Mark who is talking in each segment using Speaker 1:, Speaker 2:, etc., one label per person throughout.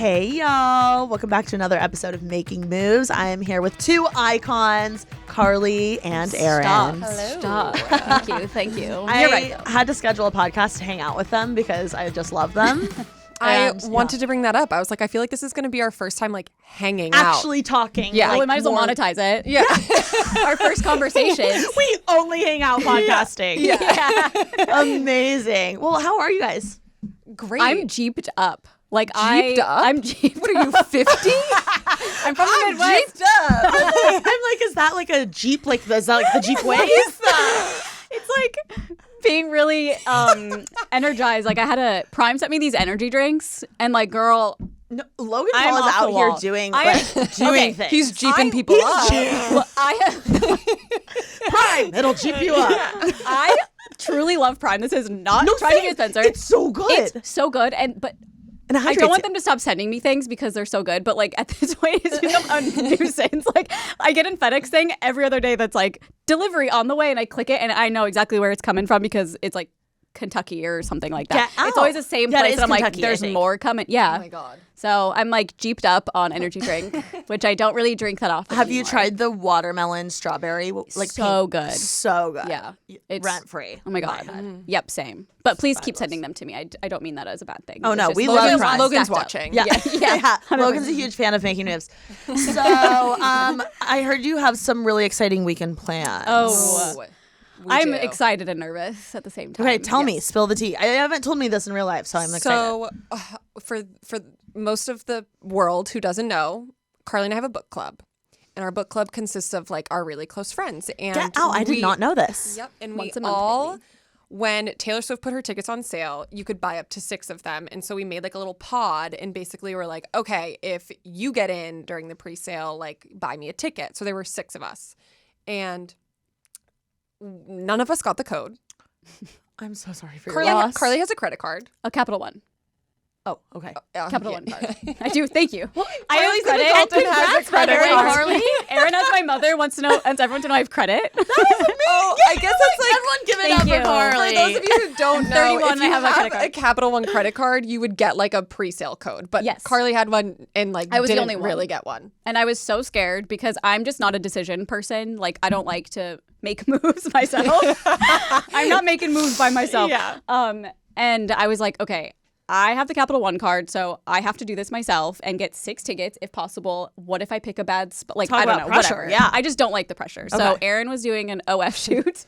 Speaker 1: Hey, y'all. Welcome back to another episode of Making Moves. I am here with two icons, Carly and Erin.
Speaker 2: Stop. Thank you.
Speaker 1: I had to schedule a podcast to hang out with them because I just love them.
Speaker 3: I wanted to bring that up. I was like, I feel like this is going to be our first time like hanging out.
Speaker 1: Actually talking.
Speaker 2: Yeah, we might as well monetize it.
Speaker 3: Yeah.
Speaker 2: Our first conversation.
Speaker 1: We only hang out podcasting.
Speaker 2: Yeah.
Speaker 1: Amazing. Well, how are you guys?
Speaker 3: Great.
Speaker 2: I'm jeeped up. Like
Speaker 3: Jeeped up?
Speaker 2: I'm jeeped.
Speaker 3: What are you, 50?
Speaker 2: I'm from the Midwest.
Speaker 1: I'm like, is that like a Jeep? Like, is that like the Jeep way?
Speaker 2: It's like being really energized. Like I had a Prime sent me these energy drinks, and like, girl,
Speaker 1: No, Logan
Speaker 2: I'm
Speaker 1: Paul is
Speaker 2: off the
Speaker 1: out here
Speaker 2: wall.
Speaker 1: doing
Speaker 2: Okay,
Speaker 1: things.
Speaker 3: He's jeeping people up.
Speaker 2: well,
Speaker 1: Prime. It'll Jeep you up.
Speaker 2: I truly love Prime. This is not trying to get Spencer.
Speaker 1: It's so good.
Speaker 2: It's so good, but
Speaker 1: And
Speaker 2: I don't want them to stop sending me things because they're so good. But like at this point, it's become a nuisance. Like I get in FedEx thing every other day that's like delivery on the way, and I click it, and I know exactly where it's coming from because it's like Kentucky or something like that. It's always the same place. And I'm
Speaker 1: Kentucky,
Speaker 2: like, there's more coming. Yeah.
Speaker 3: Oh my God.
Speaker 2: So I'm like jeeped up on energy drink, which I don't really drink that often.
Speaker 1: Have you
Speaker 2: anymore.
Speaker 1: tried the watermelon strawberry? Like
Speaker 2: So good.
Speaker 1: So good.
Speaker 2: Yeah. It's
Speaker 1: Rent free.
Speaker 2: Oh my God. Yep, same. But please keep sending them to me. I don't mean that as a bad thing.
Speaker 1: Oh,
Speaker 2: It's
Speaker 1: no,
Speaker 2: just
Speaker 1: we
Speaker 2: Logan's
Speaker 1: love Prime.
Speaker 3: Logan's
Speaker 2: stacked up.
Speaker 3: watching.
Speaker 1: Yeah.
Speaker 2: Yeah.
Speaker 1: Logan's a huge fan of making moves. So I heard you have some really exciting weekend plans.
Speaker 2: Oh.
Speaker 3: We
Speaker 2: I'm
Speaker 3: do.
Speaker 2: excited and nervous at the same time.
Speaker 1: Okay, tell me. Spill the tea. I haven't told me this in real life, so I'm excited.
Speaker 3: So for most of the world who doesn't know, Carly and I have a book club. And our book club consists of like our really close friends. And
Speaker 1: Get out. I did not know this.
Speaker 3: Yep. And
Speaker 2: Once
Speaker 3: we
Speaker 2: a month,
Speaker 3: all,
Speaker 2: maybe.
Speaker 3: when Taylor Swift put her tickets on sale, you could buy up to 6 of them. And so we made like a little pod and basically we're like, okay, if you get in during the pre-sale, like buy me a ticket. So there were 6 of us. And none of us got the code.
Speaker 1: I'm so sorry for your loss.
Speaker 3: Carly has a credit card.
Speaker 2: A Capital One.
Speaker 1: Oh, okay.
Speaker 2: Capital One card. I do. Thank you. I
Speaker 3: Carly's
Speaker 2: have credit.
Speaker 3: an adult and has a credit
Speaker 2: Erin,
Speaker 3: card.
Speaker 2: Carly. Erin, as my mother, wants everyone to know I have credit.
Speaker 3: Oh, I guess it's like
Speaker 1: everyone give it
Speaker 2: Thank
Speaker 1: up
Speaker 2: you.
Speaker 1: for Carly.
Speaker 3: For those of you who don't know,
Speaker 2: 31,
Speaker 3: if you
Speaker 2: I have a credit
Speaker 3: have
Speaker 2: card.
Speaker 3: a Capital One credit card, you would get like a pre-sale code. But
Speaker 2: Yes.
Speaker 3: Carly had one and like
Speaker 2: I was the
Speaker 3: didn't
Speaker 2: only one.
Speaker 3: really get one.
Speaker 2: And I was so scared because I'm just not a decision person. Like, I don't like to make moves myself. I'm not making moves by myself.
Speaker 3: Yeah.
Speaker 2: And I was like, okay, I have the Capital One card, so I have to do this myself and get 6 tickets if possible. What if I pick a bad spot? Like,
Speaker 1: Talk
Speaker 2: I don't
Speaker 1: about
Speaker 2: know,
Speaker 1: pressure,
Speaker 2: whatever.
Speaker 1: yeah.
Speaker 2: I just don't like the pressure. So
Speaker 1: Okay.
Speaker 2: Erin was doing an OF shoot,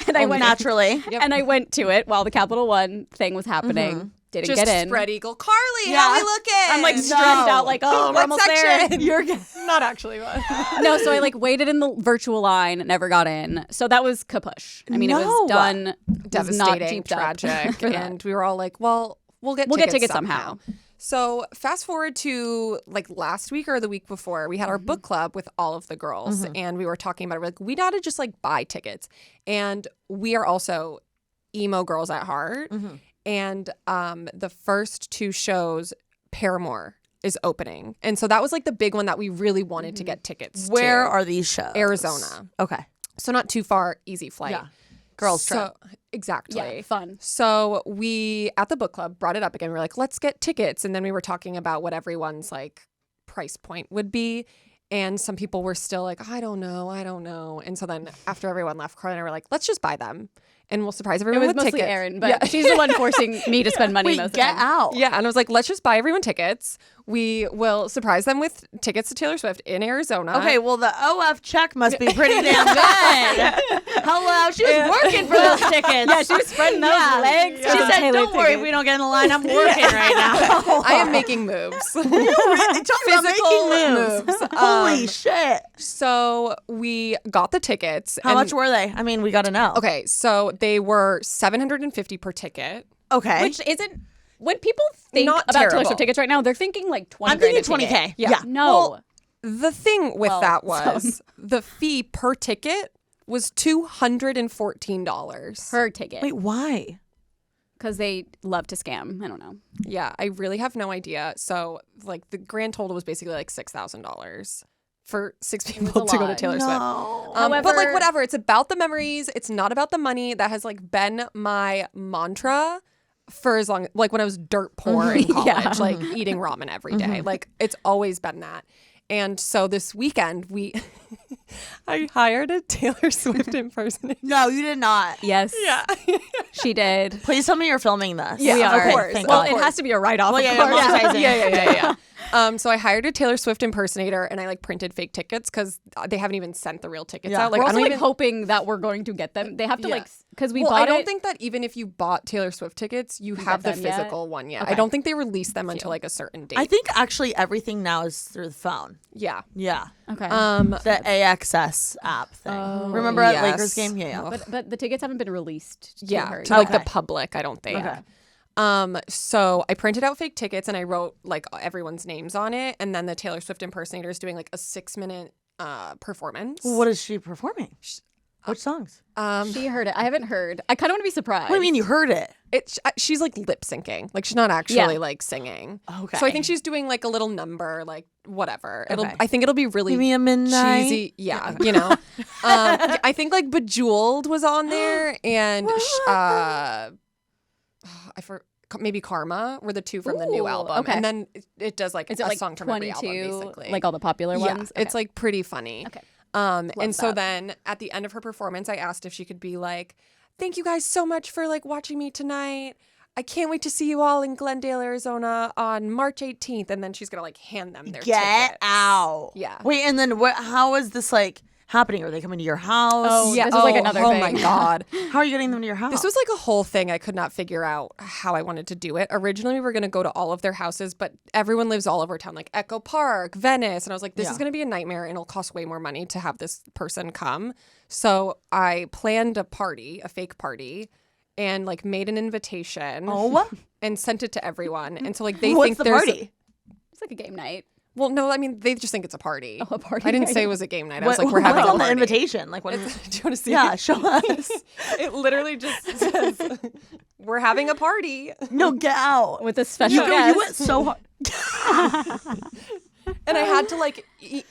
Speaker 2: and I went
Speaker 1: naturally.
Speaker 2: and I went to it while the Capital One thing was happening. Didn't
Speaker 3: Just
Speaker 2: get in.
Speaker 3: spread eagle. Carly, how we looking?
Speaker 2: I'm like stressed out, like, oh, we're
Speaker 3: what
Speaker 2: almost
Speaker 3: section?
Speaker 2: there.
Speaker 1: You're
Speaker 3: Not actually one.
Speaker 2: No, so I like waited in the virtual line, never got in. So that was kapush. I mean, it
Speaker 1: No.
Speaker 2: was done. Was not
Speaker 3: Devastating,
Speaker 2: jeeped up
Speaker 3: tragic.
Speaker 2: for that.
Speaker 3: And we were all like, well, we'll get
Speaker 2: tickets somehow.
Speaker 3: So fast forward to like last week or the week before, we had our book club with all of the girls and we were talking about it. We're like, we got to just like buy tickets. And we are also emo girls at heart. And the first 2 shows, Paramore is opening. And so that was like the big one that we really wanted to get tickets to.
Speaker 1: Where are these shows?
Speaker 3: Arizona.
Speaker 1: Okay.
Speaker 3: So not too far, easy flight.
Speaker 1: Yeah. Girls trip.
Speaker 3: Exactly.
Speaker 2: Yeah, fun.
Speaker 3: So we, at the book club, brought it up again. We were like, let's get tickets. And then we were talking about what everyone's like price point would be. And some people were still like, I don't know. And so then after everyone left, Carly and I were like, let's just buy them. And we'll surprise
Speaker 2: It
Speaker 3: everyone
Speaker 2: was
Speaker 3: with
Speaker 2: mostly
Speaker 3: tickets.
Speaker 2: Erin, but she's the one forcing me to spend money
Speaker 1: Wait,
Speaker 2: most of the
Speaker 1: get
Speaker 2: time.
Speaker 1: out.
Speaker 3: Yeah, and I was like, let's just buy everyone tickets. We will surprise them with tickets to Taylor Swift in Arizona.
Speaker 1: Okay, well, the OF check must be pretty damn good. Hello, she was working for those tickets.
Speaker 2: Yeah, she was spreading those legs.
Speaker 1: She said, don't worry if we don't get in the line. I'm working right now.
Speaker 3: I am making moves.
Speaker 1: Talk about
Speaker 3: Physical
Speaker 1: making moves. Holy shit.
Speaker 3: So we got the tickets.
Speaker 1: How much were they? I mean, we got to know.
Speaker 3: Okay, so they were $750 per ticket.
Speaker 1: Okay.
Speaker 2: Which isn't, when people think
Speaker 3: Not
Speaker 2: about Taylor
Speaker 3: terrible.
Speaker 2: Swift tickets right now, they're thinking like 20
Speaker 1: I'm thinking
Speaker 2: grand a ticket.
Speaker 1: 20K. Yeah.
Speaker 2: No.
Speaker 3: Well, the thing with
Speaker 2: Well,
Speaker 3: that was the fee per ticket was $214.
Speaker 2: Per ticket.
Speaker 1: Wait, why?
Speaker 2: Because they love to scam. I don't know.
Speaker 3: Yeah, I really have no idea. So, like, the grand total was basically like $6,000 for 6 people
Speaker 2: a
Speaker 3: to go to
Speaker 2: lot.
Speaker 3: Taylor Swift.
Speaker 1: No.
Speaker 3: But like
Speaker 2: However-
Speaker 3: whatever, it's about the memories. It's not about the money. That has like been my mantra for as long, like when I was dirt poor in college,
Speaker 2: Yeah.
Speaker 3: like eating ramen every day. Like it's always been that. And so this weekend I hired a Taylor Swift impersonator.
Speaker 1: No, you did not.
Speaker 2: Yes.
Speaker 3: Yeah.
Speaker 2: She did.
Speaker 1: Please tell me you're filming this.
Speaker 2: Yeah, we are.
Speaker 1: Okay,
Speaker 3: Of course.
Speaker 1: thank
Speaker 2: Well,
Speaker 1: God.
Speaker 2: it has to be a write-off.
Speaker 1: Well,
Speaker 2: of
Speaker 1: yeah,
Speaker 2: course.
Speaker 1: monetizing.
Speaker 3: Yeah. So I hired a Taylor Swift impersonator and I like printed fake tickets because they haven't even sent the real tickets
Speaker 1: Yeah.
Speaker 3: out. Like
Speaker 2: We're
Speaker 3: I
Speaker 2: also
Speaker 3: don't
Speaker 2: like
Speaker 3: even
Speaker 2: hoping that we're going to get them. They have to
Speaker 3: Yeah.
Speaker 2: like because we
Speaker 3: well,
Speaker 2: bought
Speaker 3: I don't
Speaker 2: it.
Speaker 3: think that even if you bought Taylor Swift tickets, you have the
Speaker 2: them yet?
Speaker 3: physical one yet.
Speaker 2: Okay.
Speaker 3: I don't think they release them until like a certain date.
Speaker 1: I think actually everything now is through the phone.
Speaker 3: Yeah.
Speaker 1: Yeah.
Speaker 2: Okay.
Speaker 1: The AXS app thing. Remember at
Speaker 3: yes.
Speaker 1: Lakers game? Yeah.
Speaker 2: but the tickets haven't been released to
Speaker 3: Yeah,
Speaker 2: her.
Speaker 3: to like the
Speaker 1: Okay.
Speaker 3: public, I don't think.
Speaker 1: Okay.
Speaker 3: So I printed out fake tickets and I wrote like everyone's names on it, and then the Taylor Swift impersonator is doing like a 6-minute performance.
Speaker 1: What is she performing? Which songs?
Speaker 2: She heard it. I haven't heard. I kind of want to be surprised.
Speaker 1: What do you mean you heard it?
Speaker 3: She's like lip syncing, like she's not actually like singing.
Speaker 1: Okay.
Speaker 3: So I think she's doing like a little number, like whatever.
Speaker 1: Okay.
Speaker 3: I think it'll be really
Speaker 1: Give me a midnight.
Speaker 3: cheesy. Yeah, you know. I think like Bejeweled was on there, and maybe Karma were the two from the new
Speaker 2: Ooh,
Speaker 3: album.
Speaker 2: okay.
Speaker 3: And then it does like
Speaker 2: Is it
Speaker 3: a
Speaker 2: like
Speaker 3: song from every
Speaker 2: 22,
Speaker 3: album, basically.
Speaker 2: like all the popular
Speaker 3: Yeah,
Speaker 2: ones?
Speaker 3: it's like pretty funny.
Speaker 2: Okay.
Speaker 3: And so
Speaker 2: that.
Speaker 3: then at the end of her performance, I asked if she could be like, "Thank you guys so much for like watching me tonight. I can't wait to see you all in Glendale, Arizona on March 18th." And then she's gonna like hand them their
Speaker 1: Get
Speaker 3: tickets.
Speaker 1: out.
Speaker 3: Yeah.
Speaker 1: Wait, and then what? How is this like happening? Are they coming to your house?
Speaker 2: Oh,
Speaker 3: Yeah.
Speaker 2: this is like another
Speaker 3: Oh
Speaker 2: thing.
Speaker 3: my God.
Speaker 1: How are you getting them to your house?
Speaker 3: This was like a whole thing. I could not figure out how I wanted to do it. Originally, we were going to go to all of their houses, but everyone lives all over town, like Echo Park, Venice. And I was like, this is going to be a nightmare and it'll cost way more money to have this person come. So I planned a party, a fake party, and like made an invitation and sent it to everyone. And so like they
Speaker 1: What's
Speaker 3: think
Speaker 1: the
Speaker 3: there's
Speaker 1: party?
Speaker 2: It's like a game night.
Speaker 3: well, no, I mean, they just think it's a party.
Speaker 2: Oh, a party.
Speaker 3: I didn't say it was a game night. I was
Speaker 1: What-
Speaker 3: like, we're having
Speaker 1: what's
Speaker 3: a
Speaker 1: on the
Speaker 3: party.
Speaker 1: invitation? Like what?
Speaker 3: Do you want to see
Speaker 1: Yeah,
Speaker 3: it?
Speaker 1: show us.
Speaker 3: It literally just says, we're having a party.
Speaker 1: No, get out.
Speaker 2: With a special
Speaker 1: You
Speaker 2: guest.
Speaker 1: went so hard.
Speaker 3: And I had to like
Speaker 1: Yeah,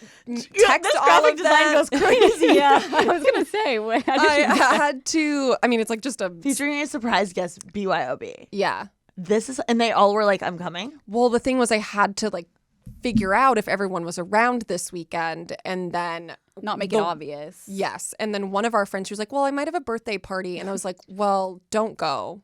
Speaker 3: text
Speaker 1: this
Speaker 3: all
Speaker 1: graphic
Speaker 3: of
Speaker 1: design
Speaker 3: that.
Speaker 1: goes crazy.
Speaker 2: Yeah, I was gonna say. Wait, how did
Speaker 3: I
Speaker 2: you do that?
Speaker 3: had to. I mean, it's like just a
Speaker 1: Featuring a surprise guest, BYOB.
Speaker 3: yeah.
Speaker 1: This is, and they all were like, "I'm coming."
Speaker 3: Well, the thing was, I had to like figure out if everyone was around this weekend, and then
Speaker 2: Not make it obvious.
Speaker 3: yes, and then one of our friends, she was like, "Well, I might have a birthday party," and I was like, "Well, don't go."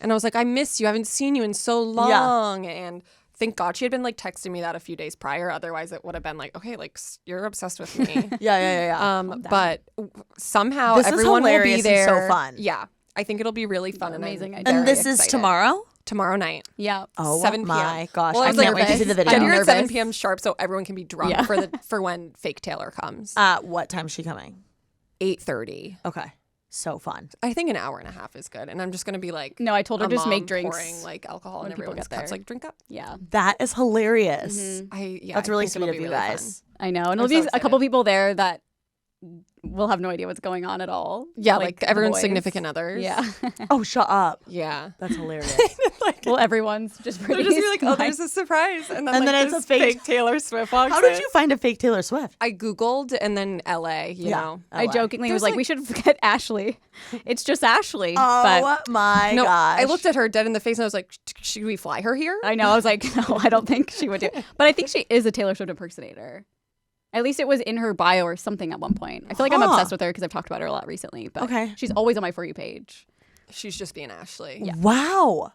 Speaker 3: And I was like, "I miss you. I haven't seen you in so long." And thank God she had been like texting me that a few days prior. Otherwise, it would have been like, "Okay, like you're obsessed with me."
Speaker 1: Yeah.
Speaker 3: But somehow
Speaker 1: This is
Speaker 3: everyone will
Speaker 1: hilarious
Speaker 3: be
Speaker 1: and
Speaker 3: there.
Speaker 1: so fun.
Speaker 3: Yeah, I think it'll be really fun.
Speaker 2: Amazing
Speaker 3: And,
Speaker 2: idea.
Speaker 3: I'm
Speaker 1: And
Speaker 3: very
Speaker 1: this is
Speaker 3: excited.
Speaker 1: tomorrow.
Speaker 3: Tomorrow night.
Speaker 2: Yeah.
Speaker 1: Oh
Speaker 3: 7 p.m.
Speaker 1: my gosh!
Speaker 3: Well,
Speaker 1: I
Speaker 3: was
Speaker 1: can't
Speaker 3: like,
Speaker 1: wait to see the video.
Speaker 3: Get here at 7
Speaker 2: nervous.
Speaker 3: p.m. sharp so everyone can be drunk
Speaker 2: Yeah.
Speaker 3: for when fake Taylor comes.
Speaker 1: What time is she coming?
Speaker 3: 8:30.
Speaker 1: Okay, so fun.
Speaker 3: I think an hour and a half is good, and I'm just gonna be like,
Speaker 2: No, I told her
Speaker 3: a
Speaker 2: just make
Speaker 3: mom
Speaker 2: drinks.
Speaker 3: pouring like alcohol
Speaker 2: when
Speaker 3: in
Speaker 2: people
Speaker 3: everyone's
Speaker 2: get
Speaker 3: cups,
Speaker 2: there.
Speaker 3: like drink up.
Speaker 2: Yeah.
Speaker 1: That is hilarious. That's really
Speaker 3: think it'll
Speaker 1: sweet of
Speaker 3: be
Speaker 1: you
Speaker 3: really
Speaker 1: guys.
Speaker 2: I know. And
Speaker 3: I'm
Speaker 2: there'll
Speaker 3: so
Speaker 2: be a couple
Speaker 3: excited.
Speaker 2: people there that will have no idea what's going on at all.
Speaker 3: Yeah, like
Speaker 2: the
Speaker 3: everyone's
Speaker 2: boys.
Speaker 3: significant others.
Speaker 2: Yeah.
Speaker 1: Oh, shut up.
Speaker 3: Yeah.
Speaker 1: That's hilarious.
Speaker 2: Well, everyone's just
Speaker 3: They'll
Speaker 2: pretty.
Speaker 3: just be like, oh, there's a surprise. And then,
Speaker 1: And
Speaker 3: like,
Speaker 1: then it's
Speaker 3: this
Speaker 1: a fake-
Speaker 3: Taylor Swift walks
Speaker 1: How did
Speaker 3: in.
Speaker 1: you find a fake Taylor Swift?
Speaker 3: I Googled and then LA, you know.
Speaker 2: I jokingly was
Speaker 3: There's,
Speaker 2: like,
Speaker 3: like-
Speaker 2: we should get Ashley. It's just Ashley.
Speaker 1: Oh
Speaker 2: but
Speaker 1: my
Speaker 3: No,
Speaker 1: gosh!
Speaker 3: I looked at her dead in the face and I was like, should we fly her here?
Speaker 2: I know. I was like, no, I don't think she would do it. But I think she is a Taylor Swift impersonator. At least it was in her bio or something at one point. I feel like I'm obsessed with her because I've talked about her a lot recently. But
Speaker 1: Okay.
Speaker 2: she's always on my For You page.
Speaker 3: She's just being Ashley.
Speaker 1: Wow.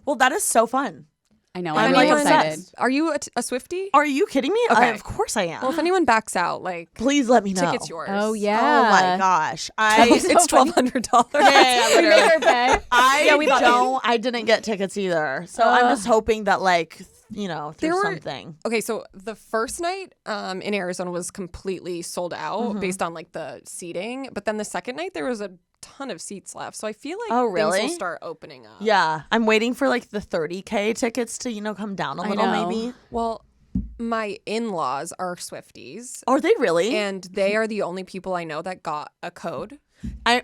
Speaker 1: Well, that is so fun.
Speaker 2: I know.
Speaker 1: I'm
Speaker 2: I'm like
Speaker 1: like
Speaker 2: excited.
Speaker 1: obsessed.
Speaker 3: Are you a Swiftie?
Speaker 1: Are you kidding me?
Speaker 3: Okay.
Speaker 1: Of course I am.
Speaker 3: Well, if anyone backs out, like,
Speaker 1: Please let me know.
Speaker 3: tickets yours.
Speaker 2: Oh, yeah.
Speaker 1: Oh my gosh!
Speaker 3: It's $1,200.
Speaker 1: Yeah,
Speaker 2: We made her pay.
Speaker 1: I
Speaker 2: we bought
Speaker 1: I didn't get tickets either, so I'm just hoping that like through
Speaker 3: There were-
Speaker 1: something.
Speaker 3: Okay, so the first night in Arizona was completely sold out based on like the seating, but then the second night there was a ton of seats left. So I feel like
Speaker 1: Oh,
Speaker 3: things
Speaker 1: really?
Speaker 3: will start opening up.
Speaker 1: Yeah, I'm waiting for like the 30K tickets to come down a little,
Speaker 2: know.
Speaker 1: maybe.
Speaker 3: Well, my in-laws are Swifties,
Speaker 1: Are they really?
Speaker 3: and they are the only people I know that got a code.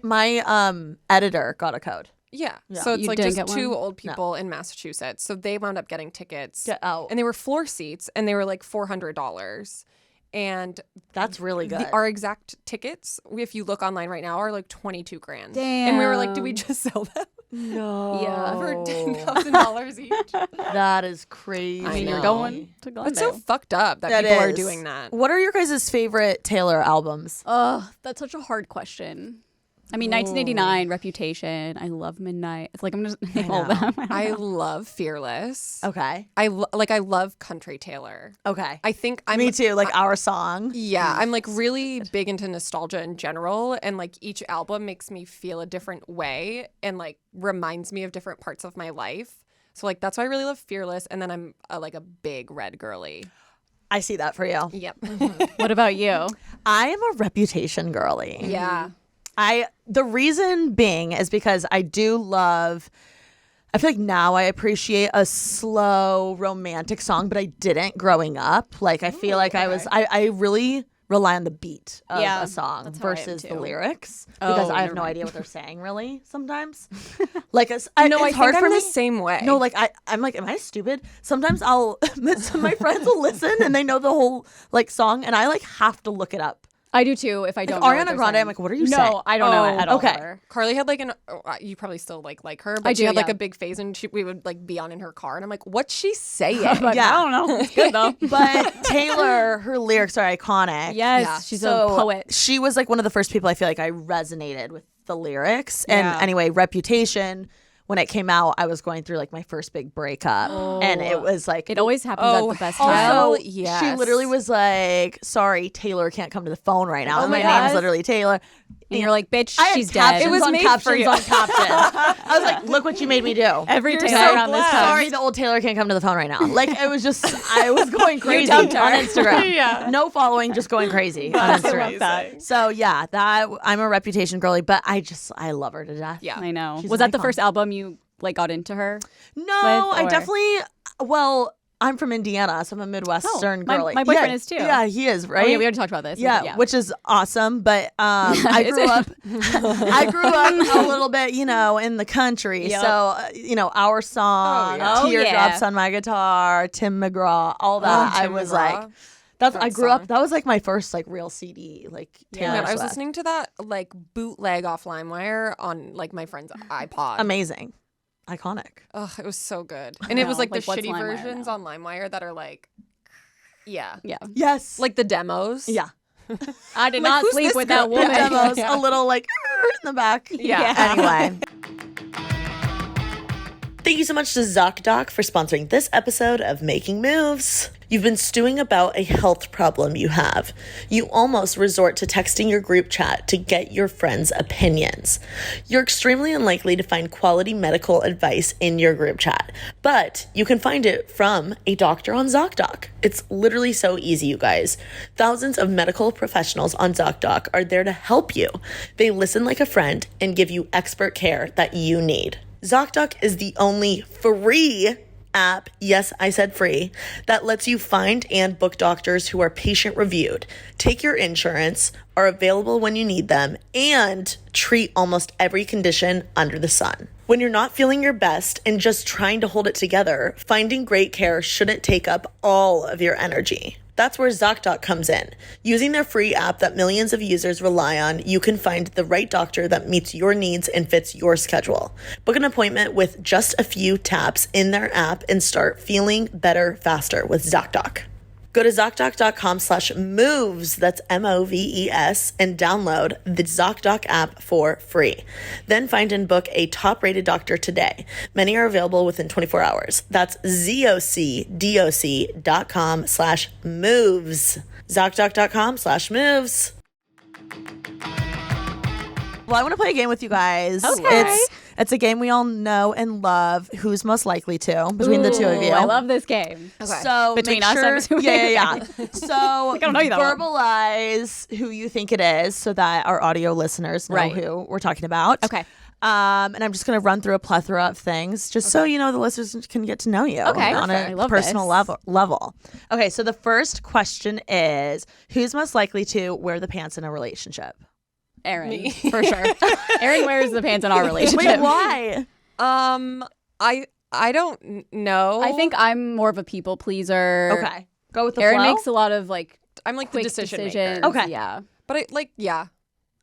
Speaker 1: My editor got a code.
Speaker 3: Yeah. So it's
Speaker 2: You
Speaker 3: like
Speaker 2: didn't
Speaker 3: just
Speaker 2: get
Speaker 3: two
Speaker 2: one?
Speaker 3: old people in Massachusetts. So they wound up getting tickets.
Speaker 1: Get out.
Speaker 3: And they were floor seats and they were like $400. And
Speaker 1: That's really good.
Speaker 3: our exact tickets, if you look online right now, are like 22 grand. And we were like, did we just sell them?
Speaker 1: No.
Speaker 2: Yeah.
Speaker 3: for $10,000 each.
Speaker 1: That is crazy.
Speaker 2: I mean, you're
Speaker 3: know.
Speaker 2: going to Glendale.
Speaker 3: It's so fucked up that
Speaker 1: That
Speaker 3: people are
Speaker 1: is.
Speaker 3: doing that.
Speaker 1: What are your guys' favorite Taylor albums?
Speaker 2: Oh, that's such a hard question. I mean, 1989, Reputation. I love Midnight. It's like I'm just name all of them.
Speaker 3: I love Fearless.
Speaker 1: Okay.
Speaker 3: I love Country Taylor.
Speaker 1: Okay.
Speaker 3: I think I'm
Speaker 1: Me too. Like Our Song.
Speaker 3: Yeah, I'm like really big into nostalgia in general, and like each album makes me feel a different way and like reminds me of different parts of my life. So like that's why I really love Fearless, and then I'm like a big Red girly.
Speaker 1: I see that for you.
Speaker 3: Yep.
Speaker 2: What about you?
Speaker 1: I am a Reputation girly.
Speaker 3: Yeah.
Speaker 1: The reason being is because I do love, I feel like now I appreciate a slow romantic song, but I didn't growing up. Like I feel like I really rely on the beat of
Speaker 2: Yeah,
Speaker 1: a song
Speaker 2: that's how I am
Speaker 1: versus the
Speaker 2: too.
Speaker 1: lyrics because I have
Speaker 2: you're
Speaker 1: no
Speaker 2: right.
Speaker 1: idea what they're saying really sometimes. Like it's
Speaker 3: I
Speaker 1: hard
Speaker 3: think
Speaker 1: for
Speaker 3: I'm
Speaker 1: me.
Speaker 3: the same way.
Speaker 1: No, like I'm like, am I stupid? Sometimes I'll some of my friends will listen and they know the whole like song and I like have to look it up.
Speaker 2: I do too. If I don't know
Speaker 1: Ariana
Speaker 2: what they're
Speaker 1: Grande,
Speaker 2: saying.
Speaker 1: I'm like, what are you
Speaker 2: no,
Speaker 1: saying?
Speaker 2: I don't know it at all.
Speaker 1: okay.
Speaker 3: Carly had like you probably still like her, but
Speaker 2: I
Speaker 3: she
Speaker 2: do,
Speaker 3: had like
Speaker 2: yeah.
Speaker 3: a big phase and we would like be on in her car and I'm like, what's she saying?
Speaker 2: But
Speaker 1: Yeah.
Speaker 2: I don't know. It's good though.
Speaker 1: But Taylor, her lyrics are iconic.
Speaker 2: Yes,
Speaker 3: Yeah.
Speaker 2: she's
Speaker 1: So
Speaker 2: a poet.
Speaker 1: she was like one of the first people I feel like I resonated with the lyrics. And
Speaker 3: Yeah.
Speaker 1: anyway, Reputation, when it came out, I was going through like my first big breakup. And it was like
Speaker 2: It always happens at the best time.
Speaker 1: also,
Speaker 3: Hell yes.
Speaker 1: she literally was like, sorry, Taylor can't come to the phone right now.
Speaker 2: Oh
Speaker 1: And
Speaker 2: my
Speaker 1: my name is
Speaker 2: God.
Speaker 1: literally Taylor.
Speaker 2: And you're like, bitch,
Speaker 1: I had
Speaker 2: she's
Speaker 1: captions
Speaker 2: dead.
Speaker 3: It was
Speaker 1: on
Speaker 3: made
Speaker 1: captions
Speaker 3: for you.
Speaker 1: on captions. I was like, look what you made me do.
Speaker 2: Every
Speaker 3: You're
Speaker 2: Taylor
Speaker 3: so
Speaker 2: around this
Speaker 3: glad.
Speaker 2: time.
Speaker 1: Sorry, the old Taylor can't come to the phone right now. Like it was just, I was going crazy on
Speaker 2: dumped her.
Speaker 1: Instagram.
Speaker 2: Yeah.
Speaker 1: No following, just going crazy on Instagram.
Speaker 2: that.
Speaker 1: So yeah, that I'm a Reputation girly, but I love her to death.
Speaker 3: Yeah.
Speaker 2: I know.
Speaker 1: She's
Speaker 2: Was
Speaker 1: an
Speaker 2: that the
Speaker 1: icon.
Speaker 2: first album you like got into her?
Speaker 1: No,
Speaker 2: With,
Speaker 1: I
Speaker 2: or-
Speaker 1: definitely. Well, I'm from Indiana, so I'm a Midwestern
Speaker 2: my-
Speaker 1: girly.
Speaker 2: my boyfriend
Speaker 1: Yeah,
Speaker 2: is too.
Speaker 1: Yeah, he is. Right.
Speaker 2: Oh, yeah, we already talked about this.
Speaker 1: Yeah, which is awesome. But I
Speaker 2: Is
Speaker 1: grew
Speaker 2: it?
Speaker 1: up, I grew up a little bit, in the country.
Speaker 2: Yep.
Speaker 1: So, Our Song,
Speaker 3: yeah.
Speaker 2: Oh,
Speaker 1: Teardrops
Speaker 2: yeah.
Speaker 1: on My Guitar, Tim McGraw, all that. I
Speaker 3: Tim
Speaker 1: was
Speaker 3: McGraw.
Speaker 1: like, that's.
Speaker 3: Great
Speaker 1: I grew up.
Speaker 3: song.
Speaker 1: That was like my first like real CD, like Taylor
Speaker 3: Man, I was
Speaker 1: Swift.
Speaker 3: listening to that like bootleg off LimeWire on like my friend's iPod.
Speaker 1: Amazing, iconic.
Speaker 3: Ugh, it was so good. And it was
Speaker 2: know.
Speaker 3: like the
Speaker 2: Like, what's
Speaker 3: shitty
Speaker 2: LimeWire
Speaker 3: versions
Speaker 2: now?
Speaker 3: on LimeWire that are like, yeah.
Speaker 2: Yeah.
Speaker 1: Yes.
Speaker 3: Like the demos.
Speaker 1: yeah.
Speaker 2: I did
Speaker 3: Like,
Speaker 2: not
Speaker 3: who's
Speaker 2: sleep
Speaker 3: this
Speaker 2: with
Speaker 3: girl?
Speaker 2: that woman.
Speaker 1: The demos, a little like in the back.
Speaker 3: Yeah.
Speaker 1: Anyway. Thank you so much to ZocDoc for sponsoring this episode of Making Moves. You've been stewing about a health problem you have. You almost resort to texting your group chat to get your friends' opinions. You're extremely unlikely to find quality medical advice in your group chat, but you can find it from a doctor on ZocDoc. It's literally so easy, you guys. Thousands of medical professionals on ZocDoc are there to help you. They listen like a friend and give you expert care that you need. ZocDoc is the only free app, yes, I said free, that lets you find and book doctors who are patient reviewed, take your insurance, are available when you need them, and treat almost every condition under the sun. When you're not feeling your best and just trying to hold it together, finding great care shouldn't take up all of your energy. That's where ZocDoc comes in. Using their free app that millions of users rely on, you can find the right doctor that meets your needs and fits your schedule. Book an appointment with just a few taps in their app and start feeling better faster with ZocDoc. Go to ZocDoc.com/moves, that's MOVES, and download the ZocDoc app for free. Then find and book a top-rated doctor today. Many are available within 24 hours. That's ZocDoc.com/moves. ZocDoc.com/moves. Well, I want to play a game with you guys.
Speaker 2: Okay.
Speaker 1: It's a game we all know and love. Who's most likely to between the two of
Speaker 2: Ooh,
Speaker 1: you?
Speaker 2: I love this game.
Speaker 1: So
Speaker 2: Between
Speaker 1: make
Speaker 2: us,
Speaker 1: sure,
Speaker 2: I'm assuming.
Speaker 1: yeah. So
Speaker 2: I don't know you that well.
Speaker 1: verbalize who you think it is, so that our audio listeners know
Speaker 2: Right.
Speaker 1: who we're talking about.
Speaker 2: Okay.
Speaker 1: And I'm just going to run through a plethora of things, just so the listeners can get to know you.
Speaker 2: Okay.
Speaker 1: On
Speaker 2: Perfect. I
Speaker 1: a
Speaker 2: love
Speaker 1: personal
Speaker 2: this.
Speaker 1: level. Okay. So the first question is, who's most likely to wear the pants in a relationship?
Speaker 2: Erin,
Speaker 3: Me.
Speaker 2: for sure. Erin wears the pants in our relationship.
Speaker 1: Wait, why?
Speaker 3: I don't know.
Speaker 2: I think I'm more of a people pleaser.
Speaker 1: Okay. Go with the
Speaker 2: Erin
Speaker 1: flow.
Speaker 2: makes a lot of like
Speaker 3: I'm like the
Speaker 2: quick
Speaker 3: decision
Speaker 2: decisions.
Speaker 3: maker.
Speaker 1: Okay.
Speaker 2: Yeah.
Speaker 3: But yeah.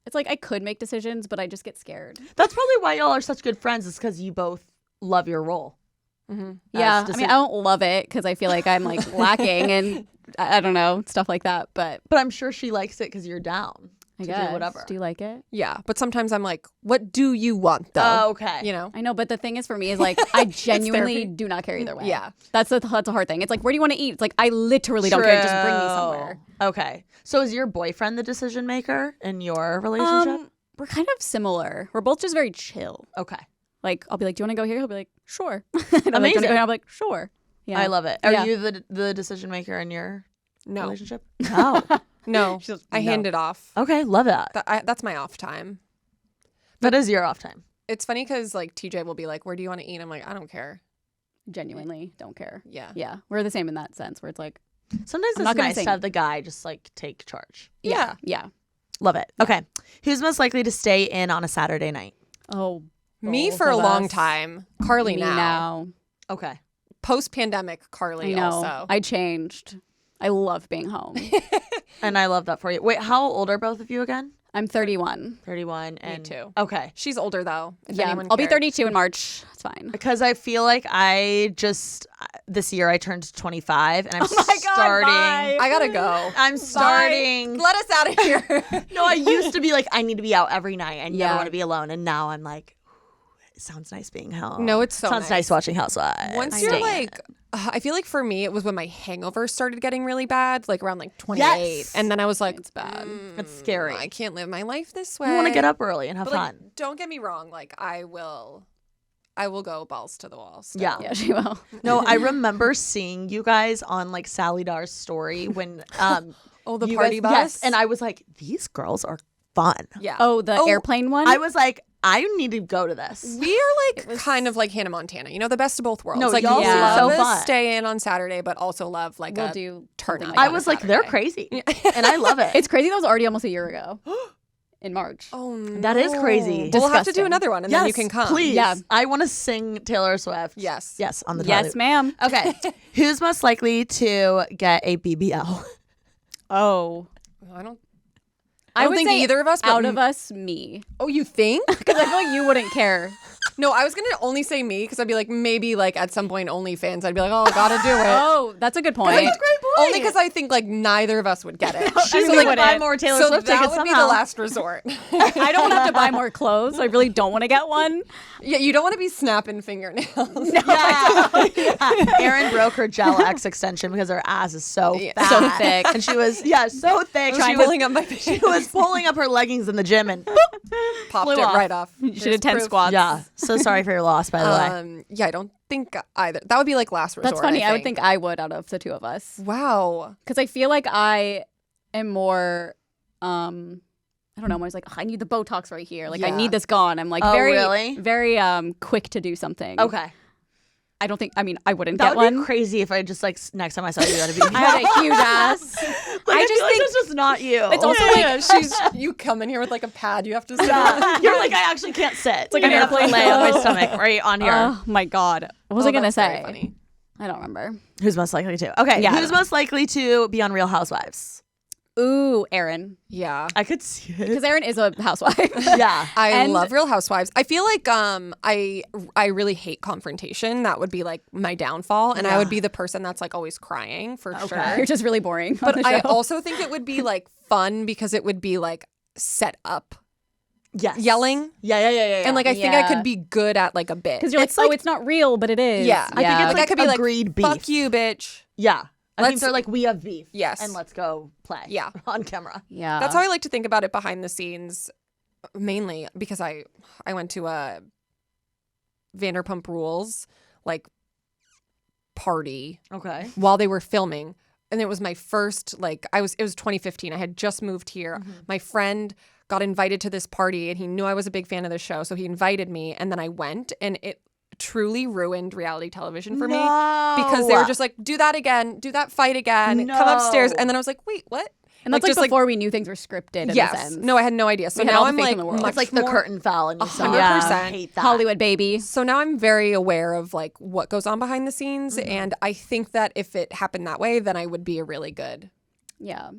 Speaker 2: It's like I could make decisions, but I just get scared.
Speaker 1: That's probably why y'all are such good friends, is because you both love your role.
Speaker 2: Yeah, I mean, I don't love it because I feel like I'm like lacking and I don't know, stuff like that. But
Speaker 1: I'm sure she likes it because you're down
Speaker 2: I
Speaker 1: to
Speaker 2: guess.
Speaker 1: do whatever.
Speaker 2: Do you like it?
Speaker 3: Yeah, but sometimes I'm like, what do you want though?
Speaker 1: Oh, okay.
Speaker 3: You know?
Speaker 2: I know, but the thing is for me is like I genuinely do not care either way.
Speaker 3: Yeah.
Speaker 2: That's a hard thing. It's like, where do you want to eat? It's like I literally don't care. Just bring me somewhere.
Speaker 1: Okay. So is your boyfriend the decision maker in your relationship?
Speaker 2: We're kind of similar. We're both just very chill.
Speaker 1: Okay.
Speaker 2: Like I'll be like, do you want to go here? He'll be like, sure. And I'm like, do you wanna go here? I'll be like, sure. Yeah.
Speaker 1: I love it. Are
Speaker 2: Yeah.
Speaker 1: you the decision maker in your
Speaker 3: No.
Speaker 1: relationship? No.
Speaker 3: No.
Speaker 2: She's-
Speaker 3: I hand it off.
Speaker 1: Okay, love that.
Speaker 3: That's my off time.
Speaker 1: That is your off time.
Speaker 3: It's funny because like TJ will be like, where do you want to eat? I'm like, I don't care.
Speaker 2: Genuinely don't care.
Speaker 3: Yeah.
Speaker 2: Yeah. We're the same in that sense where it's like,
Speaker 1: Sometimes
Speaker 2: I'm
Speaker 1: it's
Speaker 2: not gonna
Speaker 1: nice
Speaker 2: say-
Speaker 1: to have the guy just like take charge.
Speaker 3: Yeah.
Speaker 2: yeah.
Speaker 1: Love it. Okay. Who's most likely to stay in on a Saturday night?
Speaker 2: Oh,
Speaker 3: Me
Speaker 2: both
Speaker 3: for a
Speaker 2: of
Speaker 3: long
Speaker 2: us.
Speaker 3: time. Carly
Speaker 2: Me
Speaker 3: now.
Speaker 1: Okay.
Speaker 3: Post pandemic, Carly
Speaker 2: I know.
Speaker 3: also.
Speaker 2: I changed. I love being home.
Speaker 1: And I love that for you. Wait, how old are both of you again?
Speaker 2: I'm 31.
Speaker 1: 31 and
Speaker 3: too.
Speaker 1: Okay.
Speaker 3: She's older though. If
Speaker 2: Yeah,
Speaker 3: anyone
Speaker 2: I'll be
Speaker 3: cared.
Speaker 2: 32 in March. It's fine.
Speaker 1: Because I feel like I just this year I turned 25 and I'm
Speaker 2: my God,
Speaker 1: starting.
Speaker 2: bye.
Speaker 3: I gotta go.
Speaker 1: I'm starting.
Speaker 3: Let us out of here.
Speaker 1: No, I used to be like I need to be out every night. I never
Speaker 2: Yeah.
Speaker 1: want to be alone, and now I'm like, it sounds nice being home.
Speaker 3: No, it's so
Speaker 1: sounds
Speaker 3: nice.
Speaker 1: watching Housewives.
Speaker 3: Once
Speaker 1: I
Speaker 3: you're
Speaker 1: know.
Speaker 3: like, I feel like for me, it was when my hangover started getting really bad, like around like 28.
Speaker 1: Yes.
Speaker 3: And then I was like,
Speaker 2: It's bad.
Speaker 1: It's scary.
Speaker 3: I can't live my life this way.
Speaker 1: You want to get up early and have
Speaker 3: But like,
Speaker 1: fun.
Speaker 3: don't get me wrong. Like, I will go balls to the wall. Still.
Speaker 1: Yeah.
Speaker 2: Yeah, she will.
Speaker 1: No, I remember seeing you guys on like Sally Dar's story when
Speaker 3: Oh, the
Speaker 1: you
Speaker 3: party
Speaker 1: guys,
Speaker 3: bus?
Speaker 1: Yes, and I was like, these girls are fun.
Speaker 3: Yeah.
Speaker 2: Oh, the airplane one?
Speaker 1: I was like, I need to go to this.
Speaker 3: We are like kind of like Hannah Montana, you know, the best of both worlds.
Speaker 1: No,
Speaker 3: like
Speaker 1: y'all
Speaker 3: you
Speaker 2: seem
Speaker 3: love
Speaker 1: so
Speaker 3: a
Speaker 1: fun.
Speaker 3: stay in on Saturday, but also love like
Speaker 2: we'll
Speaker 3: a
Speaker 2: do
Speaker 3: turn
Speaker 2: something
Speaker 3: up.
Speaker 2: like
Speaker 1: I
Speaker 2: that.
Speaker 1: was
Speaker 3: on a
Speaker 1: like, they're
Speaker 3: Saturday.
Speaker 1: crazy, and I love it.
Speaker 2: It's crazy. That was already almost a year ago in March.
Speaker 3: Oh, no.
Speaker 1: That is crazy.
Speaker 3: We'll have to do
Speaker 2: Disgusting.
Speaker 3: another one, and
Speaker 1: yes,
Speaker 3: then you can come.
Speaker 1: please.
Speaker 2: Yeah.
Speaker 1: I want to sing Taylor Swift.
Speaker 3: Yes.
Speaker 1: yes, on the
Speaker 2: Yes,
Speaker 1: toilet.
Speaker 2: ma'am.
Speaker 1: Okay, who's most likely to get a BBL?
Speaker 2: Oh.
Speaker 3: I don't
Speaker 2: I
Speaker 3: don't
Speaker 2: would
Speaker 3: think
Speaker 2: say
Speaker 3: either of us. But
Speaker 2: out of us, me.
Speaker 3: Oh, you think?
Speaker 2: Because I feel like you wouldn't care.
Speaker 3: No, I was gonna only say me because I'd be like maybe like at some point OnlyFans. I'd be like, oh, I gotta do it.
Speaker 2: Oh, that's a good point.
Speaker 1: That's a great point.
Speaker 3: Only because I think like neither of us would get it.
Speaker 1: She's
Speaker 2: we
Speaker 1: gonna
Speaker 2: wouldn't.
Speaker 1: buy more Taylor
Speaker 3: so
Speaker 1: Swift
Speaker 3: that
Speaker 1: tickets
Speaker 3: would be
Speaker 1: somehow.
Speaker 3: the last resort.
Speaker 2: I don't have to buy more clothes. So I really don't want to get one.
Speaker 3: Yeah, you don't want to be snapping fingernails.
Speaker 1: Yeah. Erin broke her gel X extension because her ass is so fat.
Speaker 2: So thick.
Speaker 1: And she was, so thick.
Speaker 3: Trying
Speaker 1: She
Speaker 3: pulling up my
Speaker 1: she was pulling up her leggings in the gym and
Speaker 3: popped
Speaker 1: flew
Speaker 3: it
Speaker 1: off.
Speaker 3: right off.
Speaker 2: You should have 10
Speaker 3: proof.
Speaker 2: squats.
Speaker 1: yeah. So sorry for your loss, by the way.
Speaker 3: Yeah, I don't think either. That would be like last resort.
Speaker 2: That's funny. I would think I would out of the two of us.
Speaker 3: Wow.
Speaker 2: Because I feel like I am more, I don't know, I'm always like, I need the Botox right here. Like, I
Speaker 3: Yeah.
Speaker 2: need this gone. I'm like
Speaker 1: Oh,
Speaker 2: very,
Speaker 1: really?
Speaker 2: very quick to do something.
Speaker 1: Okay.
Speaker 2: I don't think, I wouldn't
Speaker 1: That
Speaker 2: get
Speaker 1: would be
Speaker 2: one.
Speaker 1: crazy if I just like next time I saw you at a BBL.
Speaker 2: I had a huge ass.
Speaker 1: I
Speaker 2: just
Speaker 1: just think
Speaker 2: think-
Speaker 1: it's just not you.
Speaker 2: It's also like,
Speaker 3: she's you come in here with like a pad. You have to.
Speaker 1: You're like, I actually can't sit. It's
Speaker 2: like an
Speaker 1: have to
Speaker 2: airplane
Speaker 1: lay on my
Speaker 2: mode.
Speaker 1: stomach right on here.
Speaker 2: oh my God. What was I going to
Speaker 3: that's very
Speaker 2: say?
Speaker 3: funny.
Speaker 2: I don't remember.
Speaker 1: Who's most likely to? Okay.
Speaker 2: Yeah, I
Speaker 1: Who's
Speaker 2: don't know.
Speaker 1: most likely to be on Real Housewives?
Speaker 2: Ooh, Erin.
Speaker 3: Yeah.
Speaker 1: I could see it.
Speaker 2: Because Erin is a housewife.
Speaker 1: Yeah.
Speaker 3: I
Speaker 2: And-
Speaker 3: love Real Housewives. I feel like I really hate confrontation. That would be like my downfall, and I would be the person that's like always crying for sure.
Speaker 2: You're just really boring.
Speaker 3: But I also think it would be like fun because it would be like set up
Speaker 1: Yes.
Speaker 3: yelling,
Speaker 1: Yeah.
Speaker 3: and like I think I
Speaker 2: Yeah.
Speaker 3: could be good at like a bit.
Speaker 2: Because you're like, oh, it's not real, but it is.
Speaker 3: Yeah.
Speaker 1: I think it's
Speaker 3: like I could be like,
Speaker 1: agreed beef.
Speaker 3: fuck you, bitch.
Speaker 1: Yeah. I think
Speaker 3: Let's-
Speaker 1: they're like, we have beef.
Speaker 3: Yes.
Speaker 1: And let's go play.
Speaker 3: Yeah.
Speaker 1: On camera.
Speaker 2: Yeah.
Speaker 3: That's how I like to think about it behind the scenes, mainly because I went to a Vanderpump Rules like party
Speaker 1: Okay.
Speaker 3: while they were filming, and it was my first it was 2015. I had just moved here. My friend got invited to this party, and he knew I was a big fan of the show, so he invited me, and then I went, and it truly ruined reality television for me because they were just like, do that again, do that fight again, come upstairs, and then I was like, wait, what?
Speaker 2: And that's like
Speaker 3: just
Speaker 2: before we knew things were scripted in a
Speaker 3: yes,
Speaker 2: sense.
Speaker 3: no, I had no idea. So
Speaker 2: We had
Speaker 3: now
Speaker 2: all the
Speaker 3: I'm
Speaker 2: faith
Speaker 3: like
Speaker 2: in the world.
Speaker 3: much
Speaker 1: It's like the
Speaker 3: more-
Speaker 1: curtain fell and you saw
Speaker 3: 100%.
Speaker 1: it. I hate that.
Speaker 2: Hollywood baby.
Speaker 3: So now I'm very aware of like what goes on behind the scenes, and I think that if it happened that way, then I would be a really good
Speaker 2: Yeah.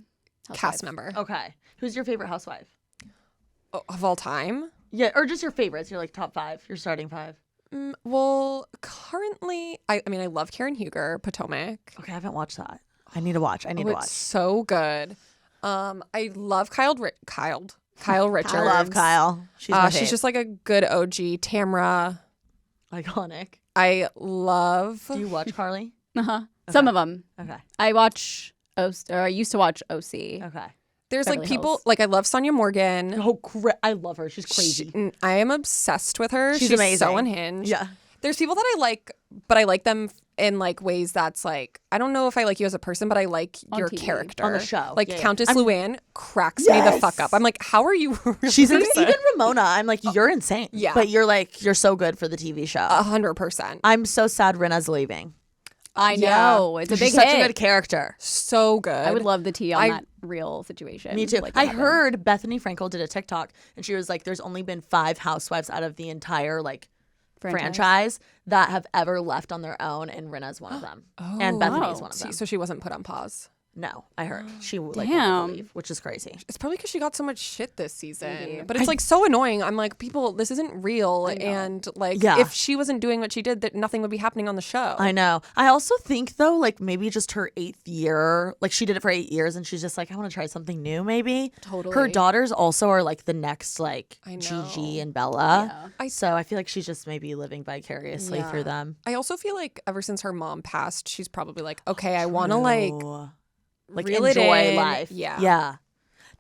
Speaker 3: cast member.
Speaker 1: Okay. Who's your favorite housewife?
Speaker 3: of all time.
Speaker 1: Yeah, or just your favorites. You're like top 5. Your starting 5.
Speaker 3: Well, currently, I mean, I love Karen Huger, Potomac.
Speaker 1: Okay, I haven't watched that. I need to watch. I need to watch.
Speaker 3: It's so good. I love Kyle Richards.
Speaker 1: I love Kyle.
Speaker 3: She's just like a good OG. Tamra.
Speaker 1: Iconic.
Speaker 3: I love.
Speaker 1: Do you watch Carly?
Speaker 2: Uh-huh. Some of them.
Speaker 1: Okay.
Speaker 2: I watch I used to watch OC.
Speaker 1: Okay.
Speaker 3: There's
Speaker 2: Beverly
Speaker 3: like people
Speaker 2: Hills.
Speaker 3: like I love Sonia Morgan.
Speaker 1: Oh, I love her. She's crazy.
Speaker 3: I am obsessed with her.
Speaker 1: She's
Speaker 3: So
Speaker 1: amazing.
Speaker 3: unhinged.
Speaker 1: Yeah.
Speaker 3: There's people that I like, but I like them in like ways that's like I don't know if I like you as a person, but I like
Speaker 2: On
Speaker 3: your
Speaker 2: TV.
Speaker 3: character
Speaker 1: On the show.
Speaker 3: Like
Speaker 1: Yeah, yeah.
Speaker 3: Countess Luann cracks me the fuck up. I'm like, how are you?
Speaker 1: She's even Ramona. I'm like, you're insane.
Speaker 3: Yeah.
Speaker 1: But you're so good for the TV show.
Speaker 3: 100%.
Speaker 1: I'm so sad Rinna's leaving.
Speaker 2: I know. It's a big
Speaker 1: She's such
Speaker 2: hit.
Speaker 1: a good character.
Speaker 3: So good.
Speaker 2: I would love the tea on that real situation.
Speaker 1: Me too.
Speaker 2: Like,
Speaker 1: I
Speaker 2: what happened.
Speaker 1: heard Bethany Frankel did a TikTok and she was like, there's only been 5 housewives out of the entire like franchise that have ever left on their own, and Rinna's one of them. And Bethany's one of them.
Speaker 3: So she wasn't put on pause.
Speaker 1: No, I heard. She like
Speaker 2: Damn.
Speaker 1: wouldn't leave, which is crazy.
Speaker 3: It's probably because she got so much shit this season.
Speaker 2: Maybe.
Speaker 3: But it's like so annoying. I'm like, people, this isn't real. And like,
Speaker 1: Yeah.
Speaker 3: if she wasn't doing what she did, that nothing would be happening on the show.
Speaker 1: I know. I also think though, like maybe just her 8th year, like she did it for 8 years and she's just like, I want to try something new maybe.
Speaker 2: Totally.
Speaker 1: Her daughters also are like the next like
Speaker 3: I know.
Speaker 1: Gigi and Bella.
Speaker 3: Yeah.
Speaker 1: So I feel like she's just maybe living vicariously through them.
Speaker 3: I also feel like ever since her mom passed, she's probably like, okay, I want to like reel it
Speaker 1: enjoy
Speaker 3: in.
Speaker 1: life.
Speaker 3: Yeah.
Speaker 1: Yeah.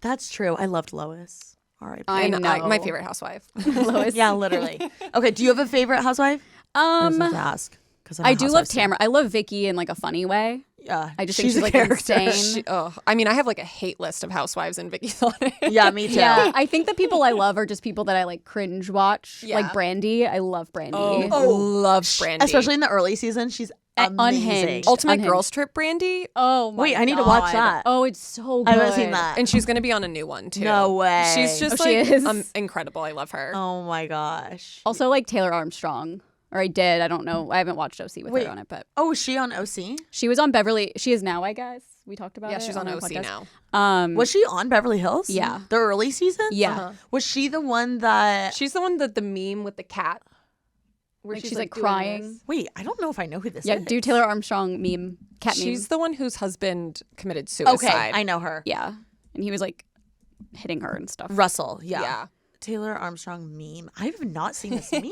Speaker 1: That's true. I loved Lois. All right.
Speaker 2: I
Speaker 3: And
Speaker 2: know.
Speaker 3: my favorite housewife.
Speaker 2: Lois.
Speaker 1: Yeah, literally. Okay, do you have a favorite housewife? I just have to ask.
Speaker 2: I do love Tamara. I love Vicky in like a funny way.
Speaker 1: Yeah.
Speaker 2: I just think she's
Speaker 1: a
Speaker 2: like
Speaker 1: character.
Speaker 2: insane.
Speaker 3: I mean, I have like a hate list of housewives and Vicky's on it.
Speaker 1: Yeah, me too.
Speaker 2: Yeah, I think the people I love are just people that I like cringe watch.
Speaker 3: Yeah.
Speaker 2: Like Brandy. I love Brandy.
Speaker 3: Love Brandy.
Speaker 1: Especially in the early season, she's amazing.
Speaker 2: Unhinged.
Speaker 3: Ultimate
Speaker 2: Unhinged.
Speaker 3: Girls Trip Brandy.
Speaker 2: Oh my
Speaker 1: Wait, I need to watch
Speaker 2: God.
Speaker 1: that.
Speaker 2: Oh, it's so good.
Speaker 1: I haven't seen that.
Speaker 3: And she's going to be on a new one too.
Speaker 1: No way.
Speaker 3: She's just
Speaker 2: Oh, she
Speaker 3: like
Speaker 2: is?
Speaker 3: incredible. I love her.
Speaker 1: Oh my gosh.
Speaker 2: Also like Taylor Armstrong. Or I did. I don't know. I haven't watched OC with
Speaker 1: Wait.
Speaker 2: her on it, but
Speaker 1: Oh, is she on OC?
Speaker 2: she was on Beverly. She is now, I guess. We talked about
Speaker 3: Yeah,
Speaker 2: it.
Speaker 3: she's on
Speaker 2: our
Speaker 3: OC
Speaker 2: podcast.
Speaker 3: now.
Speaker 1: Was she on Beverly Hills?
Speaker 2: Yeah.
Speaker 1: The early season?
Speaker 2: Yeah.
Speaker 1: Was she the one that
Speaker 3: She's the one that the meme with the cat. Where
Speaker 2: Like she's like
Speaker 3: doing
Speaker 2: crying.
Speaker 3: this.
Speaker 1: Wait, I don't know if I know who this
Speaker 2: Yeah,
Speaker 1: is.
Speaker 2: do Taylor Armstrong meme. Cat meme.
Speaker 3: She's the one whose husband committed suicide.
Speaker 1: Okay, I know her.
Speaker 2: Yeah. And he was like hitting her and stuff.
Speaker 1: Russell, yeah.
Speaker 3: Yeah.
Speaker 1: Taylor Armstrong meme. I have not seen this meme.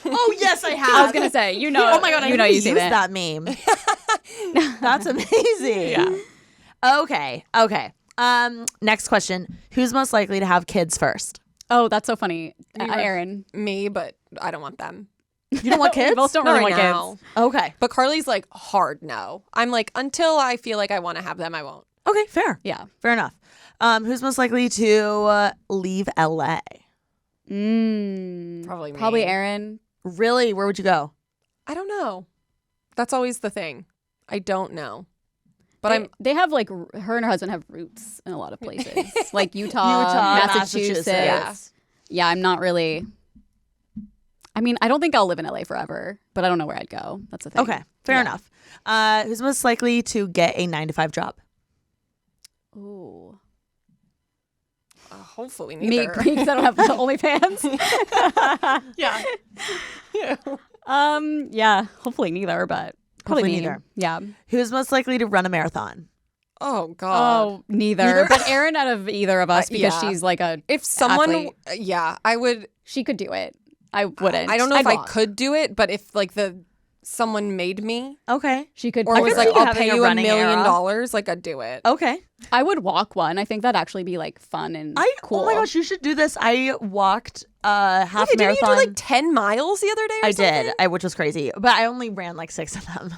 Speaker 1: Oh yes, I have.
Speaker 2: I was gonna say, you know,
Speaker 1: Oh my god, I
Speaker 2: you know,
Speaker 1: never
Speaker 2: you see
Speaker 1: used
Speaker 2: that.
Speaker 1: that meme. That's amazing.
Speaker 2: Yeah.
Speaker 1: Okay. Next question: who's most likely to have kids first?
Speaker 2: Oh, that's so funny, Erin.
Speaker 3: Me, but I don't want them.
Speaker 1: You don't want kids?
Speaker 2: We both don't
Speaker 3: Not
Speaker 2: really
Speaker 3: right
Speaker 2: want
Speaker 3: now.
Speaker 2: kids.
Speaker 1: Okay.
Speaker 3: But Carly's like hard no. I'm like until I feel like I want to have them, I won't.
Speaker 1: Okay. Fair.
Speaker 2: Yeah.
Speaker 1: Fair enough. Who's most likely to leave LA?
Speaker 3: Probably me.
Speaker 2: Probably Erin.
Speaker 1: Really? Where would you go?
Speaker 3: I don't know. That's always the thing. I don't know. But
Speaker 2: They have like her and her husband have roots in a lot of places, like Utah, Massachusetts.
Speaker 3: Yeah.
Speaker 2: Yeah, I'm not really. I mean, I don't think I'll live in LA forever, but I don't know where I'd go. That's the thing.
Speaker 1: Okay. Fair enough. Who's most likely to get a 9-to-5 job?
Speaker 2: Ooh.
Speaker 3: hopefully
Speaker 2: Me,
Speaker 3: neither.
Speaker 2: because I don't have OnlyFans.
Speaker 3: yeah.
Speaker 2: Yeah, hopefully neither, but probably
Speaker 1: Hopefully
Speaker 2: me.
Speaker 1: neither.
Speaker 2: Yeah.
Speaker 1: Who's most likely to run a marathon?
Speaker 3: Oh God.
Speaker 2: Oh, neither.
Speaker 1: Neither?
Speaker 2: But Erin out of either of us because
Speaker 3: yeah.
Speaker 2: she's like a
Speaker 3: If someone,
Speaker 2: athlete.
Speaker 3: yeah, I would.
Speaker 2: She could do it. I wouldn't.
Speaker 3: I don't know
Speaker 2: I'd
Speaker 3: if I
Speaker 2: walk.
Speaker 3: could do it, but if like someone made me
Speaker 1: Okay.
Speaker 2: She could.
Speaker 3: or
Speaker 1: I
Speaker 3: was
Speaker 1: could
Speaker 3: like,
Speaker 1: see you
Speaker 3: I'll
Speaker 1: having
Speaker 3: pay
Speaker 1: a
Speaker 3: you $1
Speaker 1: running
Speaker 3: million,
Speaker 1: era.
Speaker 3: like I'd do it.
Speaker 1: Okay.
Speaker 2: I would walk one. I think that'd actually be like fun and cool.
Speaker 1: Oh my gosh, you should do this. I walked half
Speaker 3: Yeah, didn't
Speaker 1: marathon.
Speaker 3: you do like 10 miles the other day or
Speaker 1: I
Speaker 3: something?
Speaker 1: did, which was crazy. But I only ran like 6 of them.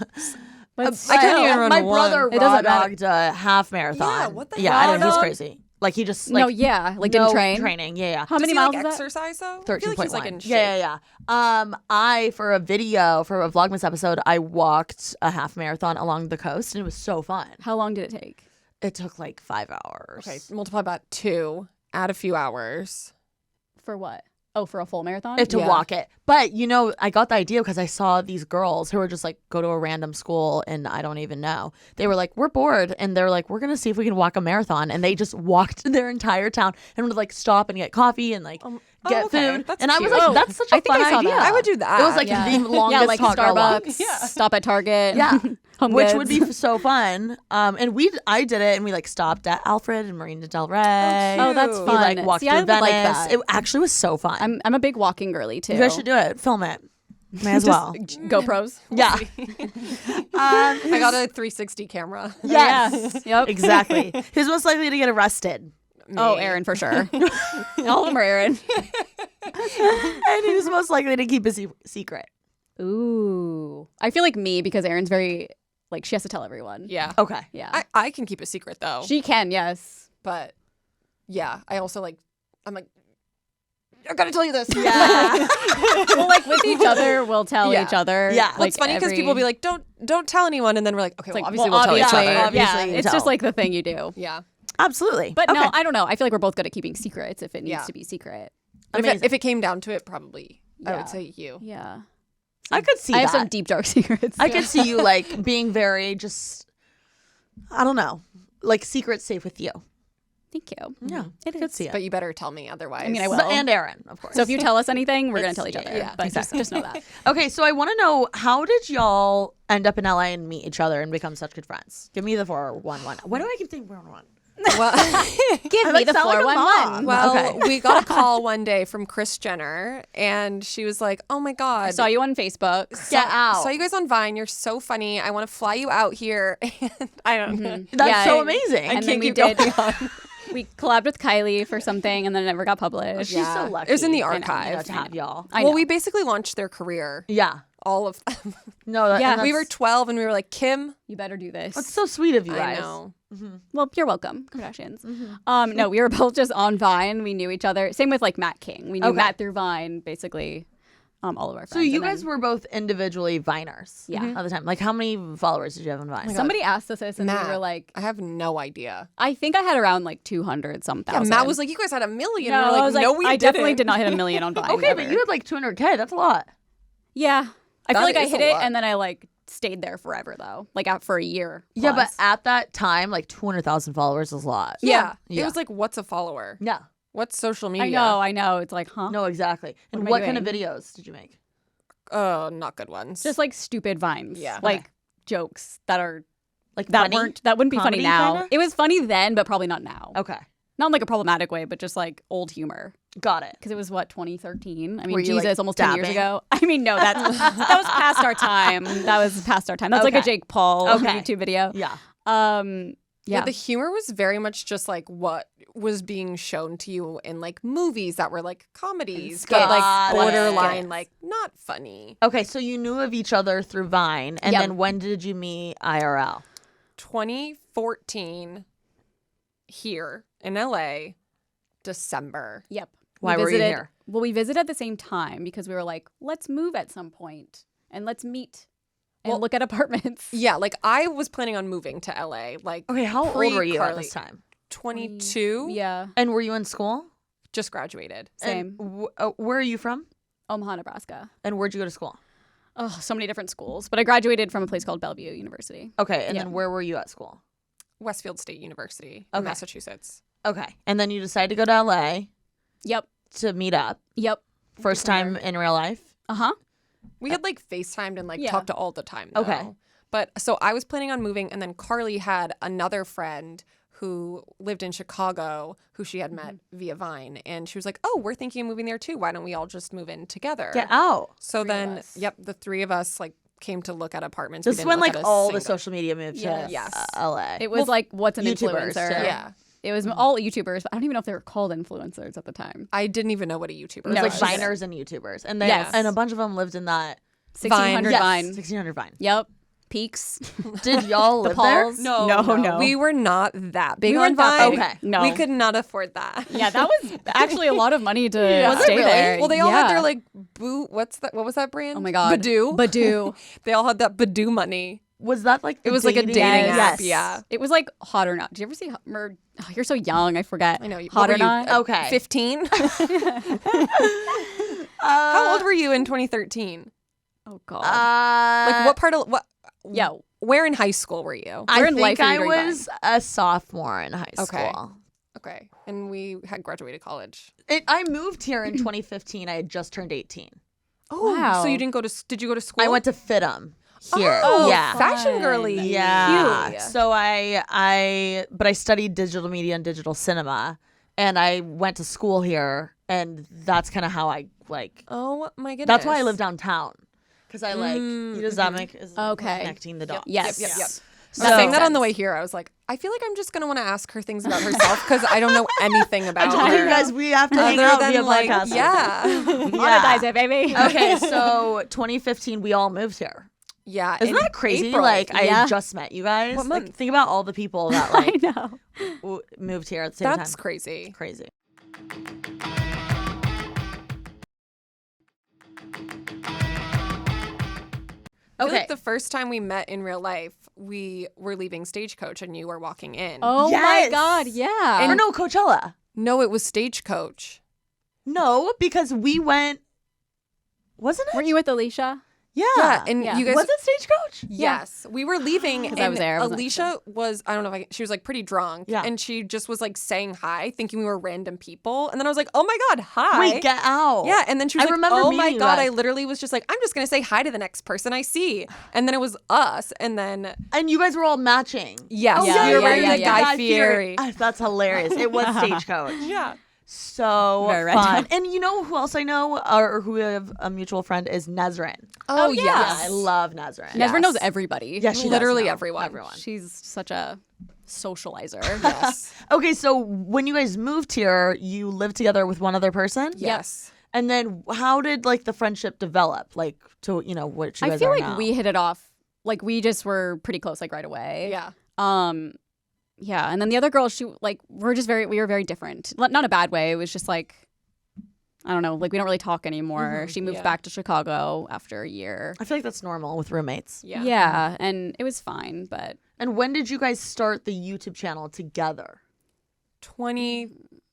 Speaker 2: But
Speaker 3: I couldn't even run
Speaker 1: My
Speaker 3: one.
Speaker 1: brother
Speaker 2: It doesn't
Speaker 1: raw
Speaker 2: matter.
Speaker 1: dogged a half marathon.
Speaker 3: Yeah, what the
Speaker 1: Yeah,
Speaker 3: hell?
Speaker 1: I know, he's
Speaker 3: Raw dog?
Speaker 1: crazy. Like he just like
Speaker 2: no, yeah, like
Speaker 1: no
Speaker 2: didn't train.
Speaker 1: training. Yeah.
Speaker 2: How
Speaker 3: Does
Speaker 2: many
Speaker 3: he,
Speaker 2: miles
Speaker 3: like,
Speaker 2: is that?
Speaker 3: exercise though? I
Speaker 1: 13.1.
Speaker 3: feel like he's like in shape.
Speaker 1: Yeah. I for a Vlogmas episode, I walked a half marathon along the coast, and it was so fun.
Speaker 2: How long did it take?
Speaker 1: It took like 5 hours.
Speaker 3: Okay, multiply by 2, add a few hours.
Speaker 2: For what? Oh, for a full marathon?
Speaker 1: to walk it. But, I got the idea because I saw these girls who were just like, go to a random school and I don't even know. They were like, we're bored. And they're like, we're going to see if we can walk a marathon. And they just walked their entire town and would like stop and get coffee and like get food.
Speaker 3: That's
Speaker 1: and I was
Speaker 3: cute.
Speaker 1: like, that's such a fun
Speaker 2: I saw
Speaker 1: idea.
Speaker 2: that.
Speaker 3: I would do that.
Speaker 1: It was like the longest
Speaker 2: like
Speaker 1: hot girl walk.
Speaker 2: Starbucks, stop at Target.
Speaker 1: Yeah.
Speaker 2: Home
Speaker 1: Which
Speaker 2: Goods.
Speaker 1: would be so fun. And I did it and we like stopped at Alfred and Marina Del Rey.
Speaker 2: Oh, that's
Speaker 1: We
Speaker 2: fun.
Speaker 1: like walked
Speaker 2: See, I
Speaker 1: through
Speaker 2: would
Speaker 1: Venice.
Speaker 2: like that.
Speaker 1: It actually was so fun.
Speaker 2: I'm a big walking girly too.
Speaker 1: You guys should do it. Film it. May as well.
Speaker 2: GoPros.
Speaker 1: Yeah.
Speaker 3: I got a 360 camera.
Speaker 1: Yes.
Speaker 2: Yep.
Speaker 1: Exactly. Who's most likely to get arrested?
Speaker 2: Oh, Erin for sure. All of them are Erin.
Speaker 1: And who's most likely to keep a secret?
Speaker 2: Ooh, I feel like me because Erin's very like she has to tell everyone.
Speaker 3: Yeah.
Speaker 1: Okay.
Speaker 2: Yeah.
Speaker 3: I can keep a secret though.
Speaker 2: She can. Yes.
Speaker 3: But yeah, I also I'm like, I gotta tell you this.
Speaker 1: Yeah.
Speaker 2: Well, like with each other, we'll tell
Speaker 3: Yeah.
Speaker 2: each other.
Speaker 1: Yeah.
Speaker 3: Well, it's funny because people will be like, don't tell anyone, and then we're like, okay, well, obviously we'll tell each other.
Speaker 1: Obviously you
Speaker 2: it's
Speaker 1: tell.
Speaker 2: just like the thing you do.
Speaker 3: Yeah.
Speaker 1: Absolutely.
Speaker 2: But
Speaker 1: okay.
Speaker 2: no, I don't know. I feel like we're both good at keeping secrets if it needs
Speaker 3: Yeah.
Speaker 2: to be secret.
Speaker 3: But
Speaker 1: Amazing.
Speaker 3: if it came down to it, probably I
Speaker 2: Yeah.
Speaker 3: would say you.
Speaker 2: Yeah.
Speaker 1: I could see
Speaker 2: I have
Speaker 1: that.
Speaker 2: some deep dark secrets.
Speaker 1: I could see you like being very just, I don't know, like secret safe with you.
Speaker 2: Thank you.
Speaker 1: Yeah. I could see it.
Speaker 3: But you better tell me otherwise.
Speaker 2: I mean, I will.
Speaker 1: And Erin, of course.
Speaker 2: So if you tell us anything, we're gonna
Speaker 1: It's-
Speaker 2: tell each other.
Speaker 1: yeah,
Speaker 2: But just know that.
Speaker 1: Okay, so I want to know, how did y'all end up in LA and meet each other and become such good friends? Give me the 411. Why do I keep saying 411?
Speaker 3: Well,
Speaker 2: Give
Speaker 1: me the
Speaker 2: sound like a
Speaker 1: 411.
Speaker 2: mom.
Speaker 3: well,
Speaker 1: Okay.
Speaker 3: we got a call one day from Kris Jenner, and she was like, "Oh my
Speaker 2: I
Speaker 3: god,
Speaker 2: saw you on Facebook.
Speaker 1: Get out.
Speaker 3: saw you guys on Vine. You're so funny. I want to fly you out here." And I don't know.
Speaker 1: That's
Speaker 2: Yeah,
Speaker 1: so amazing.
Speaker 2: And then we
Speaker 3: keep
Speaker 2: did.
Speaker 3: going on.
Speaker 2: We collabed with Kylie for something, and then it never got published.
Speaker 1: She's so lucky.
Speaker 3: It was in the
Speaker 1: I know,
Speaker 3: archive.
Speaker 1: to have y'all.
Speaker 2: I
Speaker 3: Well,
Speaker 2: know.
Speaker 3: we basically launched their career,
Speaker 1: Yeah.
Speaker 3: all of them.
Speaker 1: No, that,
Speaker 2: Yeah.
Speaker 1: and
Speaker 3: We
Speaker 1: that's-
Speaker 3: were 12, and we were like, Kim,
Speaker 2: You better do this.
Speaker 1: That's so sweet of you
Speaker 3: I
Speaker 1: guys.
Speaker 3: know.
Speaker 2: Well, you're welcome. Kardashians. No, we were both just on Vine. We knew each other. Same with like Matt King. We knew
Speaker 1: Okay.
Speaker 2: Matt through Vine, basically. All of our friends.
Speaker 1: So you
Speaker 2: And
Speaker 1: guys
Speaker 2: then
Speaker 1: were both individually Viners.
Speaker 2: Yeah.
Speaker 1: At the time. Like, how many followers did you have on Vine?
Speaker 2: somebody asked us this, and
Speaker 3: Matt,
Speaker 2: we were like,
Speaker 3: I have no idea.
Speaker 2: I think I had around like 200 some
Speaker 3: Yeah,
Speaker 2: thousand.
Speaker 3: Matt was like, "You guys had 1 million."
Speaker 2: no,
Speaker 3: and we're
Speaker 2: I
Speaker 3: like,
Speaker 2: was like,
Speaker 3: "No, we
Speaker 2: I definitely
Speaker 3: didn't."
Speaker 2: did not hit 1 million on Vine.
Speaker 1: Okay,
Speaker 2: ever.
Speaker 1: but you had like 200K. That's a lot.
Speaker 2: Yeah, I
Speaker 3: That
Speaker 2: feel like I
Speaker 3: is
Speaker 2: hit
Speaker 3: a
Speaker 2: it,
Speaker 3: lot.
Speaker 2: and then I like stayed there forever though, like out for a year.
Speaker 1: Yeah, but
Speaker 2: plus.
Speaker 1: at that time, like 200,000 followers is a lot.
Speaker 3: Yeah.
Speaker 1: Yeah.
Speaker 3: It was like, "What's a follower?
Speaker 1: Yeah.
Speaker 3: What's social media?"
Speaker 2: I know. It's like, huh?
Speaker 1: No, exactly. And
Speaker 2: am I
Speaker 1: what kind of
Speaker 2: doing?
Speaker 1: videos did you make?
Speaker 3: Not good ones.
Speaker 2: Just like stupid vines.
Speaker 3: Yeah.
Speaker 2: Like jokes that are
Speaker 1: Like
Speaker 2: that
Speaker 1: funny?
Speaker 2: wouldn't be funny
Speaker 1: Comedy
Speaker 2: now.
Speaker 1: kinda?
Speaker 2: It was funny then, but probably not now.
Speaker 1: Okay.
Speaker 2: Not in like a problematic way, but just like old humor.
Speaker 1: Got it.
Speaker 2: Because it was what 2013. I mean,
Speaker 1: Were you,
Speaker 2: Jesus,
Speaker 1: like,
Speaker 2: almost 10 years
Speaker 1: dabbing?
Speaker 2: ago. I mean, no, that was past our time. That was past our time. That's like a
Speaker 1: Okay.
Speaker 2: Jake Paul
Speaker 1: Okay.
Speaker 2: YouTube video.
Speaker 1: Yeah.
Speaker 3: yeah,
Speaker 2: Yeah.
Speaker 3: the humor was very much just like what was being shown to you in like movies that were like comedies, but like
Speaker 1: skits.
Speaker 3: borderline,
Speaker 1: Skits.
Speaker 3: like not funny.
Speaker 1: Okay, so you knew of each other through Vine, and
Speaker 2: Yep.
Speaker 1: then when did you meet IRL?
Speaker 3: 2014 here in LA, December.
Speaker 2: Yep.
Speaker 1: Why were you
Speaker 2: visited-
Speaker 1: here?
Speaker 2: Well, we visited at the same time because we were like, let's move at some point and let's meet and
Speaker 3: Well,
Speaker 2: look at apartments.
Speaker 3: Yeah, like I was planning on moving to LA, like
Speaker 1: Okay, how old were you at
Speaker 3: Pre-Carly.
Speaker 1: this time?
Speaker 3: 22.
Speaker 2: Yeah.
Speaker 1: And were you in school?
Speaker 3: Just graduated.
Speaker 2: Same.
Speaker 1: And where are you from?
Speaker 2: Omaha, Nebraska.
Speaker 1: And where'd you go to school?
Speaker 2: Oh, so many different schools. But I graduated from a place called Bellevue University.
Speaker 1: Okay, and
Speaker 2: Yeah.
Speaker 1: then where were you at school?
Speaker 3: Westfield State University
Speaker 1: Okay.
Speaker 3: in Massachusetts.
Speaker 1: Okay, and then you decided to go to LA
Speaker 2: Yep.
Speaker 1: to meet up.
Speaker 2: Yep.
Speaker 1: First time in real life.
Speaker 2: Uh-huh.
Speaker 3: We had like FaceTimed and like
Speaker 2: Yeah.
Speaker 3: talked to all the time. Though.
Speaker 1: Okay.
Speaker 3: But so I was planning on moving, and then Carly had another friend who lived in Chicago who she had met via Vine. And she was like, "Oh, we're thinking of moving there too. Why don't we all just move in together?"
Speaker 1: Get out.
Speaker 3: So
Speaker 2: Three of
Speaker 3: then,
Speaker 2: us.
Speaker 3: yep, the three of us like came to look at apartments.
Speaker 1: This
Speaker 3: We
Speaker 1: is
Speaker 3: didn't
Speaker 1: when
Speaker 3: look
Speaker 1: like
Speaker 3: at a
Speaker 1: all the
Speaker 3: single-
Speaker 1: social media moved
Speaker 2: Yes.
Speaker 1: to
Speaker 3: Yes.
Speaker 1: LA.
Speaker 2: It was like, what's an
Speaker 1: YouTubers,
Speaker 2: influencer?
Speaker 1: too.
Speaker 3: Yeah.
Speaker 2: It was all YouTubers, but I don't even know if they were called influencers at the time.
Speaker 3: I didn't even know what a YouTuber
Speaker 1: It was
Speaker 2: No,
Speaker 1: like
Speaker 2: it's just-
Speaker 1: Viners and YouTubers, and they
Speaker 2: Yes.
Speaker 1: and a bunch of them lived in that
Speaker 2: 1600
Speaker 1: yes,
Speaker 2: Vine.
Speaker 1: 1600 Vine.
Speaker 2: Yep. Peaks.
Speaker 1: Did y'all
Speaker 2: The
Speaker 1: live there?
Speaker 2: Pauls.
Speaker 3: No,
Speaker 2: No.
Speaker 3: We were not that big
Speaker 2: We
Speaker 3: on
Speaker 2: weren't that
Speaker 3: Vine.
Speaker 2: big.
Speaker 1: Okay.
Speaker 2: No.
Speaker 3: We could not afford that.
Speaker 2: Yeah, that was actually a lot of money to
Speaker 1: Was it
Speaker 2: stay
Speaker 1: really?
Speaker 2: there.
Speaker 3: Well, they all had
Speaker 2: Yeah.
Speaker 3: their like boo. What's that? What was that brand?
Speaker 2: Oh my god.
Speaker 3: Badoo.
Speaker 2: Badoo.
Speaker 3: They all had that Badoo money.
Speaker 1: Was that like
Speaker 3: It was like a dating
Speaker 2: Yes.
Speaker 3: app. Yeah.
Speaker 2: It was like Hot or Not. Did you ever see you're so young, I forget.
Speaker 3: I know.
Speaker 2: Hot or Not?
Speaker 1: Okay.
Speaker 3: 15. old were you in 2013?
Speaker 2: Oh God.
Speaker 3: Like what part of what?
Speaker 2: Yeah.
Speaker 3: Where in high school were you?
Speaker 1: I
Speaker 2: Where in
Speaker 1: think
Speaker 2: life are you
Speaker 1: I
Speaker 2: during
Speaker 1: was a sophomore in high
Speaker 3: Okay.
Speaker 1: school.
Speaker 3: Okay, and we had graduated college.
Speaker 1: I moved here in 2015. I had just turned 18.
Speaker 3: Oh,
Speaker 2: Wow.
Speaker 3: So you didn't go to? Did you go to school?
Speaker 1: I went to FITM here.
Speaker 3: Oh,
Speaker 1: yeah.
Speaker 3: fashion girly.
Speaker 1: Yeah.
Speaker 3: Cute.
Speaker 1: So I studied digital media and digital cinema, and I went to school here, and that's kind of how I like.
Speaker 3: Oh my goodness.
Speaker 1: That's why I live downtown, because I like is
Speaker 2: Okay.
Speaker 1: connecting the dots.
Speaker 2: Yes.
Speaker 3: Yep.
Speaker 2: That
Speaker 3: I was saying
Speaker 2: makes
Speaker 3: that on the
Speaker 2: sense.
Speaker 3: way here. I was like, I feel like I'm just gonna want to ask her things about herself because I don't know anything about
Speaker 1: I told
Speaker 3: her.
Speaker 1: you guys we have to hang
Speaker 3: Other
Speaker 1: out
Speaker 3: than
Speaker 1: via
Speaker 3: like,
Speaker 1: podcast.
Speaker 3: yeah,
Speaker 2: Monetize it, baby.
Speaker 1: Okay, so 2015, we all moved here.
Speaker 3: yeah.
Speaker 1: Isn't
Speaker 3: in
Speaker 1: that crazy?
Speaker 3: April.
Speaker 1: Like I
Speaker 2: Yeah.
Speaker 1: just met you guys.
Speaker 3: What
Speaker 1: Like,
Speaker 3: month?
Speaker 1: think about all the people that
Speaker 2: I
Speaker 1: like
Speaker 2: know.
Speaker 1: moved here at the same time.
Speaker 3: That's crazy.
Speaker 1: Crazy.
Speaker 3: I feel
Speaker 1: Okay.
Speaker 3: like the first time we met in real life, we were leaving Stagecoach and you were walking in.
Speaker 2: Oh
Speaker 1: Yes.
Speaker 2: my God. Yeah.
Speaker 1: Or no, Coachella.
Speaker 3: No, it was Stagecoach.
Speaker 1: No, because we went. Wasn't it?
Speaker 2: Weren't you with Alicia?
Speaker 1: Yeah.
Speaker 3: Yeah, and
Speaker 2: Yeah.
Speaker 3: you guys.
Speaker 1: Was it Stagecoach?
Speaker 3: Yes, we were leaving,
Speaker 2: 'Cause
Speaker 3: and
Speaker 2: I was there, I wasn't
Speaker 3: Alicia was, I don't know if she was like pretty drunk,
Speaker 1: Yeah.
Speaker 3: and she just was like saying hi, thinking we were random people, and then I was like, oh my God, hi.
Speaker 1: Wait, get out.
Speaker 3: Yeah, and then she was
Speaker 1: I
Speaker 3: like,
Speaker 1: remember
Speaker 3: oh my
Speaker 1: meeting you
Speaker 3: God,
Speaker 1: guys.
Speaker 3: I literally was just like, I'm just going to say hi to the next person I see. And then it was us, and then,
Speaker 1: And you guys were all matching.
Speaker 3: yes,
Speaker 2: Oh, yeah,
Speaker 3: we were
Speaker 2: yeah,
Speaker 3: wearing
Speaker 2: yeah,
Speaker 3: the
Speaker 2: yeah.
Speaker 3: Guy Fieri.
Speaker 1: That's hilarious. It was Stagecoach.
Speaker 3: Yeah.
Speaker 1: So
Speaker 2: Very
Speaker 1: fun.
Speaker 2: random.
Speaker 1: And you know who else I know, or who we have a mutual friend is Nezrin.
Speaker 3: Oh,
Speaker 2: yeah.
Speaker 1: Yeah,
Speaker 3: yes.
Speaker 1: I love Nezrin.
Speaker 2: Nesver knows everybody.
Speaker 1: Yeah, she does
Speaker 3: Literally
Speaker 1: know
Speaker 3: everyone.
Speaker 2: She's such a socializer.
Speaker 3: Yes.
Speaker 1: Okay, so when you guys moved here, you lived together with one other person?
Speaker 3: Yes.
Speaker 1: And then how did like the friendship develop? Like to what you guys
Speaker 2: I feel
Speaker 1: are
Speaker 2: like
Speaker 1: now?
Speaker 2: we hit it off. Like we just were pretty close, like right away.
Speaker 3: Yeah.
Speaker 2: Yeah, and then the other girl, we were very different. Not a bad way. It was just like, I don't know, like we don't really talk anymore. She moved
Speaker 3: Yeah.
Speaker 2: back to Chicago after a year.
Speaker 1: I feel like that's normal with roommates.
Speaker 3: Yeah.
Speaker 2: Yeah, and it was fine, but
Speaker 1: And when did you guys start the YouTube channel together?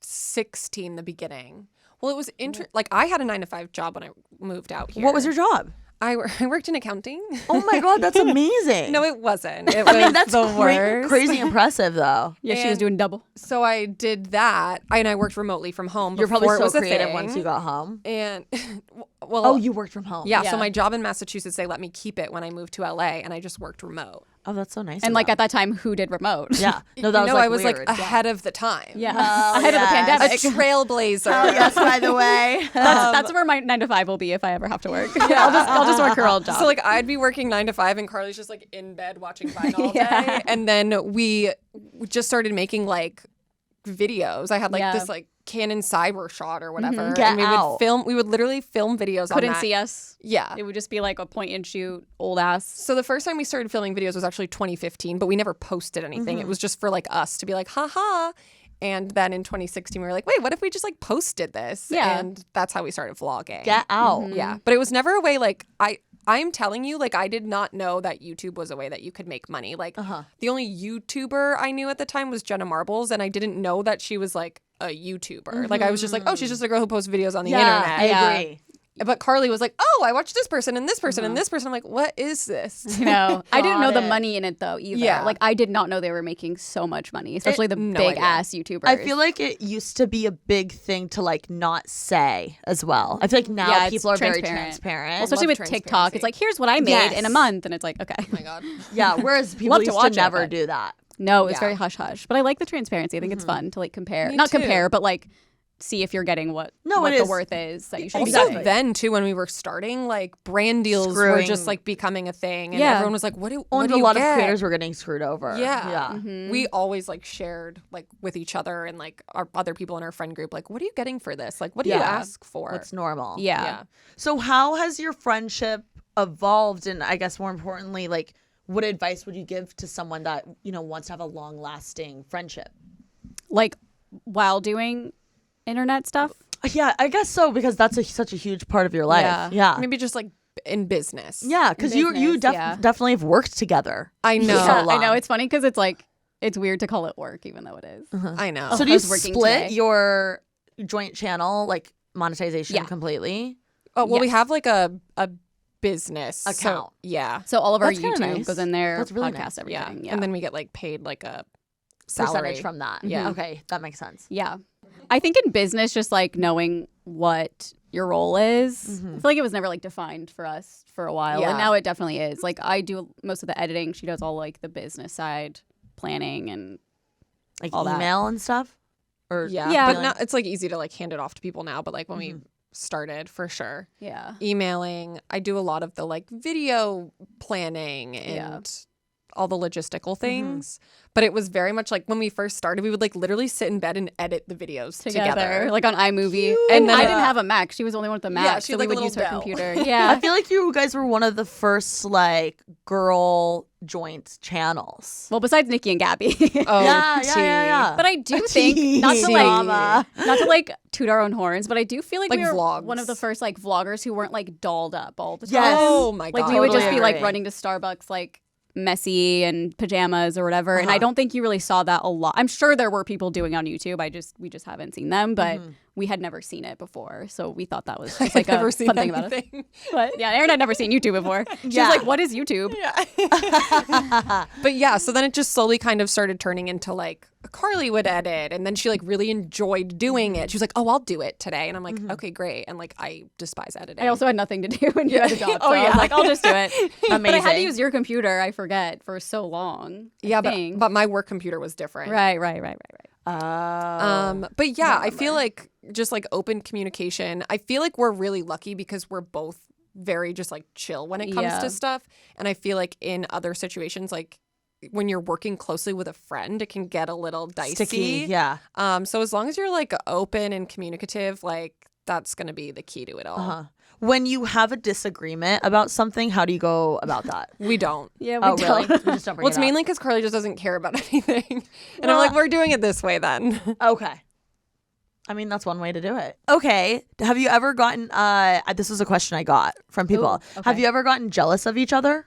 Speaker 3: 2016, the beginning. Well, it was like I had a 9-to-5 job when I moved out here.
Speaker 1: What was your job?
Speaker 3: I worked in accounting.
Speaker 1: Oh my god, that's amazing.
Speaker 3: No, it wasn't. It was
Speaker 1: I mean, that's
Speaker 3: the worst.
Speaker 1: crazy impressive though.
Speaker 2: yeah, she was
Speaker 3: And-
Speaker 2: doing double.
Speaker 3: So I did that, and I worked remotely from home.
Speaker 1: You're probably
Speaker 3: before it
Speaker 1: so
Speaker 3: was a
Speaker 1: creative
Speaker 3: thing.
Speaker 1: once you got home.
Speaker 3: And well,
Speaker 1: Oh, you worked from home.
Speaker 3: yeah,
Speaker 2: Yeah.
Speaker 3: So my job in Massachusetts, they let me keep it when I moved to LA, and I just worked remote.
Speaker 1: Oh, that's so nice.
Speaker 2: And
Speaker 1: of
Speaker 2: like
Speaker 1: them.
Speaker 2: at that time, who did remote?
Speaker 1: yeah. No, that was
Speaker 3: no,
Speaker 1: like
Speaker 3: I was
Speaker 1: weird.
Speaker 3: like ahead of the time.
Speaker 2: Yeah.
Speaker 1: Oh,
Speaker 2: Ahead
Speaker 1: yes.
Speaker 2: of the
Speaker 3: A
Speaker 2: pandemic.
Speaker 3: trailblazer.
Speaker 1: Oh, yes, by the way.
Speaker 2: That's where my 9-to-5 will be if I ever have to work. I'll just work her old job.
Speaker 3: So like I'd be working 9 to 5 and Carly's just like in bed watching Vine all day.
Speaker 2: Yeah.
Speaker 3: And then we just started making like videos. I had like
Speaker 2: Yeah.
Speaker 3: this like Canon cyber shot or whatever.
Speaker 1: Get
Speaker 3: and we
Speaker 1: out.
Speaker 3: would literally film videos on
Speaker 2: couldn't
Speaker 3: that.
Speaker 2: see us.
Speaker 3: Yeah.
Speaker 2: It would just be like a point and shoot, old ass.
Speaker 3: So the first time we started filming videos was actually 2015, but we never posted anything. It was just for like us to be like, haha. And then in 2016, we were like, wait, what if we just like posted this?
Speaker 2: Yeah.
Speaker 3: And that's how we started vlogging.
Speaker 1: Get out.
Speaker 3: Yeah. But it was never a way like I'm telling you, like, I did not know that YouTube was a way that you could make money. Like, the only YouTuber I knew at the time was Jenna Marbles, and I didn't know that she was, like, a YouTuber. Like, I was just like, oh, she's just a girl who posts videos on the internet.
Speaker 1: I agree.
Speaker 3: But Carly was like, oh, I watched this person and this person and this person. I'm like, what is this?
Speaker 2: You know, I didn't know
Speaker 1: Got
Speaker 2: the
Speaker 1: it.
Speaker 2: money in it though either.
Speaker 3: Yeah.
Speaker 2: Like I did not know they were making so much money, especially the
Speaker 3: no
Speaker 2: big
Speaker 3: idea.
Speaker 2: ass YouTubers.
Speaker 1: I feel like it used to be a big thing to like not say as well. I feel like now
Speaker 2: Yeah, it's
Speaker 1: people are very
Speaker 2: transparent.
Speaker 1: transparent.
Speaker 2: Well, especially
Speaker 3: love
Speaker 2: with TikTok,
Speaker 3: transparency.
Speaker 2: it's like here's what I made
Speaker 1: Yes.
Speaker 2: in a month, and it's like okay.
Speaker 3: Oh my God.
Speaker 1: yeah, whereas people
Speaker 2: Love to
Speaker 1: used
Speaker 2: watch
Speaker 1: to
Speaker 2: it,
Speaker 1: never
Speaker 2: but-
Speaker 1: do that.
Speaker 2: No, it's
Speaker 3: Yeah.
Speaker 2: very hush hush. But I like the transparency. I think it's fun to like compare,
Speaker 3: Me
Speaker 2: not
Speaker 3: too.
Speaker 2: compare, but like see if you're getting what
Speaker 1: No,
Speaker 2: what
Speaker 1: it
Speaker 2: the
Speaker 1: is.
Speaker 2: worth is that you should
Speaker 3: Also,
Speaker 2: be getting.
Speaker 3: then too, when we were starting, like brand deals were
Speaker 1: Screwing.
Speaker 3: just like becoming a thing, and
Speaker 2: Yeah.
Speaker 3: everyone was like, "What do?
Speaker 1: Oh,
Speaker 3: What
Speaker 1: and
Speaker 3: do
Speaker 1: a
Speaker 3: you
Speaker 1: lot
Speaker 3: get?
Speaker 1: of creators were getting screwed over.
Speaker 3: Yeah.
Speaker 1: Yeah.
Speaker 3: We always like shared like with each other and like our other people in our friend group, like, what are you getting for this? Like, what do you
Speaker 1: Yeah.
Speaker 3: ask for?
Speaker 1: What's normal.
Speaker 2: Yeah.
Speaker 3: Yeah.
Speaker 1: So how has your friendship evolved? And I guess more importantly, like what advice would you give to someone that, wants to have a long lasting friendship?
Speaker 2: Like while doing internet stuff.
Speaker 1: Yeah, I guess so, because that's such a huge part of your life.
Speaker 2: Yeah.
Speaker 1: Yeah.
Speaker 3: Maybe just like in business.
Speaker 1: Yeah, because you
Speaker 2: business, yeah.
Speaker 1: definitely have worked together.
Speaker 3: I know.
Speaker 1: So
Speaker 2: I
Speaker 1: long.
Speaker 2: know it's funny because it's like it's weird to call it work even though it is.
Speaker 3: I know.
Speaker 1: So do
Speaker 2: I
Speaker 1: you
Speaker 2: was working
Speaker 1: split
Speaker 2: today.
Speaker 1: your joint channel like monetization
Speaker 2: Yeah.
Speaker 1: completely?
Speaker 3: Oh, well, we
Speaker 2: Yes.
Speaker 3: have like a business
Speaker 1: Account.
Speaker 3: So, yeah.
Speaker 2: So all of our
Speaker 1: That's kinda
Speaker 2: YouTube
Speaker 1: nice.
Speaker 2: goes in there,
Speaker 1: That's really
Speaker 2: podcast,
Speaker 1: nice.
Speaker 2: everything. Yeah.
Speaker 3: And then we get like paid like a salary.
Speaker 1: Percentage from that.
Speaker 3: Yeah.
Speaker 1: Okay, that makes sense.
Speaker 2: Yeah. I think in business, just like knowing what your role is, I feel like it was never like defined for us for a while.
Speaker 3: Yeah.
Speaker 2: And now it definitely is. Like I do most of the editing. She does all like the business side, planning and
Speaker 1: Like
Speaker 2: all that.
Speaker 1: email and stuff? Or
Speaker 2: Yeah.
Speaker 3: But now it's like easy to like hand it off to people now. But like when we started, for sure.
Speaker 2: yeah.
Speaker 3: Emailing. I do a lot of the like video planning and all the logistical things. But it was very much like when we first started, we would like literally sit in bed and edit the videos together.
Speaker 2: Like on iMovie.
Speaker 3: And
Speaker 2: And
Speaker 3: then
Speaker 2: I
Speaker 3: it-
Speaker 2: didn't have a Mac. She was the only one with the Mac.
Speaker 3: Yeah, she
Speaker 2: so
Speaker 3: had,
Speaker 2: we
Speaker 3: like, a
Speaker 2: would use her
Speaker 3: little Dell.
Speaker 2: computer.
Speaker 1: I
Speaker 2: Yeah.
Speaker 1: feel like you guys were one of the first like girl joint channels.
Speaker 2: Well, besides Nikki and Gabby.
Speaker 3: Oh,
Speaker 1: yeah.
Speaker 2: But I do think not to
Speaker 3: tea.
Speaker 2: like toot our own horns, but I do feel like
Speaker 3: Like
Speaker 2: we were
Speaker 3: vlogs.
Speaker 2: one of the first like vloggers who weren't like dolled up all the time.
Speaker 1: Yes.
Speaker 3: Oh my god.
Speaker 2: Like we would just
Speaker 1: Totally
Speaker 2: be like
Speaker 1: agree.
Speaker 2: running to Starbucks like messy and pajamas or whatever. And I don't think you really saw that a lot. I'm sure there were people doing it on YouTube. We just haven't seen them, but we had never seen it before. So we thought that was just like
Speaker 3: never
Speaker 2: a
Speaker 3: seen
Speaker 2: fun thing about it.
Speaker 3: anything.
Speaker 2: But yeah, Erin had never seen YouTube before. She
Speaker 1: Yeah.
Speaker 2: was like, what is YouTube?
Speaker 3: But yeah, so then it just slowly kind of started turning into like Carly would edit, and then she like really enjoyed doing it. She was like, "Oh, I'll do it today," and I'm like, "Okay, great." And like, I despise editing.
Speaker 2: I also had nothing to do when you had a job. So
Speaker 3: Oh,
Speaker 2: I was
Speaker 3: yeah.
Speaker 2: like, I'll just do it. But I had to
Speaker 1: Amazing.
Speaker 2: use your computer, I forget, for so long.
Speaker 3: yeah,
Speaker 2: I think.
Speaker 3: but my work computer was different.
Speaker 2: Right.
Speaker 3: But yeah, I feel like just like open communication. I feel like we're really lucky because we're both very just like chill when it comes
Speaker 2: Yeah.
Speaker 3: to stuff. And I feel like in other situations, like when you're working closely with a friend, it can get a little dicey.
Speaker 1: Sticky, yeah.
Speaker 3: So as long as you're like open and communicative, like that's gonna be the key to it all.
Speaker 1: Uh-huh. When you have a disagreement about something, how do you go about that?
Speaker 3: We don't.
Speaker 2: Yeah, we
Speaker 1: Oh,
Speaker 2: don't.
Speaker 1: really? We just don't bring
Speaker 3: Well, it's
Speaker 1: it up.
Speaker 3: mainly because Carly just doesn't care about anything. And
Speaker 1: Well-
Speaker 3: I'm like, we're doing it this way then.
Speaker 1: Okay. I mean, that's one way to do it. Okay. Have you ever gotten, this was a question I got from people.
Speaker 2: Ooh, okay.
Speaker 1: Have you ever gotten jealous of each other?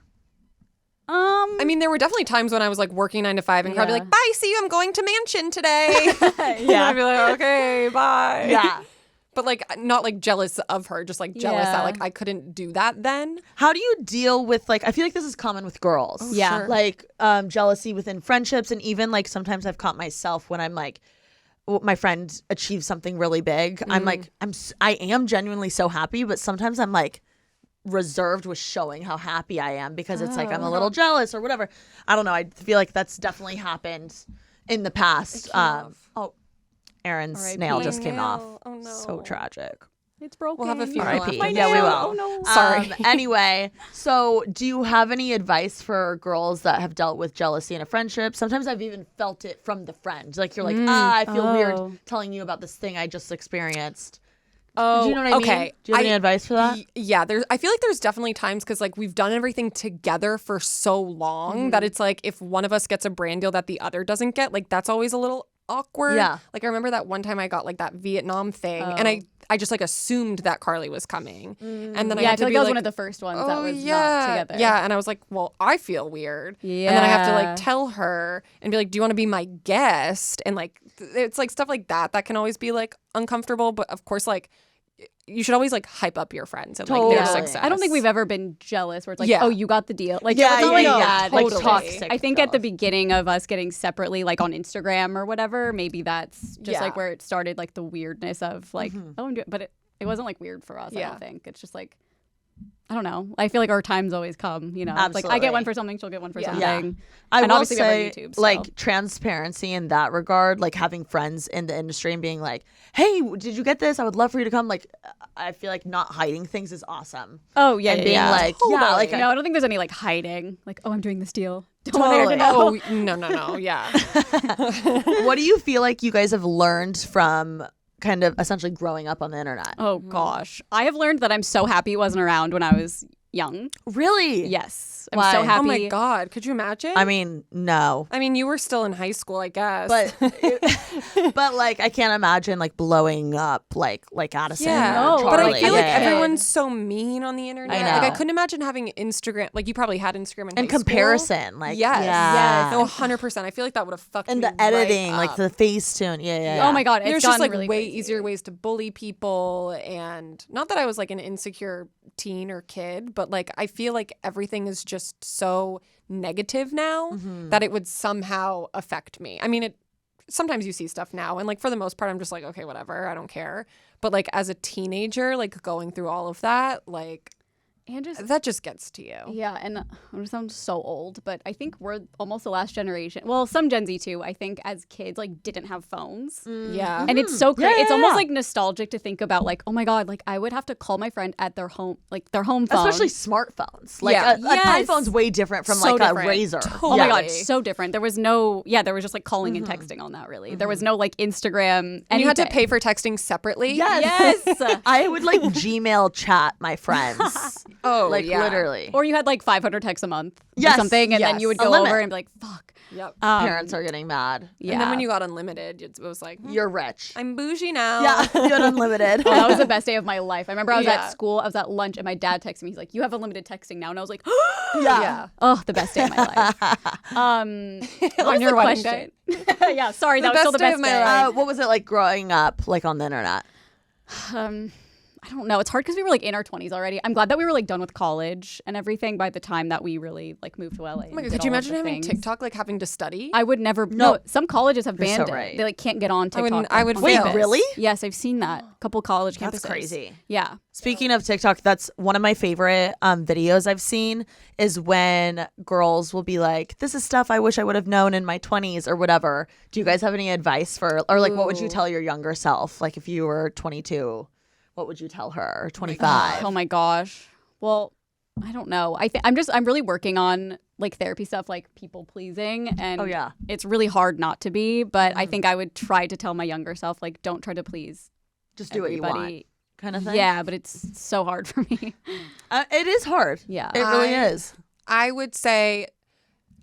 Speaker 3: I mean, there were definitely times when I was like working 9 to 5 and Carly would be
Speaker 2: Yeah.
Speaker 3: like, bye, see you, I'm going to mansion today. And I'd be like, okay, bye.
Speaker 1: Yeah.
Speaker 3: But like, not like jealous of her, just like jealous that
Speaker 2: Yeah.
Speaker 3: like I couldn't do that then.
Speaker 1: How do you deal with like, I feel like this is common with girls.
Speaker 2: Yeah. sure.
Speaker 1: Like jealousy within friendships. And even like sometimes I've caught myself when I'm like, my friend achieves something really big. I'm like, I am genuinely so happy, but sometimes I'm like reserved with showing how happy I am because it's like I'm a little jealous or whatever. I don't know. I feel like that's definitely happened in the past. Erin's
Speaker 2: R.I.P.
Speaker 1: nail just came off.
Speaker 3: Oh no.
Speaker 1: So tragic.
Speaker 2: It's broken.
Speaker 3: We'll have a funeral
Speaker 1: R.I.P.
Speaker 3: after.
Speaker 1: Yeah, we will.
Speaker 2: Oh, no.
Speaker 3: Sorry.
Speaker 1: Anyway, so do you have any advice for girls that have dealt with jealousy in a friendship? Sometimes I've even felt it from the friend. Like you're like, I feel weird telling you about this thing I just experienced.
Speaker 3: Oh,
Speaker 1: Do you know what I
Speaker 3: okay.
Speaker 1: mean? Do you have any advice for that?
Speaker 3: Yeah, I feel like there's definitely times because like we've done everything together for so long that it's like if one of us gets a brand deal that the other doesn't get, like that's always a little awkward.
Speaker 1: Yeah.
Speaker 3: Like I remember that one time I got like that Vietnam thing and I just like assumed that Carly was coming. And then I
Speaker 2: Yeah, I
Speaker 3: had to
Speaker 2: feel like
Speaker 3: be
Speaker 2: that was
Speaker 3: like,
Speaker 2: one of the first ones that
Speaker 3: oh,
Speaker 2: was
Speaker 3: yeah.
Speaker 2: not together.
Speaker 3: Yeah, and I was like, well, I feel weird. And then I have to
Speaker 2: Yeah.
Speaker 3: like tell her and be like, do you want to be my guest? And like it's like stuff like that can always be like uncomfortable, but of course like you should always like hype up your friends and like their
Speaker 1: Totally.
Speaker 3: success.
Speaker 2: I don't think we've ever been jealous where it's like,
Speaker 3: Yeah.
Speaker 2: oh, you got the deal. Like,
Speaker 1: Yeah,
Speaker 2: it's not
Speaker 1: yeah,
Speaker 2: like
Speaker 1: yeah.
Speaker 2: that.
Speaker 1: Like
Speaker 2: It's
Speaker 1: toxic
Speaker 2: I think at the
Speaker 1: jealous.
Speaker 2: beginning of us getting separately, like on Instagram or whatever, maybe that's just
Speaker 1: Yeah.
Speaker 2: like where it started, like the weirdness of like, oh, I'm doing, but it wasn't like weird for us. I
Speaker 3: Yeah.
Speaker 2: don't think it's just like, I don't know. I feel like our times always come. You know, It's like I
Speaker 1: Absolutely.
Speaker 2: get one for something, she'll get one for
Speaker 3: Yeah.
Speaker 2: something.
Speaker 1: I
Speaker 2: And
Speaker 1: will
Speaker 2: obviously we have our
Speaker 1: say,
Speaker 2: YouTube, so.
Speaker 1: like transparency in that regard, like having friends in the industry and being like, "Hey, did you get this? I would love for you to come." Like, I feel like not hiding things is awesome.
Speaker 2: Oh yeah,
Speaker 1: And
Speaker 2: yeah,
Speaker 1: being
Speaker 2: yeah.
Speaker 1: like, yeah, like
Speaker 2: no, I don't think there's any like hiding. Like, oh, I'm doing this deal. Don't want Erin to
Speaker 1: Totally.
Speaker 2: know.
Speaker 3: Oh no, yeah.
Speaker 1: what do you feel like you guys have learned from kind of essentially growing up on the internet?
Speaker 2: Oh gosh, I have learned that I'm so happy it wasn't around when I was young.
Speaker 1: Really?
Speaker 2: Yes. I'm
Speaker 1: Why?
Speaker 2: so
Speaker 1: Oh
Speaker 2: happy.
Speaker 3: Oh my God. Could you imagine?
Speaker 1: I mean, no.
Speaker 3: I mean, you were still in high school, I guess.
Speaker 1: But but like I can't imagine like blowing up like Addison.
Speaker 3: yeah.
Speaker 1: or
Speaker 2: No,
Speaker 3: But I
Speaker 1: Charlie.
Speaker 3: feel like
Speaker 1: Yeah, yeah, yeah.
Speaker 3: everyone's so mean on the internet.
Speaker 1: I
Speaker 3: Like, I
Speaker 1: know.
Speaker 3: couldn't imagine having Instagram. Like, you probably had Instagram in
Speaker 1: in
Speaker 3: high school.
Speaker 1: comparison, like
Speaker 3: Yes.
Speaker 1: yeah.
Speaker 3: No, 100%. I feel like that would have fucked
Speaker 1: And
Speaker 3: me
Speaker 1: the editing,
Speaker 3: right
Speaker 1: like
Speaker 3: up.
Speaker 1: the Facetune, yeah.
Speaker 2: Oh my God. It's
Speaker 3: There's just
Speaker 2: gotten
Speaker 3: like
Speaker 2: really
Speaker 3: way
Speaker 2: crazy.
Speaker 3: easier ways to bully people, and not that I was like an insecure teen or kid, but like I feel like everything is just so negative now
Speaker 1: Mm-hmm.
Speaker 3: that it would somehow affect me. I mean, it sometimes you see stuff now, and like for the most part I'm just like, okay, whatever, I don't care. But like as a teenager, like going through all of that, like
Speaker 2: And just
Speaker 3: that just gets to you.
Speaker 2: yeah, and I'm gonna sound so old, but I think we're almost the last generation. Well, some Gen Z too. I think as kids like didn't have phones,
Speaker 3: Yeah.
Speaker 2: and it's so crazy.
Speaker 1: Yeah,
Speaker 2: It's
Speaker 1: yeah,
Speaker 2: almost
Speaker 1: yeah.
Speaker 2: like nostalgic to think about. Like, oh my God, like I would have to call my friend at their home, like their home phone.
Speaker 1: Especially smartphones. Like
Speaker 3: Yeah.
Speaker 1: an
Speaker 3: Yes.
Speaker 1: iPhone's way different from
Speaker 3: So
Speaker 1: like
Speaker 3: different.
Speaker 1: a Razor.
Speaker 2: Oh my God,
Speaker 3: Totally.
Speaker 2: so different. There was no, there was just like calling and texting on that. Really, there was no like Instagram.
Speaker 3: And you had to
Speaker 2: anything.
Speaker 3: pay for texting separately.
Speaker 1: Yes.
Speaker 2: Yes.
Speaker 1: I would like Gmail chat my friends.
Speaker 3: Oh,
Speaker 1: like
Speaker 3: yeah.
Speaker 1: literally.
Speaker 2: Or you had like 500 texts a month
Speaker 1: Yes,
Speaker 2: or something, and then
Speaker 1: yes.
Speaker 2: you would
Speaker 1: A
Speaker 2: go
Speaker 1: limit.
Speaker 2: over and be like, fuck.
Speaker 3: Yep.
Speaker 1: Parents are getting mad.
Speaker 2: Yeah.
Speaker 3: And then when you got unlimited, it was like,
Speaker 1: You're rich.
Speaker 3: I'm bougie now.
Speaker 1: Yeah, you had unlimited.
Speaker 2: Oh, that was the best day of my life. I remember I was
Speaker 3: Yeah.
Speaker 2: at school, I was at lunch, and my dad texted me. He's like, "You have unlimited texting now," and I was like,
Speaker 1: yeah.
Speaker 3: Yeah.
Speaker 2: "Oh, the best day of my life." What
Speaker 3: On
Speaker 2: was
Speaker 3: your
Speaker 2: the
Speaker 3: wedding
Speaker 2: question? Yeah, sorry, that was
Speaker 3: best
Speaker 2: still the
Speaker 3: day
Speaker 2: best
Speaker 3: of my
Speaker 2: day.
Speaker 3: life.
Speaker 1: What was it like growing up like on the internet?
Speaker 2: I don't know. It's hard because we were like in our 20s already. I'm glad that we were like done with college and everything by the time that we really like moved to LA.
Speaker 3: Oh my God, could you imagine having TikTok, like having to study?
Speaker 2: I would never. No, some colleges have
Speaker 1: You're so
Speaker 2: banned
Speaker 1: right.
Speaker 2: it. They like can't get on TikTok.
Speaker 3: I would
Speaker 2: on
Speaker 3: fail.
Speaker 2: campus.
Speaker 1: Really?
Speaker 2: Yes, I've seen that. A couple college campuses.
Speaker 1: That's crazy.
Speaker 2: Yeah.
Speaker 1: Speaking of TikTok, that's one of my favorite videos I've seen is when girls will be like, this is stuff I wish I would have known in my 20s or whatever. Do you guys have any advice for, or like, what would you tell your younger self? Like if you were 22, what would you tell her? Or 25?
Speaker 2: Oh my gosh. Well, I don't know. I'm really working on like therapy stuff, like people pleasing, and
Speaker 1: Oh, yeah.
Speaker 2: it's really hard not to be. But I think I would try to tell my younger self, like, don't try to please
Speaker 1: Just do what you want
Speaker 2: everybody.
Speaker 1: kind of thing?
Speaker 2: Yeah, but it's so hard for me.
Speaker 1: It is hard.
Speaker 2: Yeah.
Speaker 1: It really
Speaker 3: I-
Speaker 1: is.
Speaker 3: I would say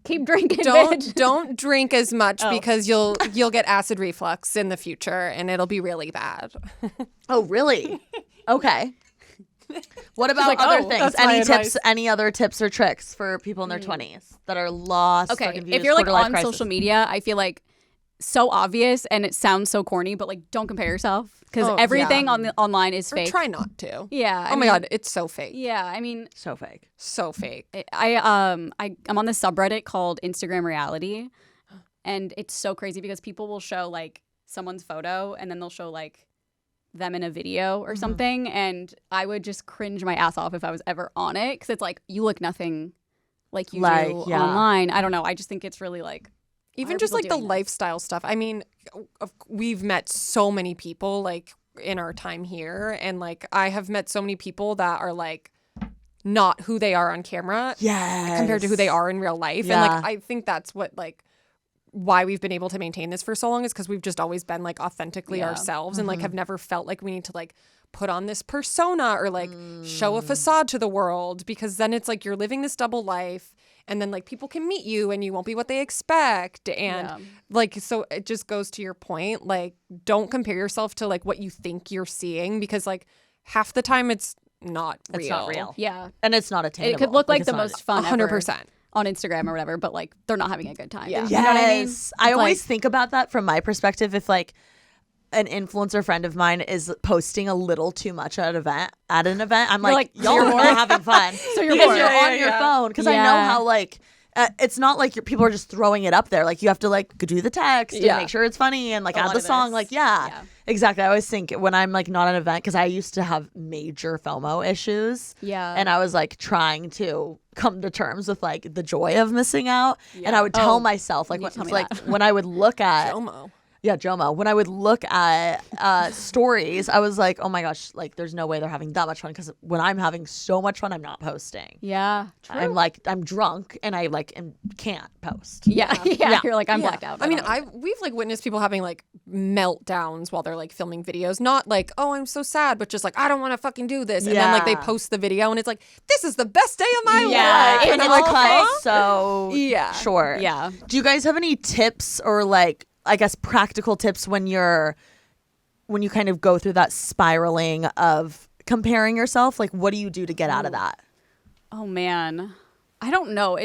Speaker 2: Keep drinking, bitch.
Speaker 3: don't drink as much
Speaker 2: Oh.
Speaker 3: because you'll get acid reflux in the future and it'll be really bad.
Speaker 1: Oh, really? Okay. What about
Speaker 2: like,
Speaker 1: other
Speaker 2: oh,
Speaker 1: things?
Speaker 3: that's my
Speaker 1: Any
Speaker 3: advice.
Speaker 1: tips? Any other tips or tricks for people in their 20s that are lost? or
Speaker 2: Okay,
Speaker 1: confused,
Speaker 2: if you're like
Speaker 1: quarter-life
Speaker 2: on
Speaker 1: crisis?
Speaker 2: social media, I feel like so obvious and it sounds so corny, but like don't compare yourself because
Speaker 3: Oh,
Speaker 2: everything
Speaker 3: yeah.
Speaker 2: on the online is
Speaker 3: Or
Speaker 2: fake.
Speaker 3: try not to.
Speaker 2: Yeah.
Speaker 3: Oh my God, it's so fake.
Speaker 2: Yeah, I mean,
Speaker 1: So fake.
Speaker 3: So fake.
Speaker 2: I'm on this subreddit called Instagram Reality, and it's so crazy because people will show like someone's photo and then they'll show like them in a video or something, and I would just cringe my ass off if I was ever on it because it's like you look nothing like you
Speaker 1: Like,
Speaker 2: do
Speaker 1: yeah.
Speaker 2: online. I don't know. I just think it's really like
Speaker 3: Even
Speaker 2: are
Speaker 3: just
Speaker 2: people
Speaker 3: like the
Speaker 2: doing this?
Speaker 3: lifestyle stuff. I mean, we've met so many people like in our time here, and like I have met so many people that are like not who they are on camera
Speaker 1: Yes.
Speaker 3: compared to who they are in real life.
Speaker 1: Yeah.
Speaker 3: And like I think that's what like why we've been able to maintain this for so long is because we've just always been like authentically
Speaker 2: Yeah.
Speaker 3: ourselves and like have never felt like we need to like put on this persona or like show a facade to the world, because then it's like you're living this double life and then like people can meet you and you won't be what they expect, and
Speaker 2: Yeah.
Speaker 3: like so it just goes to your point, like don't compare yourself to like what you think you're seeing, because like half the time it's not real.
Speaker 1: It's not real.
Speaker 2: yeah.
Speaker 1: And it's not attainable.
Speaker 2: It could look like
Speaker 1: it's
Speaker 2: the
Speaker 1: not-
Speaker 2: most fun
Speaker 3: 100%.
Speaker 2: ever on Instagram or whatever, but like they're not having a good time.
Speaker 3: Yeah.
Speaker 2: You know what I mean?
Speaker 1: Yes. I
Speaker 2: It's
Speaker 1: always
Speaker 2: like-
Speaker 1: think about that from my perspective. If like an influencer friend of mine is posting a little too much at an event, I'm like,
Speaker 2: like,
Speaker 1: y'all
Speaker 2: you're
Speaker 1: are
Speaker 2: bored.
Speaker 1: not having fun.
Speaker 2: So you're
Speaker 1: because
Speaker 2: bored.
Speaker 1: you're
Speaker 2: Yeah,
Speaker 1: on your phone. Because I know
Speaker 2: Yeah.
Speaker 1: how like it's not like people are just throwing it up there. Like you have to like do the text
Speaker 3: Yeah.
Speaker 1: and make sure it's funny and like
Speaker 2: A
Speaker 1: add
Speaker 2: lot
Speaker 1: the
Speaker 2: of
Speaker 1: song.
Speaker 2: this.
Speaker 1: Like yeah,
Speaker 2: Yeah.
Speaker 1: exactly. I always think when I'm like not at an event, because I used to have major FOMO issues.
Speaker 2: Yeah.
Speaker 1: And I was like trying to come to terms with like the joy of missing out. And I would tell
Speaker 2: Oh,
Speaker 1: myself like
Speaker 2: you
Speaker 1: when,
Speaker 2: tell me
Speaker 1: like
Speaker 2: that.
Speaker 1: when I would look at
Speaker 3: FOMO.
Speaker 1: Yeah, Jomo. When I would look at stories, I was like, oh my gosh, like there's no way they're having that much fun, because when I'm having so much fun, I'm not posting.
Speaker 2: Yeah, true.
Speaker 1: I'm drunk and I can't post.
Speaker 2: Yeah. You're like, I'm blacked out.
Speaker 3: I mean, we've like witnessed people having like meltdowns while they're like filming videos. Not like, oh, I'm so sad, but just like, I don't want to fucking do this. And then like they post the video and it's like, this is the best day of my life.
Speaker 1: And
Speaker 3: I'm
Speaker 1: it's
Speaker 3: like,
Speaker 1: so short.
Speaker 2: Yeah.
Speaker 1: Do you guys have any tips or like, I guess, practical tips when you kind of go through that spiraling of comparing yourself? Like, what do you do to get out of that?
Speaker 2: Oh man, I don't know.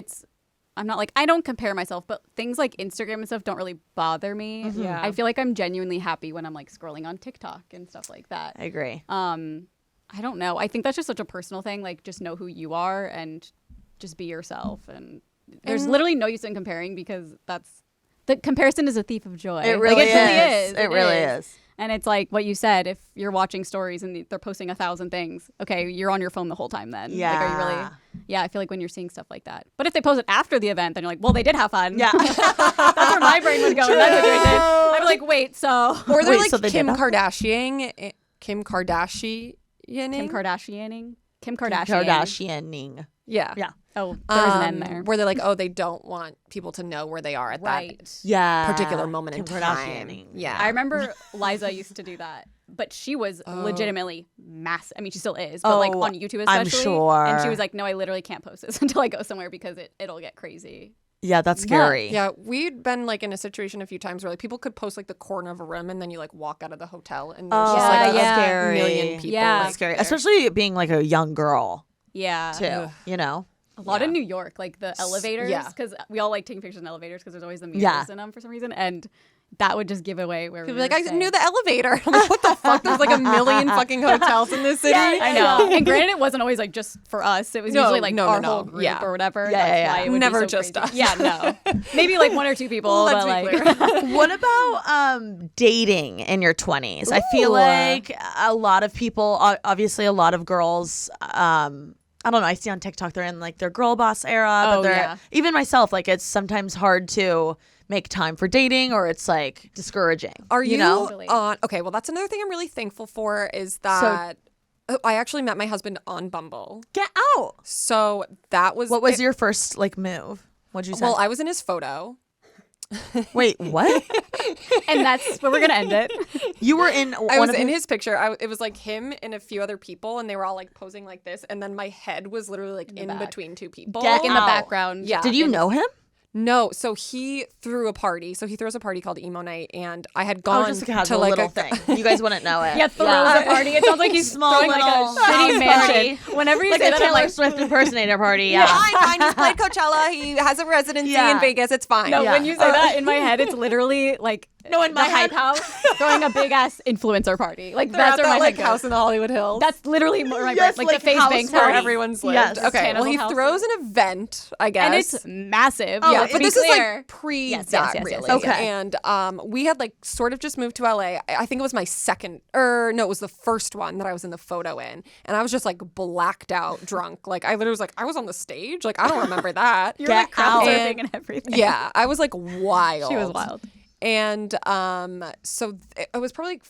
Speaker 2: I'm not like, I don't compare myself, but things like Instagram and stuff don't really bother me.
Speaker 3: Yeah.
Speaker 2: I feel like I'm genuinely happy when I'm like scrolling on TikTok and stuff like that.
Speaker 1: I agree.
Speaker 2: I don't know. I think that's just such a personal thing. Like, just know who you are and just be yourself. And there's literally no use in comparing, because the comparison is a thief of joy.
Speaker 1: It really
Speaker 2: is.
Speaker 1: It really is.
Speaker 2: And it's like what you said, if you're watching stories and they're posting 1,000 things, okay, you're on your phone the whole time then.
Speaker 1: Yeah.
Speaker 2: Like, are you really? Yeah, I feel like when you're seeing stuff like that. But if they post it after the event, then you're like, well, they did have fun.
Speaker 1: Yeah.
Speaker 2: That's where my brain would go in that situation. I'm like, wait, so.
Speaker 3: or they're
Speaker 1: Wait, so
Speaker 3: like
Speaker 1: they
Speaker 3: Kim
Speaker 1: did
Speaker 3: Kardashianing.
Speaker 2: Kim Kardashianing? Kim Kardashian.
Speaker 1: Kardashianing.
Speaker 3: Yeah.
Speaker 1: Yeah.
Speaker 2: Oh, there's an N there.
Speaker 3: Where they're like, oh, they don't want people to know where they are at that
Speaker 1: Yeah.
Speaker 3: particular moment in
Speaker 1: Kim
Speaker 3: time.
Speaker 1: Kardashianing.
Speaker 3: Yeah.
Speaker 2: I remember Liza used to do that, but she was legitimately massive. I mean, she still is, but like on YouTube especially.
Speaker 1: I'm sure.
Speaker 2: And she was like, no, I literally can't post this until I go somewhere because it'll get crazy.
Speaker 1: Yeah, that's scary.
Speaker 3: Yeah, we'd been like in a situation a few times where like people could post like the corner of a room and then you like walk out of the hotel and there's just like a million people.
Speaker 2: Yeah.
Speaker 3: Like,
Speaker 1: Scary.
Speaker 3: there.
Speaker 1: Especially being like a young girl
Speaker 2: Yeah.
Speaker 1: too, you know?
Speaker 2: A lot in New York, like the elevators,
Speaker 3: Yeah.
Speaker 2: because we all like taking pictures in elevators because there's always the mirrors in them for some reason, and that would just give away where
Speaker 3: People
Speaker 2: we
Speaker 3: be like,
Speaker 2: were
Speaker 3: I
Speaker 2: staying.
Speaker 3: knew the elevator. I'm like, what the fuck? There's like a million fucking hotels in this city.
Speaker 2: I know. And granted, it wasn't always like just for us. It was usually like our whole group or whatever.
Speaker 3: Yeah,
Speaker 2: That's why it would
Speaker 3: Never
Speaker 2: be so
Speaker 3: just
Speaker 2: crazy.
Speaker 3: us.
Speaker 2: Yeah, no. Maybe like 1 or 2 people.
Speaker 3: Let's
Speaker 2: but
Speaker 3: be
Speaker 2: like,
Speaker 3: clear.
Speaker 1: What about dating in your 20s? I feel like a lot of people, obviously a lot of girls, I don't know, I see on TikTok they're in like their girl boss era, but they're even myself, like it's sometimes hard to make time for dating, or it's like discouraging.
Speaker 3: Are you
Speaker 1: know?
Speaker 3: on? Okay, well, that's another thing I'm really thankful for is that I actually met my husband on Bumble.
Speaker 1: Get out.
Speaker 3: So that was
Speaker 1: What was your first like move? What'd you say?
Speaker 3: Well, I was in his photo.
Speaker 1: Wait, what?
Speaker 2: and that's where we're gonna end it.
Speaker 1: You were in
Speaker 3: I was in his picture. It was like him and a few other people, and they were all like posing like this, and then my head was literally like in between 2 people.
Speaker 1: Get
Speaker 2: In the
Speaker 1: out.
Speaker 2: background.
Speaker 3: Yeah.
Speaker 1: Did you know him?
Speaker 3: No, so he threw a party. So he throws a party called Emo Night, and I had
Speaker 1: Oh,
Speaker 3: gone
Speaker 1: just a
Speaker 3: to
Speaker 1: casual
Speaker 3: like
Speaker 1: little thing. You guys wouldn't know it.
Speaker 2: Yeah, throws a party. It sounds like he's
Speaker 1: Small
Speaker 2: throwing like a
Speaker 1: little
Speaker 2: shitty
Speaker 1: house
Speaker 2: mansion. Whenever you
Speaker 1: Like
Speaker 2: say
Speaker 1: a
Speaker 2: that, I'm
Speaker 1: Taylor
Speaker 2: like,
Speaker 1: Swift impersonator party. Yeah.
Speaker 3: Fine, he's played Coachella. He has a residency in Vegas. It's fine.
Speaker 2: no,
Speaker 1: Yeah.
Speaker 2: when you say that, in my head, it's literally like
Speaker 1: No, in my
Speaker 2: the hype
Speaker 1: head-
Speaker 2: house throwing a big ass influencer party. Like
Speaker 3: They're at
Speaker 2: that's where
Speaker 3: that
Speaker 2: my
Speaker 3: like
Speaker 2: head
Speaker 3: house
Speaker 2: goes.
Speaker 3: in the Hollywood Hills.
Speaker 2: That's literally my
Speaker 1: Yes,
Speaker 2: like
Speaker 1: like
Speaker 2: the FaZe
Speaker 1: house
Speaker 2: Banks
Speaker 1: party.
Speaker 3: where
Speaker 2: party.
Speaker 3: everyone's lived.
Speaker 1: Yes.
Speaker 3: Okay, well, he
Speaker 2: Tannehill
Speaker 3: throws an event, I guess.
Speaker 2: And it's massive.
Speaker 1: Oh,
Speaker 3: yeah,
Speaker 1: it's
Speaker 3: but
Speaker 2: to be
Speaker 3: this
Speaker 2: clear.
Speaker 3: is like pre
Speaker 2: Yes,
Speaker 3: that,
Speaker 2: yes,
Speaker 3: really.
Speaker 1: Okay.
Speaker 3: And we had like sort of just moved to LA. I think it was my second, or no, it was the first one that I was in the photo in, and I was just like blacked out, drunk. Like I literally was like, I was on the stage. Like I don't remember that.
Speaker 2: You're like crowd
Speaker 1: out.
Speaker 2: surfing and everything.
Speaker 3: Yeah, I was like wild.
Speaker 2: She was wild.
Speaker 3: And so it was probably like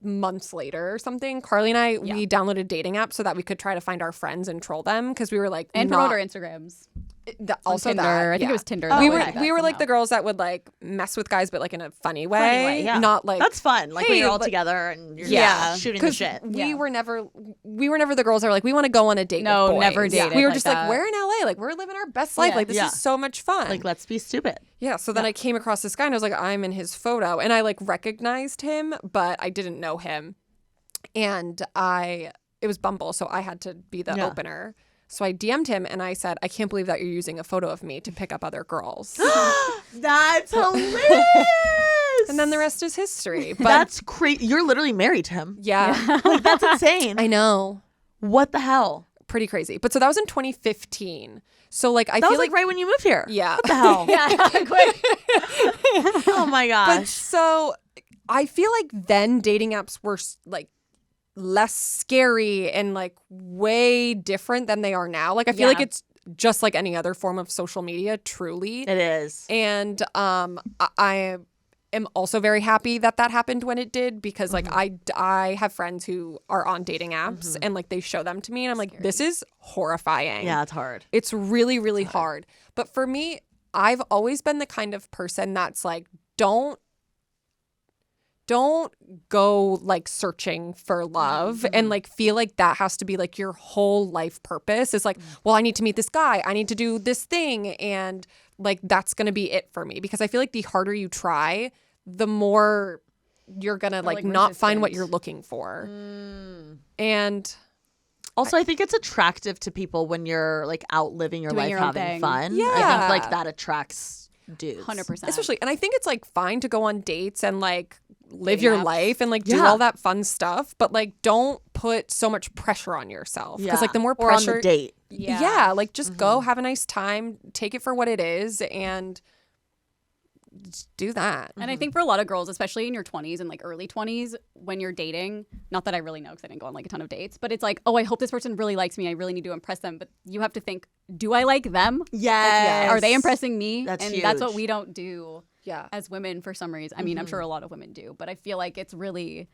Speaker 3: months later or something. Carly and I, we downloaded a dating app so that we could try to find our friends and troll them because we were like
Speaker 2: And promote our Instagrams.
Speaker 3: Also
Speaker 2: Tinder.
Speaker 3: that,
Speaker 2: I think
Speaker 3: yeah.
Speaker 2: it was Tinder.
Speaker 3: we
Speaker 2: that
Speaker 3: were
Speaker 2: had that
Speaker 3: we were like
Speaker 2: somehow.
Speaker 3: the girls that would like mess with guys, but like in a funny way,
Speaker 1: Yeah.
Speaker 3: not like
Speaker 1: That's fun. Like when
Speaker 3: hey,
Speaker 1: you're all
Speaker 3: like-
Speaker 1: together and you're
Speaker 3: Yeah.
Speaker 1: just shooting the
Speaker 3: 'Cause
Speaker 1: shit.
Speaker 3: we were never the girls that were like, we want to go on a date.
Speaker 2: No,
Speaker 3: with boys.
Speaker 2: never dated
Speaker 3: We were
Speaker 2: like
Speaker 3: just
Speaker 2: that.
Speaker 3: like, we're in LA, like we're living our best life.
Speaker 2: Yeah.
Speaker 3: Like this
Speaker 1: Yeah.
Speaker 3: is so much fun.
Speaker 1: Like, let's be stupid.
Speaker 3: Yeah, so then I came across this guy and I was like, I'm in his photo. And I like recognized him, but I didn't know him. And it was Bumble, so I had to be the opener. So I DM'd him and I said, I can't believe that you're using a photo of me to pick up other girls.
Speaker 1: That's hilarious.
Speaker 3: And then the rest is history. But
Speaker 1: That's crazy. You're literally married to him.
Speaker 3: yeah,
Speaker 1: Like, that's insane.
Speaker 3: I know.
Speaker 1: What the hell?
Speaker 3: Pretty crazy. But so that was in 2015. So like I
Speaker 1: That
Speaker 3: feel
Speaker 1: was like right when you moved here.
Speaker 3: yeah.
Speaker 1: What the hell?
Speaker 2: Yeah, quick.
Speaker 1: Oh my
Speaker 3: But
Speaker 1: gosh.
Speaker 3: so I feel like then dating apps were like less scary and like way different than they are now. Like I feel like it's just like any other form of social media, truly.
Speaker 1: It is.
Speaker 3: And I am also very happy that happened when it did, because like I have friends who are on dating apps and like they show them to me and I'm like, this is horrifying.
Speaker 1: Yeah, it's hard.
Speaker 3: It's really, really hard. But for me, I've always been the kind of person that's like, don't go like searching for love and like feel like that has to be like your whole life purpose. It's like, well, I need to meet this guy. I need to do this thing. And like, that's going to be it for me, because I feel like the harder you try, the more you're going to like not find what you're looking for. And
Speaker 1: also, I think it's attractive to people when you're like out living your life,
Speaker 2: your own
Speaker 1: having
Speaker 2: thing.
Speaker 1: fun.
Speaker 3: Yeah.
Speaker 1: I think like that attracts dudes.
Speaker 2: 100%.
Speaker 3: especially, and I think it's like fine to go on dates and like live
Speaker 2: Dating
Speaker 3: your
Speaker 2: apps.
Speaker 3: life and like do
Speaker 1: Yeah.
Speaker 3: all that fun stuff, but like don't put so much pressure on yourself, because like the more
Speaker 1: or on
Speaker 3: pressure
Speaker 1: the date.
Speaker 3: yeah, like just go have a nice time, take it for what it is, and just do that.
Speaker 2: And I think for a lot of girls, especially in your 20s and like early 20s, when you're dating, not that I really know because I didn't go on like a ton of dates, but it's like, oh, I hope this person really likes me. I really need to impress them. But you have to think, do I like them?
Speaker 1: Yes.
Speaker 2: Are they impressing me?
Speaker 1: That's
Speaker 2: and that's what
Speaker 1: huge.
Speaker 2: we don't do
Speaker 3: Yeah.
Speaker 2: as women for some reason. I mean, I'm sure a lot of women do, but I feel like it's really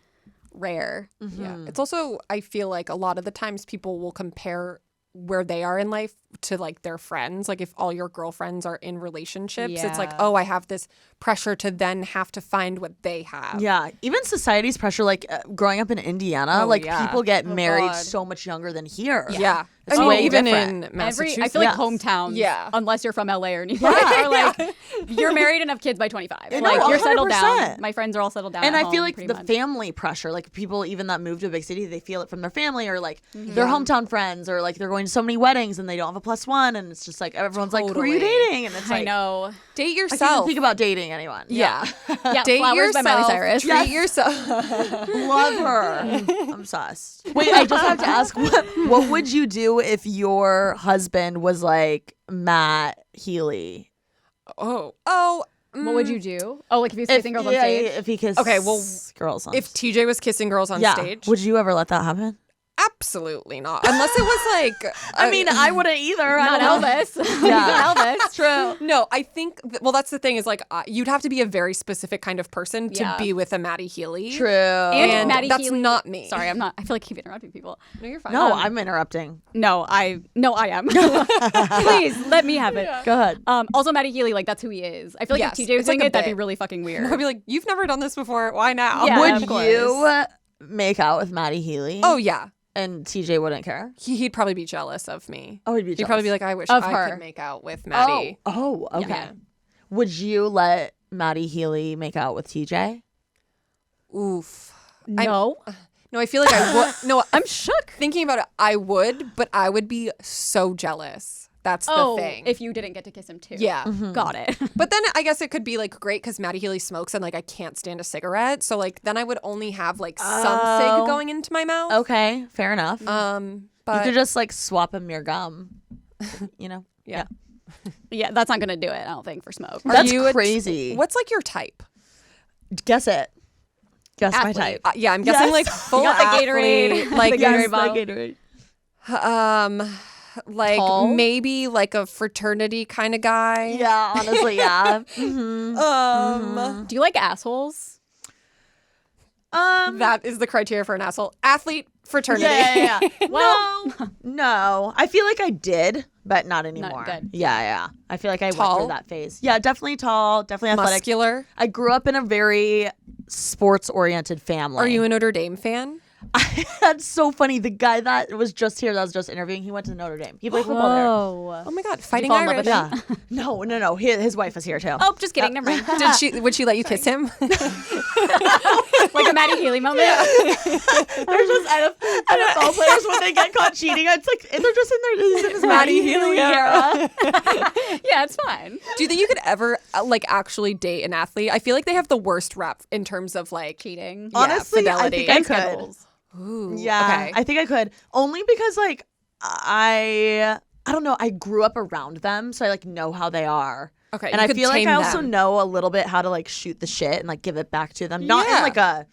Speaker 2: rare.
Speaker 3: Yeah. It's also, I feel like a lot of the times people will compare where they are in life to like their friends. Like if all your girlfriends are in relationships, it's like,
Speaker 2: Yeah.
Speaker 3: oh, I have this pressure to then have to find what they have.
Speaker 1: Yeah, even society's pressure, like growing up in Indiana,
Speaker 3: Oh,
Speaker 1: like
Speaker 3: yeah.
Speaker 1: people get married
Speaker 3: God.
Speaker 1: so much younger than here.
Speaker 3: Yeah.
Speaker 1: It's
Speaker 3: I mean,
Speaker 1: way
Speaker 3: even
Speaker 1: different.
Speaker 3: in Massachusetts.
Speaker 2: I feel like
Speaker 1: Yes.
Speaker 2: hometowns,
Speaker 3: Yeah.
Speaker 2: unless you're from LA or New York,
Speaker 1: Yeah.
Speaker 2: are like, you're married and have kids by 25.
Speaker 1: No,
Speaker 2: Like, you're settled
Speaker 1: 100%.
Speaker 2: down. My friends are all settled down
Speaker 1: And
Speaker 2: at
Speaker 1: I feel
Speaker 2: home,
Speaker 1: like
Speaker 2: pretty
Speaker 1: the
Speaker 2: much.
Speaker 1: family pressure, like people even that move to a big city, they feel it from their family or like their hometown friends, or like they're going to so many weddings and they don't have a +1, and it's just like everyone's like, who are you
Speaker 3: Totally.
Speaker 1: dating? And it's
Speaker 2: I
Speaker 1: like,
Speaker 2: know.
Speaker 3: Date
Speaker 1: I can't even
Speaker 3: yourself.
Speaker 1: think about dating anyone.
Speaker 3: Yeah.
Speaker 2: Yeah,
Speaker 3: Date
Speaker 2: Flowers by Miley
Speaker 3: yourself.
Speaker 2: Cyrus.
Speaker 3: Treat yourself.
Speaker 1: Love her. I'm obsessed. Wait, I just have to ask, what would you do if your husband was like Matt Healy?
Speaker 3: Oh.
Speaker 2: What would you do? Oh, like if he's
Speaker 1: If,
Speaker 2: kissing girls on
Speaker 1: yeah,
Speaker 2: stage?
Speaker 1: if he kissed
Speaker 3: Okay, well,
Speaker 1: girls on
Speaker 3: If TJ was kissing girls on
Speaker 1: yeah.
Speaker 3: stage?
Speaker 1: Would you ever let that happen?
Speaker 3: Absolutely not. Unless it was like...
Speaker 1: I mean, I wouldn't either.
Speaker 2: Not
Speaker 1: I don't know.
Speaker 2: Elvis.
Speaker 1: Yeah.
Speaker 2: Elvis.
Speaker 1: True.
Speaker 3: No, I think... well, that's the thing is like you'd have to be a very specific kind of person to
Speaker 2: Yeah.
Speaker 3: be with a Maddie Healy.
Speaker 1: True.
Speaker 2: And Maddie
Speaker 3: that's
Speaker 2: Healy.
Speaker 3: not me.
Speaker 2: Sorry, I'm not. I feel like I keep interrupting people.
Speaker 3: No, you're fine.
Speaker 1: No, I'm interrupting.
Speaker 2: No, I am. Please let me have it.
Speaker 1: Go ahead.
Speaker 2: Also, Maddie Healy, like that's who he is. I feel like
Speaker 3: Yes,
Speaker 2: if TJ was
Speaker 3: it's like
Speaker 2: doing
Speaker 3: a
Speaker 2: it, that'd be
Speaker 3: bit.
Speaker 2: really fucking weird.
Speaker 3: I'd be like, you've never done this before. Why now?
Speaker 2: Yeah.
Speaker 1: Would
Speaker 2: of course.
Speaker 1: you make out with Maddie Healy?
Speaker 3: Oh, yeah.
Speaker 1: And TJ wouldn't care?
Speaker 3: He'd probably be jealous of me.
Speaker 1: Oh, he'd be
Speaker 3: He'd probably be like, I wish
Speaker 2: Of
Speaker 3: I
Speaker 2: her.
Speaker 3: could make out with Maddie.
Speaker 1: Oh, okay.
Speaker 3: Yeah.
Speaker 1: Would you let Maddie Healy make out with TJ?
Speaker 3: Oof.
Speaker 2: no,
Speaker 3: No, I feel like I would. No,
Speaker 2: I'm shook.
Speaker 3: thinking about it, I would, but I would be so jealous. That's
Speaker 2: Oh,
Speaker 3: the thing.
Speaker 2: if you didn't get to kiss him too.
Speaker 3: Yeah.
Speaker 2: Got it.
Speaker 3: But then I guess it could be like great because Maddie Healy smokes and like I can't stand a cigarette. So like then I would only have like some cig going into my mouth.
Speaker 1: Okay, fair enough. You
Speaker 3: But
Speaker 1: could just like swap him your gum. You know?
Speaker 3: yeah.
Speaker 2: Yeah, that's not gonna do it. I don't think for smoke.
Speaker 1: That's
Speaker 3: you a-
Speaker 1: crazy.
Speaker 3: What's like your type?
Speaker 1: Guess it. Guess my
Speaker 2: Athlete.
Speaker 1: type.
Speaker 3: Yeah, I'm guessing
Speaker 1: Yes.
Speaker 3: like full
Speaker 2: got the
Speaker 3: athlete,
Speaker 2: Gatorade.
Speaker 3: like
Speaker 2: The
Speaker 3: yes,
Speaker 2: Gatorade bottle.
Speaker 3: like
Speaker 2: Tall?
Speaker 3: maybe like a fraternity kind of guy.
Speaker 1: Yeah, honestly, yeah.
Speaker 2: Do you like assholes?
Speaker 3: That is the criteria for an asshole. Athlete, fraternity.
Speaker 1: Yeah.
Speaker 2: Well-
Speaker 1: no. I feel like I did, but not anymore.
Speaker 2: good.
Speaker 1: Yeah. I feel like I went
Speaker 3: Tall?
Speaker 1: through that phase. Yeah, definitely tall, definitely athletic.
Speaker 3: Muscular.
Speaker 1: I grew up in a very sports-oriented family.
Speaker 3: Are you a Notre Dame fan?
Speaker 1: That's so funny. The guy that was just here, that was just interviewing, he went to Notre Dame. He played football there.
Speaker 3: Oh my God, fighting
Speaker 2: fall in love
Speaker 3: Irish.
Speaker 2: with
Speaker 1: Yeah. No. His wife was here too.
Speaker 2: Oh, just kidding. Never mind.
Speaker 3: Would she let you kiss him?
Speaker 2: Like a Maddie Healy moment.
Speaker 1: They're just NFL players when they get caught cheating. It's like they're just in his Maddie Healy era.
Speaker 2: Yeah, it's fine.
Speaker 3: Do you think you could ever like actually date an athlete? I feel like they have the worst rap in terms of like
Speaker 2: Cheating.
Speaker 3: Yeah,
Speaker 1: Honestly,
Speaker 3: fidelity.
Speaker 1: I
Speaker 2: And
Speaker 1: think I could.
Speaker 2: schedules.
Speaker 3: Ooh,
Speaker 1: Yeah,
Speaker 3: okay.
Speaker 1: I think I could. Only because like I don't know. I grew up around them, so I like know how they are.
Speaker 3: Okay,
Speaker 1: and
Speaker 3: you
Speaker 1: I
Speaker 3: could
Speaker 1: feel like
Speaker 3: tame
Speaker 1: I also
Speaker 3: them.
Speaker 1: know a little bit how to like shoot the shit and like give it back to them. Not in
Speaker 3: Yeah.
Speaker 1: like a.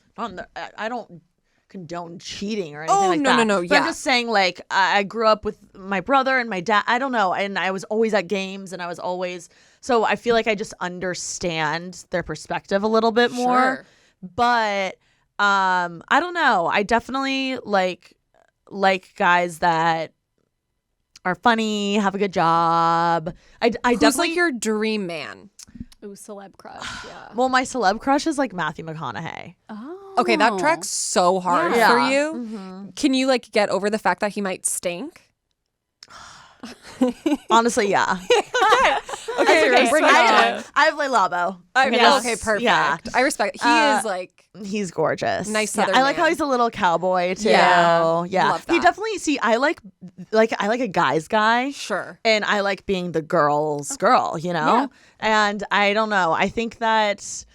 Speaker 1: I don't condone cheating or anything
Speaker 3: Oh,
Speaker 1: like
Speaker 3: no,
Speaker 1: that.
Speaker 3: no,
Speaker 1: But
Speaker 3: yeah.
Speaker 1: I'm just saying like I grew up with my brother and my dad. I don't know, and I was always at games and I was always So I feel like I just understand their perspective a little bit more.
Speaker 3: Sure.
Speaker 1: But I don't know. I definitely like guys that are funny, have a good job. I
Speaker 3: Who's
Speaker 1: definitely
Speaker 3: like your dream man?
Speaker 2: Ooh, celeb crush. Yeah.
Speaker 1: well, my celeb crush is like Matthew McConaughey.
Speaker 2: Oh.
Speaker 3: Okay, that tracks so hard
Speaker 1: Yeah.
Speaker 3: for you.
Speaker 1: Mm-hmm.
Speaker 3: Can you like get over the fact that he might stink?
Speaker 1: Honestly, yeah.
Speaker 3: Okay,
Speaker 2: okay, bring it on.
Speaker 1: I have Le Labo.
Speaker 3: Okay, perfect.
Speaker 1: Yeah.
Speaker 3: I respect it. He is like
Speaker 1: He's gorgeous.
Speaker 3: Nice
Speaker 1: Yeah,
Speaker 3: Southern
Speaker 1: I like how
Speaker 3: man.
Speaker 1: he's a little cowboy too.
Speaker 3: Yeah.
Speaker 1: Yeah.
Speaker 3: Love
Speaker 1: He
Speaker 3: that.
Speaker 1: definitely I like a guy's guy.
Speaker 3: sure.
Speaker 1: And I like being the girl's girl, you know?
Speaker 2: Yeah.
Speaker 1: And I don't know. I think that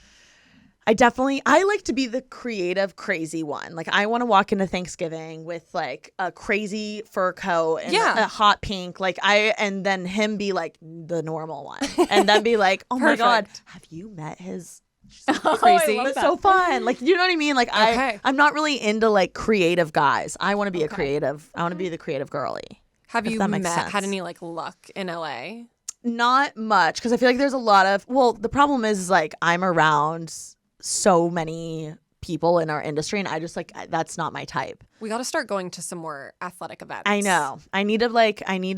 Speaker 1: I like to be the creative, crazy one. Like I want to walk into Thanksgiving with like a crazy fur coat and
Speaker 3: Yeah.
Speaker 1: a hot pink. And then him be like the normal one. And then be like, oh my God,
Speaker 3: Perfect.
Speaker 1: have you met his
Speaker 3: Crazy.
Speaker 2: I love
Speaker 1: it's
Speaker 2: that.
Speaker 1: so fun. Like, you know what I mean? Like,
Speaker 3: Okay.
Speaker 1: I'm not really into like creative guys. I want to be a creative. I want to be the creative girly.
Speaker 3: Have
Speaker 1: if
Speaker 3: you
Speaker 1: that makes
Speaker 3: had
Speaker 1: sense.
Speaker 3: any like luck in LA?
Speaker 1: Not much because I feel like there's a lot of. Well, the problem is like I'm around so many people in our industry, and I just like that's not my type.
Speaker 3: We got to start going to some more athletic events.
Speaker 1: I know. I need to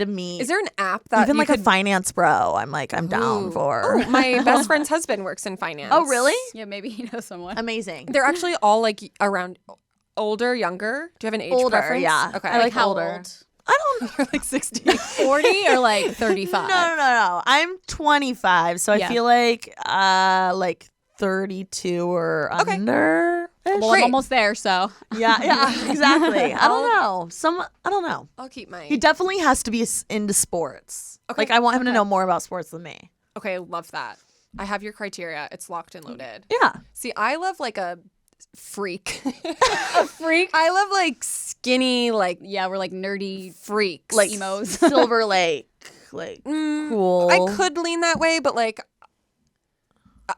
Speaker 1: meet.
Speaker 3: Is there an app that
Speaker 1: even
Speaker 3: you
Speaker 1: like
Speaker 3: could...
Speaker 1: a finance bro? I'm down
Speaker 3: Ooh.
Speaker 1: for.
Speaker 3: Oh, my best friend's husband works in finance.
Speaker 1: Oh, really?
Speaker 2: Yeah, maybe he knows someone.
Speaker 1: Amazing.
Speaker 3: They're actually all like around older, younger. Do you have an age
Speaker 1: Older,
Speaker 3: preference?
Speaker 1: yeah.
Speaker 3: Okay.
Speaker 1: I like
Speaker 2: How
Speaker 1: older.
Speaker 2: old?
Speaker 1: I don't.
Speaker 3: You're like 60.
Speaker 2: 40 or like 35?
Speaker 1: No. I'm 25, so I
Speaker 2: Yeah.
Speaker 1: feel like 32 or
Speaker 3: Okay.
Speaker 1: under.
Speaker 2: Well,
Speaker 3: Great.
Speaker 2: I'm almost there, so.
Speaker 1: Yeah, exactly. I don't know. I don't know.
Speaker 3: I'll keep my...
Speaker 1: He definitely has to be into sports.
Speaker 3: Okay.
Speaker 1: Like I want him to know more about sports than me.
Speaker 3: Okay, I love that. I have your criteria. It's locked and loaded.
Speaker 1: Yeah.
Speaker 3: See, I love like a freak.
Speaker 2: A freak?
Speaker 3: I love like skinny, like
Speaker 2: Yeah, we're like nerdy
Speaker 3: freaks.
Speaker 1: Like
Speaker 2: emos.
Speaker 1: Silver Lake. Like cool.
Speaker 3: I could lean that way, but like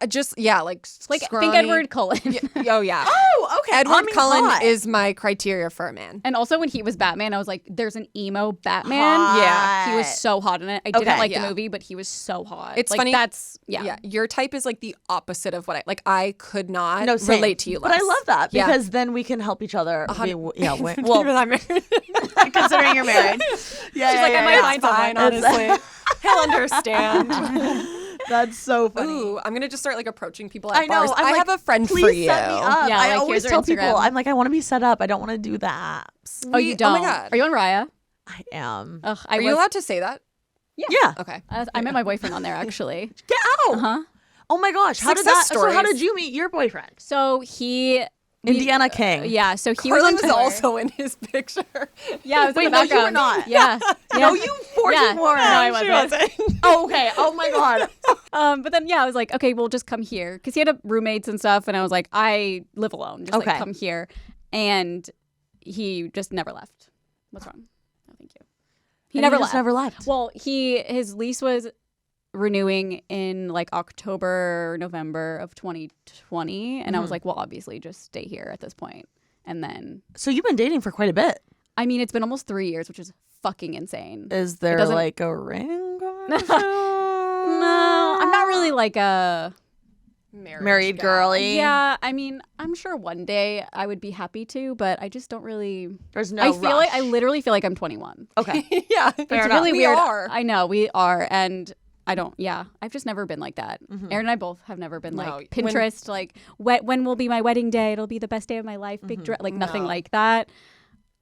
Speaker 3: just like
Speaker 2: Like,
Speaker 3: scrawny.
Speaker 2: think Edward Cullen.
Speaker 3: Oh yeah.
Speaker 1: Oh, okay.
Speaker 3: Edward
Speaker 1: Army's
Speaker 3: Cullen
Speaker 1: hot.
Speaker 3: is my criteria for a man.
Speaker 2: And also when he was Batman, I was like, there's an emo Batman.
Speaker 1: Hot.
Speaker 2: Yeah. He was so hot in it. I didn't
Speaker 1: Okay.
Speaker 2: like
Speaker 3: Yeah.
Speaker 2: the movie, but he was so hot.
Speaker 3: It's
Speaker 2: like,
Speaker 3: funny-
Speaker 2: That's,
Speaker 3: Yeah. Your type is like the opposite of what I like. I could not
Speaker 1: No, same.
Speaker 3: relate to you
Speaker 1: But
Speaker 3: less.
Speaker 1: I love that
Speaker 3: Yeah.
Speaker 1: because then we can help each other.
Speaker 3: Even
Speaker 1: Well,
Speaker 3: I'm married.
Speaker 1: considering you're married. Yeah,
Speaker 3: She's like, I might find someone, honestly. He'll understand.
Speaker 1: That's so funny.
Speaker 3: Ooh, I'm gonna just start like approaching people at
Speaker 1: I know.
Speaker 3: bars.
Speaker 1: I'm
Speaker 3: I
Speaker 1: like,
Speaker 3: have a friend
Speaker 1: Please
Speaker 3: for you.
Speaker 1: set me up.
Speaker 2: Yeah,
Speaker 1: I
Speaker 2: like,
Speaker 1: always
Speaker 2: here's her
Speaker 1: tell people,
Speaker 2: Instagram.
Speaker 1: I'm like, I want to be set up. I don't want to do the apps.
Speaker 2: Oh, you don't?
Speaker 3: Oh my God.
Speaker 2: Are you on Raya?
Speaker 1: I am.
Speaker 2: Ugh,
Speaker 3: Are you allowed to say that?
Speaker 1: Yeah.
Speaker 3: Okay.
Speaker 2: I met my boyfriend on there, actually.
Speaker 1: Get out.
Speaker 2: Uh-huh.
Speaker 1: Oh my gosh. How did
Speaker 3: Success
Speaker 1: that? So how
Speaker 3: stories.
Speaker 1: did you meet your boyfriend?
Speaker 2: So he...
Speaker 1: Indiana King.
Speaker 2: Yeah, so he
Speaker 3: Carla
Speaker 2: was
Speaker 3: was
Speaker 2: on tour.
Speaker 3: also in his picture.
Speaker 2: Yeah, I was
Speaker 1: Wait,
Speaker 2: in the
Speaker 1: no, you were
Speaker 2: background.
Speaker 1: not.
Speaker 2: Yeah.
Speaker 1: No, you forced
Speaker 2: Yeah.
Speaker 1: more.
Speaker 2: No, I wasn't.
Speaker 1: Oh, okay. Oh my god.
Speaker 2: But then, yeah, I was like, okay, we'll just come here. Because he had roommates and stuff. And I was like, I live alone. Just
Speaker 1: Okay.
Speaker 2: like, come here. And he just never left. What's wrong? No, thank you. He
Speaker 1: And
Speaker 2: never
Speaker 1: you
Speaker 2: left.
Speaker 1: just never left.
Speaker 2: Well, his lease was renewing in like October, November of 2020. And I was like, well, obviously just stay here at this point. And then,
Speaker 1: So you've been dating for quite a bit.
Speaker 2: I mean, it's been almost 3 years, which is fucking insane.
Speaker 1: Is there
Speaker 2: doesn't-
Speaker 1: like a ring going on?
Speaker 2: No, I'm not really like a...
Speaker 1: Married girly.
Speaker 2: Yeah, I mean, I'm sure one day I would be happy to, but I just don't really...
Speaker 1: There's no
Speaker 2: I feel
Speaker 1: rush.
Speaker 2: like I literally feel like I'm 21.
Speaker 1: Okay.
Speaker 3: Yeah.
Speaker 2: It's
Speaker 1: enough.
Speaker 2: really
Speaker 3: We
Speaker 2: weird.
Speaker 3: are.
Speaker 2: I know we are, and I don't. Yeah, I've just never been like that.
Speaker 1: Mm-hmm.
Speaker 2: Erin and I both have never been
Speaker 3: No,
Speaker 2: like
Speaker 3: when-
Speaker 2: Pinterest. Like, when will be my wedding day? It'll be the best day of my life. Big dress, like nothing
Speaker 3: No.
Speaker 2: like that.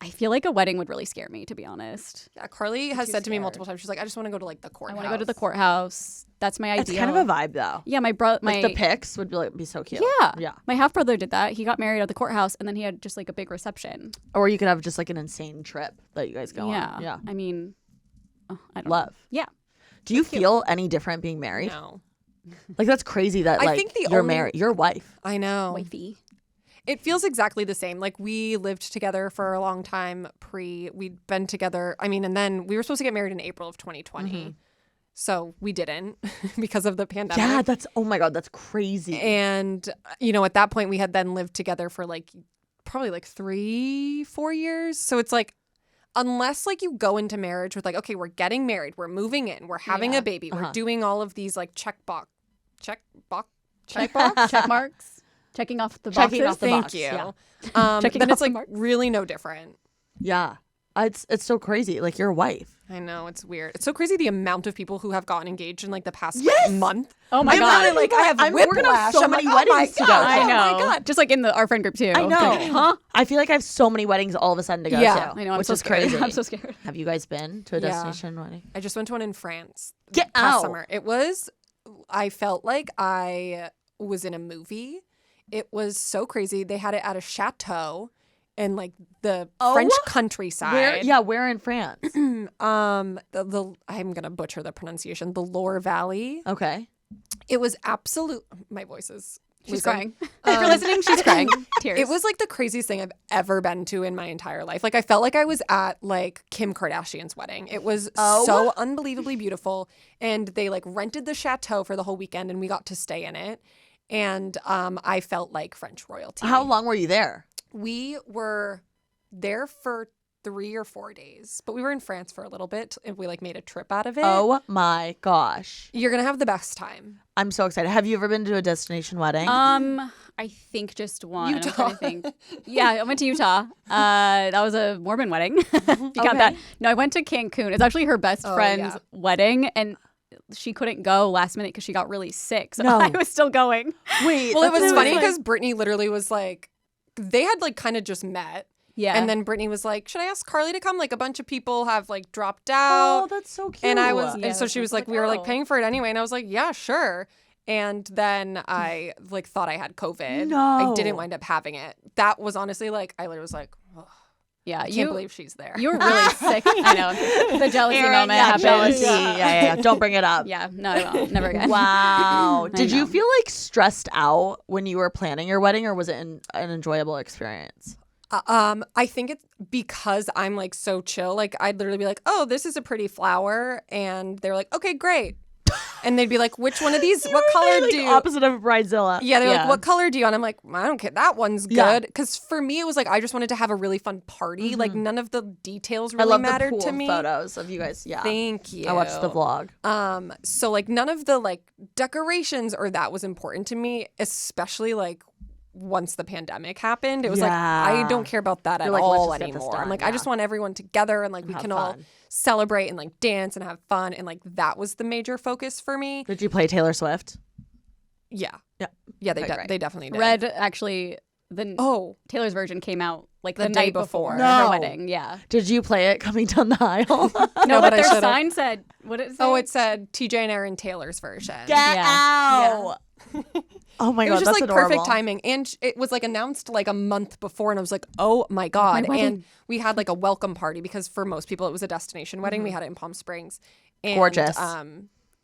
Speaker 2: I feel like a wedding would really scare me, to be honest.
Speaker 3: Yeah, Carly has
Speaker 2: too
Speaker 3: said to me
Speaker 2: scared.
Speaker 3: multiple times, she's like, I just want to go to like the
Speaker 2: I
Speaker 3: courthouse.
Speaker 2: want to go to the courthouse. That's my
Speaker 1: It's
Speaker 2: ideal.
Speaker 1: kind of a vibe though.
Speaker 2: Yeah, my brother,
Speaker 1: Like the pics would be so cute.
Speaker 2: yeah,
Speaker 1: Yeah.
Speaker 2: My half brother did that. He got married at the courthouse, and then he had just like a big reception.
Speaker 1: Or you could have just like an insane trip that you guys go
Speaker 2: Yeah,
Speaker 1: on. Yeah.
Speaker 2: I mean, I don't
Speaker 1: Love.
Speaker 2: Yeah.
Speaker 1: Do you feel any different being married?
Speaker 3: No.
Speaker 1: Like that's crazy that
Speaker 3: I
Speaker 1: like
Speaker 3: think the
Speaker 1: you're
Speaker 3: only-
Speaker 1: married. Your wife.
Speaker 3: I know.
Speaker 2: Wifey.
Speaker 3: It feels exactly the same. Like we lived together for a long time we'd been together. I mean, and then we were supposed to get married in April of 2020. So we didn't because of the pandemic.
Speaker 1: Yeah, that's oh my god, that's crazy.
Speaker 3: And, at that point we had then lived together for like probably like 3-4 years. So it's like unless like you go into marriage with like, okay, we're getting married, we're moving in, we're having a baby, we're doing all of these like check marks,
Speaker 2: checking off the boxes.
Speaker 3: Thank you.
Speaker 2: Yeah.
Speaker 3: Then it's like really no different.
Speaker 1: Yeah. It's so crazy. Like, you're a wife.
Speaker 3: I know, it's weird. It's so crazy the amount of people who have gotten engaged in like the past month.
Speaker 2: Oh my God.
Speaker 3: Really, like, I have whiplash.
Speaker 1: We're gonna have so many weddings to go.
Speaker 2: I know.
Speaker 3: Oh my God.
Speaker 2: Just like in our friend group too.
Speaker 1: I know.
Speaker 2: Like, huh?
Speaker 1: I feel like I have so many weddings all of a sudden to go
Speaker 3: Yeah.
Speaker 1: to.
Speaker 2: I know. I'm
Speaker 1: which
Speaker 2: so
Speaker 1: is
Speaker 2: scared.
Speaker 1: crazy.
Speaker 2: I'm so scared.
Speaker 1: Have you guys been to a destination wedding?
Speaker 3: I just went to one in France
Speaker 1: Get
Speaker 3: past
Speaker 1: out.
Speaker 3: summer. I felt like I was in a movie. It was so crazy. They had it at a chateau in like the French countryside.
Speaker 1: Where in France?
Speaker 3: I'm gonna butcher the pronunciation. The Loire Valley.
Speaker 1: Okay.
Speaker 3: It was absolute. My voice is.
Speaker 2: She's crying. If you're listening, she's crying. Tears.
Speaker 3: It was like the craziest thing I've ever been to in my entire life. Like I felt like I was at like Kim Kardashian's wedding. It was so unbelievably beautiful, and they like rented the chateau for the whole weekend, and we got to stay in it. And I felt like French royalty.
Speaker 1: How long were you there?
Speaker 3: We were there for 3 or 4 days, but we were in France for a little bit, and we like made a trip out of it.
Speaker 1: Oh my gosh.
Speaker 3: You're gonna have the best time.
Speaker 1: I'm so excited. Have you ever been to a destination wedding?
Speaker 2: I think just one.
Speaker 3: Utah.
Speaker 2: I'm trying to think. Yeah, I went to Utah. That was a Mormon wedding. You got that? No, I went to Cancun. It's actually her best friend's wedding, and she couldn't go last minute because she got really sick. So I was still going.
Speaker 1: Wait.
Speaker 3: Well, it was funny because Brittany literally was like, they had like kind of just met.
Speaker 2: Yeah.
Speaker 3: And then Brittany was like, should I ask Carly to come? Like a bunch of people have like dropped out.
Speaker 1: Oh, that's so cute.
Speaker 3: And I was, and so she was like, we were like paying for it anyway. And I was like, yeah, sure. And then I like thought I had COVID.
Speaker 1: No.
Speaker 3: I didn't wind up having it. That was honestly like, I literally was like, oh,
Speaker 2: yeah,
Speaker 3: I can't believe she's there.
Speaker 2: You were really sick. I know. The jealousy
Speaker 1: Erin,
Speaker 2: moment happened.
Speaker 1: jealousy. Yeah. Don't bring it up.
Speaker 2: Yeah, no, I won't. Never again.
Speaker 1: Wow. Did you
Speaker 2: know.
Speaker 1: feel like stressed out when you were planning your wedding, or was it an enjoyable experience?
Speaker 3: I think it's because I'm like so chill. Like I'd literally be like, oh, this is a pretty flower. And they're like, okay, great. And they'd be like, which one of these, what color
Speaker 1: like
Speaker 3: do you?
Speaker 1: Opposite of Bridezilla.
Speaker 3: Yeah, they're like, what color do you? And I'm like, I don't care. That one's
Speaker 1: Yeah.
Speaker 3: good. Because for me, it was like, I just wanted to have a really fun party. Like none of the details
Speaker 1: I
Speaker 3: really
Speaker 1: love
Speaker 3: mattered
Speaker 1: the pool
Speaker 3: to me.
Speaker 1: photos of you guys. Yeah.
Speaker 3: Thank you.
Speaker 1: I watched the vlog.
Speaker 3: So like none of the like decorations or that was important to me, especially like once the pandemic happened. It was like, I don't care about that at
Speaker 1: like, let's
Speaker 3: all
Speaker 1: just get this
Speaker 3: anymore.
Speaker 1: done,
Speaker 3: I'm like, I just want everyone together and like we
Speaker 1: have
Speaker 3: can all
Speaker 1: fun.
Speaker 3: celebrate and like dance and have fun. And like that was the major focus for me.
Speaker 1: Did you play Taylor Swift?
Speaker 3: Yeah.
Speaker 1: Yeah.
Speaker 3: Yeah, they,
Speaker 1: Okay, great.
Speaker 3: they definitely did.
Speaker 2: Red actually, Taylor's version came out like the night before
Speaker 3: No.
Speaker 2: her wedding. Yeah.
Speaker 1: Did you play it coming down the aisle?
Speaker 2: No,
Speaker 3: but
Speaker 2: but
Speaker 3: I
Speaker 2: their
Speaker 3: should've.
Speaker 2: sign said, what did it say?
Speaker 3: Oh, it said TJ and Erin Taylor's version.
Speaker 1: Get out. Oh my
Speaker 3: It
Speaker 1: God,
Speaker 3: was just
Speaker 1: that's
Speaker 3: like
Speaker 1: adorable.
Speaker 3: perfect timing. And it was like announced like a month before. And I was like, oh my God.
Speaker 2: wedding.
Speaker 3: And we had like a welcome party because for most people it was a destination wedding. We had it in Palm Springs. And,
Speaker 1: Gorgeous.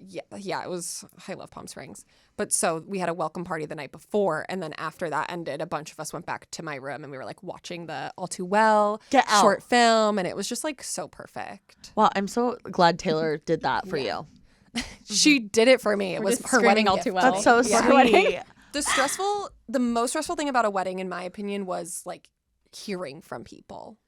Speaker 3: Yeah, it was. I love Palm Springs. But so we had a welcome party the night before. And then after that ended, a bunch of us went back to my room and we were like watching the All Too Well
Speaker 1: Get out.
Speaker 3: short film. And it was just like so perfect.
Speaker 1: Wow, I'm so glad Taylor did that for you.
Speaker 3: She did it for me. It was
Speaker 2: just
Speaker 3: her wedding
Speaker 2: screaming All
Speaker 3: gift.
Speaker 2: Too Well.
Speaker 1: That's so
Speaker 2: Yeah.
Speaker 1: sweet.
Speaker 3: The most stressful thing about a wedding, in my opinion, was like hearing from people,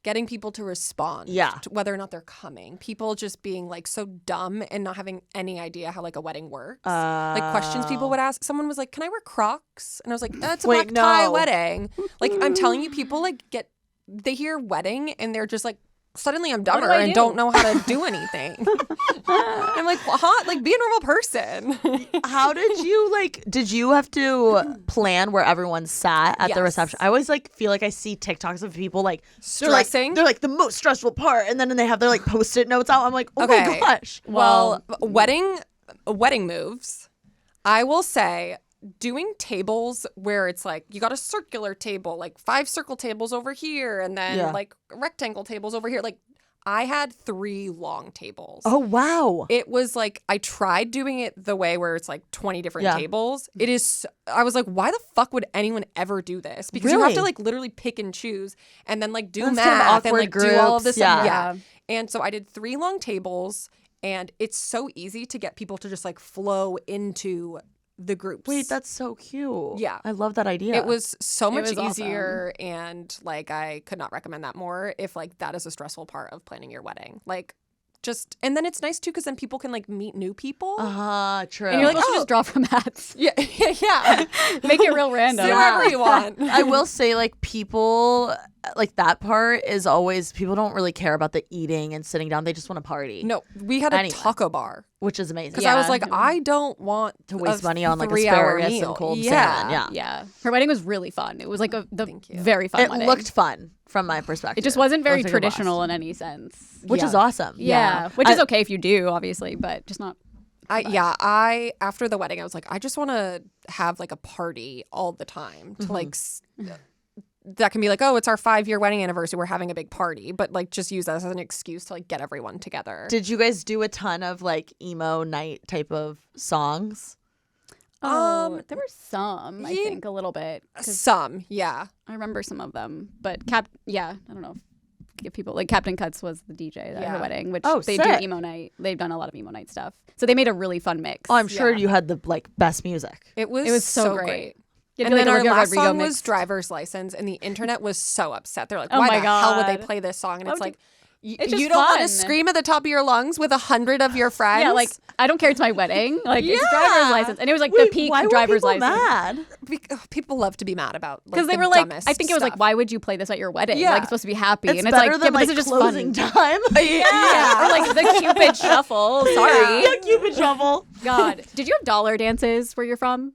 Speaker 3: getting people to respond, to whether or not they're coming. People just being like so dumb and not having any idea how like a wedding works. Like questions people would ask. Someone was like, "Can I wear Crocs?" And I was like, "It's a black tie wedding." Like I'm telling you, people like they hear wedding and they're just like, suddenly I'm dumber and don't know how to do anything. I'm like, huh? Like, be a normal person.
Speaker 1: How did you have to plan where everyone sat at the reception? I always like feel like I see TikToks of people like
Speaker 3: stressing.
Speaker 1: They're like the most stressful part, and then they have their like Post-it notes out. I'm like, oh my gosh.
Speaker 3: Well, wedding moves. I will say, doing tables where it's like you got a circular table, like 5 circle tables over here, and then like rectangle tables over here. Like I had 3 long tables.
Speaker 1: Oh wow.
Speaker 3: It was like I tried doing it the way where it's like 20 different tables. It is. I was like, why the fuck would anyone ever do this? Because you have to like literally pick and choose, and then like do math and like do all of this. Yeah. And so I did 3 long tables, and it's so easy to get people to just like flow into the groups.
Speaker 1: Wait, that's so cute.
Speaker 3: Yeah.
Speaker 1: I love that idea.
Speaker 3: It was so much
Speaker 2: was awesome.
Speaker 3: easier, and like I could not recommend that more if like that is a stressful part of planning your wedding. Like just, and then it's nice too because then people can like meet new people.
Speaker 1: True.
Speaker 2: And you're like, just draw from hats.
Speaker 3: Yeah, yeah.
Speaker 2: Make it real random.
Speaker 3: Do whatever you want.
Speaker 1: I will say, like, people, like, that part is always, people don't really care about the eating and sitting down. They just want to party.
Speaker 3: No, we had a
Speaker 1: Anyway.
Speaker 3: taco bar
Speaker 1: Which is amazing.
Speaker 3: because I was like, I don't want
Speaker 1: to waste money on, like,
Speaker 3: 3-hour
Speaker 1: asparagus
Speaker 3: meal.
Speaker 1: and cold
Speaker 3: Yeah.
Speaker 1: salmon. Yeah.
Speaker 2: Yeah. Her wedding was really fun. It was like
Speaker 3: Thank you.
Speaker 2: very fun
Speaker 1: It
Speaker 2: wedding.
Speaker 1: looked fun from my perspective.
Speaker 2: It just wasn't very
Speaker 1: Looked like a
Speaker 2: traditional
Speaker 1: blast.
Speaker 2: in any sense.
Speaker 1: Which is
Speaker 3: Yeah.
Speaker 1: awesome.
Speaker 2: Yeah. Which is okay if you do, obviously, but just not.
Speaker 3: I after the wedding I was like, I just want to have like a party all the time to like that can be like, oh, it's our 5-year wedding anniversary, we're having a big party, but like just use that as an excuse to like get everyone together.
Speaker 1: Did you guys do a ton of, like, emo night type of songs?
Speaker 2: Oh, there were some, I
Speaker 3: yeah.
Speaker 2: think, a little bit. 'Cause
Speaker 3: Some, yeah.
Speaker 2: I remember some of them. But I don't know. If people like Captain Cuts was the DJ at her wedding, which
Speaker 1: Oh,
Speaker 2: they
Speaker 1: sick.
Speaker 2: do emo night. They've done a lot of emo night stuff. So they made a really fun mix.
Speaker 1: Oh, I'm sure
Speaker 3: Yeah.
Speaker 1: you had the, like, best music.
Speaker 3: It was
Speaker 2: so great.
Speaker 3: And then our last song was Driver's License, and the internet was so upset. They're like,
Speaker 2: Oh
Speaker 3: why
Speaker 2: my
Speaker 3: the hell would they
Speaker 2: God.
Speaker 3: play this song? And it's like,
Speaker 2: it's just
Speaker 3: you don't want to
Speaker 2: fun.
Speaker 3: scream at the top of your lungs with 100 of your friends?
Speaker 2: Yeah, like I don't care. It's my wedding. Like it's
Speaker 3: Yeah.
Speaker 2: driver's license, and it was like
Speaker 1: Wait,
Speaker 2: the peak
Speaker 1: why were
Speaker 2: driver's
Speaker 1: people
Speaker 2: license.
Speaker 1: mad?
Speaker 3: People love to be mad about
Speaker 2: Because
Speaker 3: like,
Speaker 2: they were
Speaker 3: the
Speaker 2: like,
Speaker 3: dumbest
Speaker 2: I think it was like,
Speaker 3: stuff.
Speaker 2: why would you play this at your wedding?
Speaker 3: Yeah.
Speaker 2: Like it's supposed to be happy,
Speaker 1: It's
Speaker 2: and it's
Speaker 1: better
Speaker 2: like,
Speaker 1: than,
Speaker 2: yeah, but
Speaker 1: like,
Speaker 2: this is just
Speaker 1: closing
Speaker 2: fun.
Speaker 1: time.
Speaker 2: Yeah, or like the Cupid Shuffle. Sorry,
Speaker 1: Yeah, Cupid Shuffle.
Speaker 2: God, did you have dollar dances where you're from?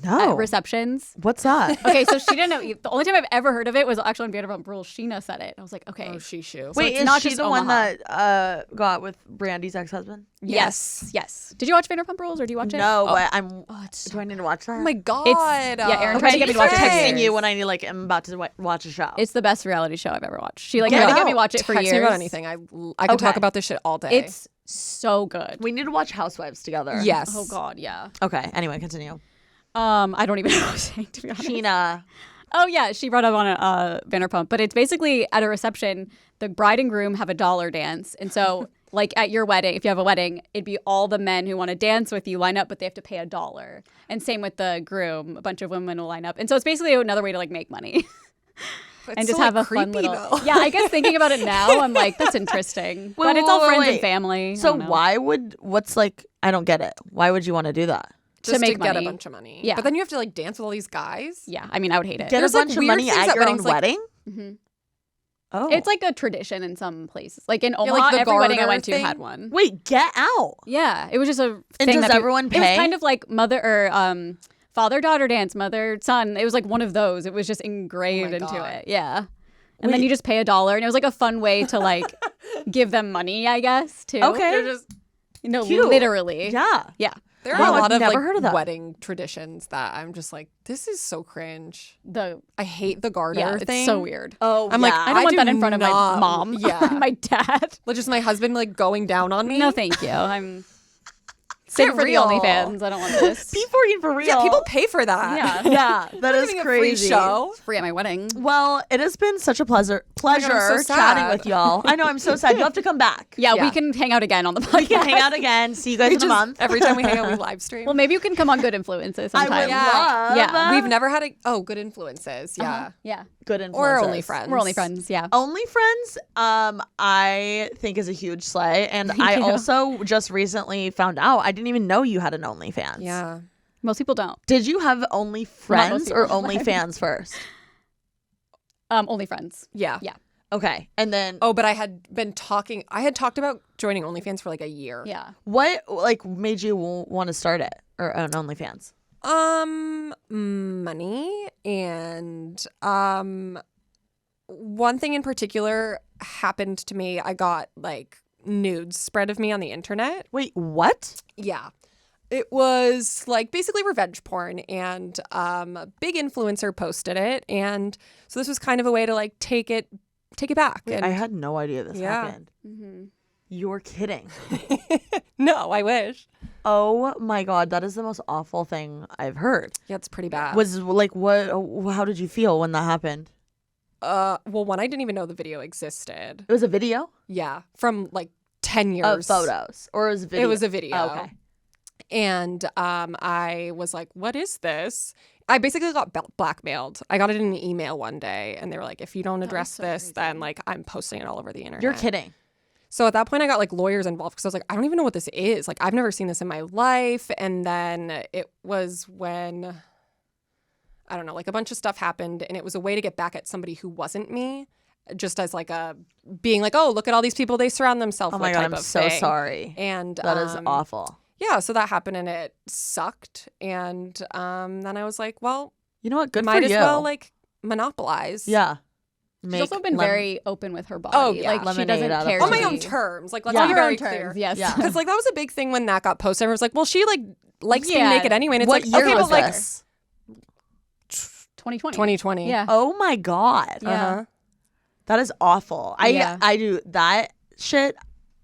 Speaker 1: No.
Speaker 2: At receptions.
Speaker 1: What's that?
Speaker 2: Okay, so she didn't know. The only time I've ever heard of it was actually on Vanderpump Rules. Sheena said it. I was like, okay.
Speaker 3: Oh, she-shoo.
Speaker 1: Wait,
Speaker 2: it's
Speaker 1: is
Speaker 2: not
Speaker 1: she
Speaker 2: just
Speaker 1: the one
Speaker 2: Omaha.
Speaker 1: that got with Brandy's ex-husband?
Speaker 2: Yes. Did you watch Vanderpump Rules or do you watch it?
Speaker 1: No,
Speaker 2: Oh.
Speaker 1: but I'm.
Speaker 2: it's
Speaker 1: do I need to watch that?
Speaker 3: Oh my God.
Speaker 2: Aaron tried to get me to watch it.
Speaker 1: texting you when I need, like, I'm about to watch a show.
Speaker 2: It's the best reality show I've ever watched. She like
Speaker 1: Get
Speaker 2: tried to get
Speaker 1: out.
Speaker 2: me to watch it for
Speaker 3: Text
Speaker 2: years.
Speaker 3: me about anything. I can talk about this shit all day.
Speaker 2: It's so good.
Speaker 1: we need to watch Housewives together.
Speaker 3: yes.
Speaker 2: Oh God, yeah.
Speaker 1: Okay. Anyway, continue.
Speaker 2: I don't even know what I was saying, to be honest.
Speaker 1: Sheena.
Speaker 2: Oh yeah, she brought up on a Vanderpump, but it's basically at a reception, the bride and groom have a dollar dance, and so like at your wedding, if you have a wedding, it'd be all the men who want to dance with you line up, but they have to pay $1. And same with the groom, a bunch of women will line up, and so it's basically another way to like make money. And just
Speaker 3: so,
Speaker 2: have
Speaker 3: like,
Speaker 2: a fun
Speaker 3: creepy,
Speaker 2: little.
Speaker 3: though.
Speaker 2: Yeah, I guess thinking about it now, I'm like, that's interesting. But it's all friends and family. I
Speaker 1: So
Speaker 2: don't know.
Speaker 1: what's like, I don't get it. Why would you want to do that?
Speaker 3: Just
Speaker 2: to make
Speaker 3: get a
Speaker 2: money.
Speaker 3: bunch of money.
Speaker 2: Yeah.
Speaker 3: But then you have to like dance with all these guys.
Speaker 2: Yeah, I mean, I would hate it.
Speaker 1: Get
Speaker 3: There's,
Speaker 1: a
Speaker 3: like,
Speaker 1: bunch of
Speaker 3: weird
Speaker 1: money
Speaker 3: things
Speaker 1: at
Speaker 3: at
Speaker 1: your own
Speaker 3: weddings, like-
Speaker 1: wedding?
Speaker 2: Mhm.
Speaker 1: Oh.
Speaker 2: It's like a tradition in some places. Like in
Speaker 3: like
Speaker 2: Omaha,
Speaker 3: the
Speaker 2: every wedding I
Speaker 3: garter
Speaker 2: went to
Speaker 3: thing?
Speaker 2: had one.
Speaker 1: Wait, get out.
Speaker 2: Yeah, it was just a
Speaker 1: And
Speaker 2: thing
Speaker 1: does
Speaker 2: that
Speaker 1: everyone
Speaker 2: It
Speaker 1: pay?
Speaker 2: was kind of like mother or father-daughter dance, mother-son. It was like one of those. It was just engraved into
Speaker 3: God.
Speaker 2: it. Yeah. And then
Speaker 1: Wait.
Speaker 2: you just pay $1, and it was like a fun way to like give them money, I guess, too.
Speaker 1: Okay.
Speaker 3: They're just
Speaker 2: No,
Speaker 1: Cute.
Speaker 2: literally.
Speaker 1: Yeah.
Speaker 2: Yeah.
Speaker 3: there
Speaker 1: Wow,
Speaker 3: are a lot
Speaker 1: I've
Speaker 3: of
Speaker 1: never
Speaker 3: like
Speaker 1: heard of that.
Speaker 3: wedding traditions that I'm just like, this is so cringe. I hate the garter
Speaker 2: Yeah,
Speaker 3: thing.
Speaker 2: it's so weird.
Speaker 1: Oh,
Speaker 3: I'm like,
Speaker 2: I don't want
Speaker 3: do
Speaker 2: that in front of my
Speaker 3: not-
Speaker 2: mom.
Speaker 3: Yeah.
Speaker 2: My dad.
Speaker 3: Like, just my husband like going down on me.
Speaker 2: No, thank you. I'm save it for
Speaker 3: real.
Speaker 2: the OnlyFans. I don't want this.
Speaker 1: P14 for real.
Speaker 3: Yeah, people pay for that.
Speaker 2: Yeah.
Speaker 1: Yeah, that is
Speaker 3: Giving a free
Speaker 1: crazy.
Speaker 3: show.
Speaker 2: Free at my wedding.
Speaker 1: Well, it has been such a pleasure
Speaker 3: I'm so
Speaker 1: chatting
Speaker 3: sad.
Speaker 1: with y'all. I know, I'm so sad. You have to come back.
Speaker 2: Yeah,
Speaker 3: Yeah.
Speaker 2: we can hang out again on the podcast.
Speaker 1: We can hang out again. See you guys in a
Speaker 3: Just
Speaker 1: month.
Speaker 3: every time we hang out, we live stream.
Speaker 2: Well, maybe you can come on Good Influences
Speaker 1: I
Speaker 2: sometime.
Speaker 1: would
Speaker 3: Yeah.
Speaker 1: love.
Speaker 2: Yeah,
Speaker 3: We've never had Good influences. Yeah.
Speaker 2: Yeah.
Speaker 1: good
Speaker 3: Or
Speaker 1: influences.
Speaker 3: only friends.
Speaker 2: We're only friends. Yeah.
Speaker 1: Only friends, I think is a huge slay, and I
Speaker 2: you.
Speaker 1: also just recently found out I didn't even know you had an OnlyFans.
Speaker 3: Yeah.
Speaker 2: Most people don't.
Speaker 1: Did you have Only Friends
Speaker 2: people
Speaker 1: or
Speaker 2: have.
Speaker 1: OnlyFans first?
Speaker 2: Only friends.
Speaker 3: Yeah.
Speaker 2: Yeah.
Speaker 1: Okay, and then
Speaker 3: Oh, but I had talked about joining OnlyFans for like a year.
Speaker 2: Yeah.
Speaker 1: what like made you want to start it or an OnlyFans?
Speaker 3: Money and one thing in particular happened to me. I got like nudes spread of me on the internet.
Speaker 1: Wait, what?
Speaker 3: Yeah. It was like basically revenge porn, and a big influencer posted it, and so this was kind of a way to like take it back.
Speaker 1: Wait,
Speaker 3: and
Speaker 1: I had no idea this
Speaker 3: Yeah.
Speaker 1: happened.
Speaker 2: Mm-hmm.
Speaker 1: You're kidding.
Speaker 3: No, I wish.
Speaker 1: Oh my god, that is the most awful thing I've heard.
Speaker 3: Yeah, it's pretty bad.
Speaker 1: Was like what? How did you feel when that happened?
Speaker 3: Well, one, I didn't even know the video existed.
Speaker 1: It was a video
Speaker 3: Yeah, from like 10
Speaker 1: of
Speaker 3: years.
Speaker 1: photos, or it was a video.
Speaker 3: It was a video.
Speaker 1: Oh, okay.
Speaker 3: And I was like, what is this? I basically got blackmailed. I got it in an email one day, and they were like, if you don't address this, then like I'm posting it all over the internet.
Speaker 1: You're kidding.
Speaker 3: So at that point, I got like lawyers involved because I was like, I don't even know what this is. Like, I've never seen this in my life. And then it was when, I don't know, like a bunch of stuff happened, and it was a way to get back at somebody who wasn't me, just as like a being like, oh, look at all these people they surround themselves with.
Speaker 1: Oh my God, I'm so sorry.
Speaker 3: And
Speaker 1: that is awful.
Speaker 3: Yeah, so that happened, and it sucked. And then I was like, well,
Speaker 1: you know what? Good for
Speaker 3: might
Speaker 1: you.
Speaker 3: as well like monopolize.
Speaker 1: Yeah.
Speaker 2: She's also been very open with her body.
Speaker 3: Oh, yeah.
Speaker 2: Like, she
Speaker 1: Lemonade
Speaker 2: doesn't
Speaker 1: out
Speaker 2: care
Speaker 1: of
Speaker 3: On
Speaker 2: to
Speaker 3: my
Speaker 2: be-
Speaker 3: own terms. Like, let's
Speaker 2: On
Speaker 3: be
Speaker 2: your
Speaker 3: very
Speaker 2: own
Speaker 3: clear.
Speaker 2: terms, yes.
Speaker 1: Yeah.
Speaker 3: Because like that was a big thing when that got posted. I was like, well, she like likes being
Speaker 2: Yeah.
Speaker 3: naked anyway. And it's
Speaker 1: What
Speaker 3: like,
Speaker 1: year
Speaker 3: okay,
Speaker 1: was
Speaker 3: but like
Speaker 1: this?
Speaker 2: 2020.
Speaker 3: 2020.
Speaker 2: Yeah.
Speaker 1: Oh my God.
Speaker 2: Yeah.
Speaker 3: Uh-huh.
Speaker 1: That is awful.
Speaker 2: Yeah.
Speaker 1: I do that shit.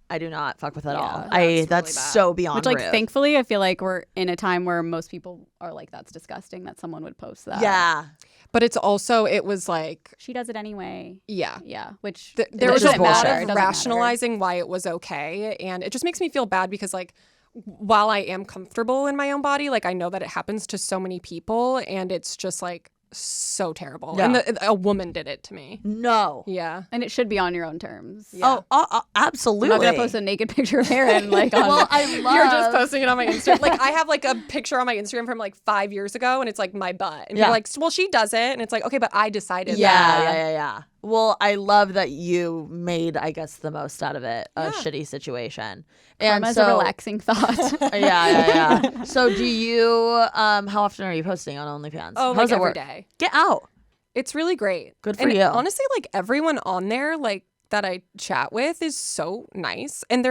Speaker 1: I do not fuck with at all.
Speaker 3: that's
Speaker 1: That's
Speaker 3: really bad.
Speaker 1: so beyond
Speaker 2: Which, like,
Speaker 1: rude.
Speaker 2: thankfully, I feel like we're in a time where most people are like, that's disgusting that someone would post that.
Speaker 1: Yeah.
Speaker 3: But it's also, it was like,
Speaker 2: She does it anyway.
Speaker 3: yeah.
Speaker 2: Yeah. Which
Speaker 3: There
Speaker 2: it
Speaker 3: was a
Speaker 2: doesn't
Speaker 3: lot
Speaker 2: matter. It
Speaker 3: of
Speaker 2: doesn't matter.
Speaker 3: rationalizing why it was okay. And it just makes me feel bad because like, while I am comfortable in my own body, like I know that it happens to so many people, and it's just like so terrible.
Speaker 1: Yeah.
Speaker 3: And a woman did it to me.
Speaker 1: No.
Speaker 3: Yeah.
Speaker 2: And it should be on your own terms.
Speaker 3: Yeah.
Speaker 1: Oh, absolutely.
Speaker 2: I'm not gonna post a naked picture of Erin like on.
Speaker 1: Well, I love.
Speaker 3: You're just posting it on my Instagram. Like I have like a picture on my Instagram from like 5 years ago, and it's like my butt. And
Speaker 1: Yeah.
Speaker 3: you're like, well, she does it, and it's like, okay, but I decided.
Speaker 1: Yeah,
Speaker 3: that.
Speaker 1: yeah. Well, I love that you made, I guess, the most out of it. A
Speaker 3: Yeah.
Speaker 1: shitty situation. And
Speaker 2: Karma's
Speaker 1: so,
Speaker 2: a relaxing thought.
Speaker 1: yeah. So, do you? How often are you posting on OnlyFans?
Speaker 3: Oh,
Speaker 1: How
Speaker 3: like
Speaker 1: does it
Speaker 3: every
Speaker 1: work?
Speaker 3: day.
Speaker 1: Get out.
Speaker 3: It's really great.
Speaker 1: Good for
Speaker 3: and
Speaker 1: you.
Speaker 3: Honestly, like everyone on there, like that I chat with is so nice. And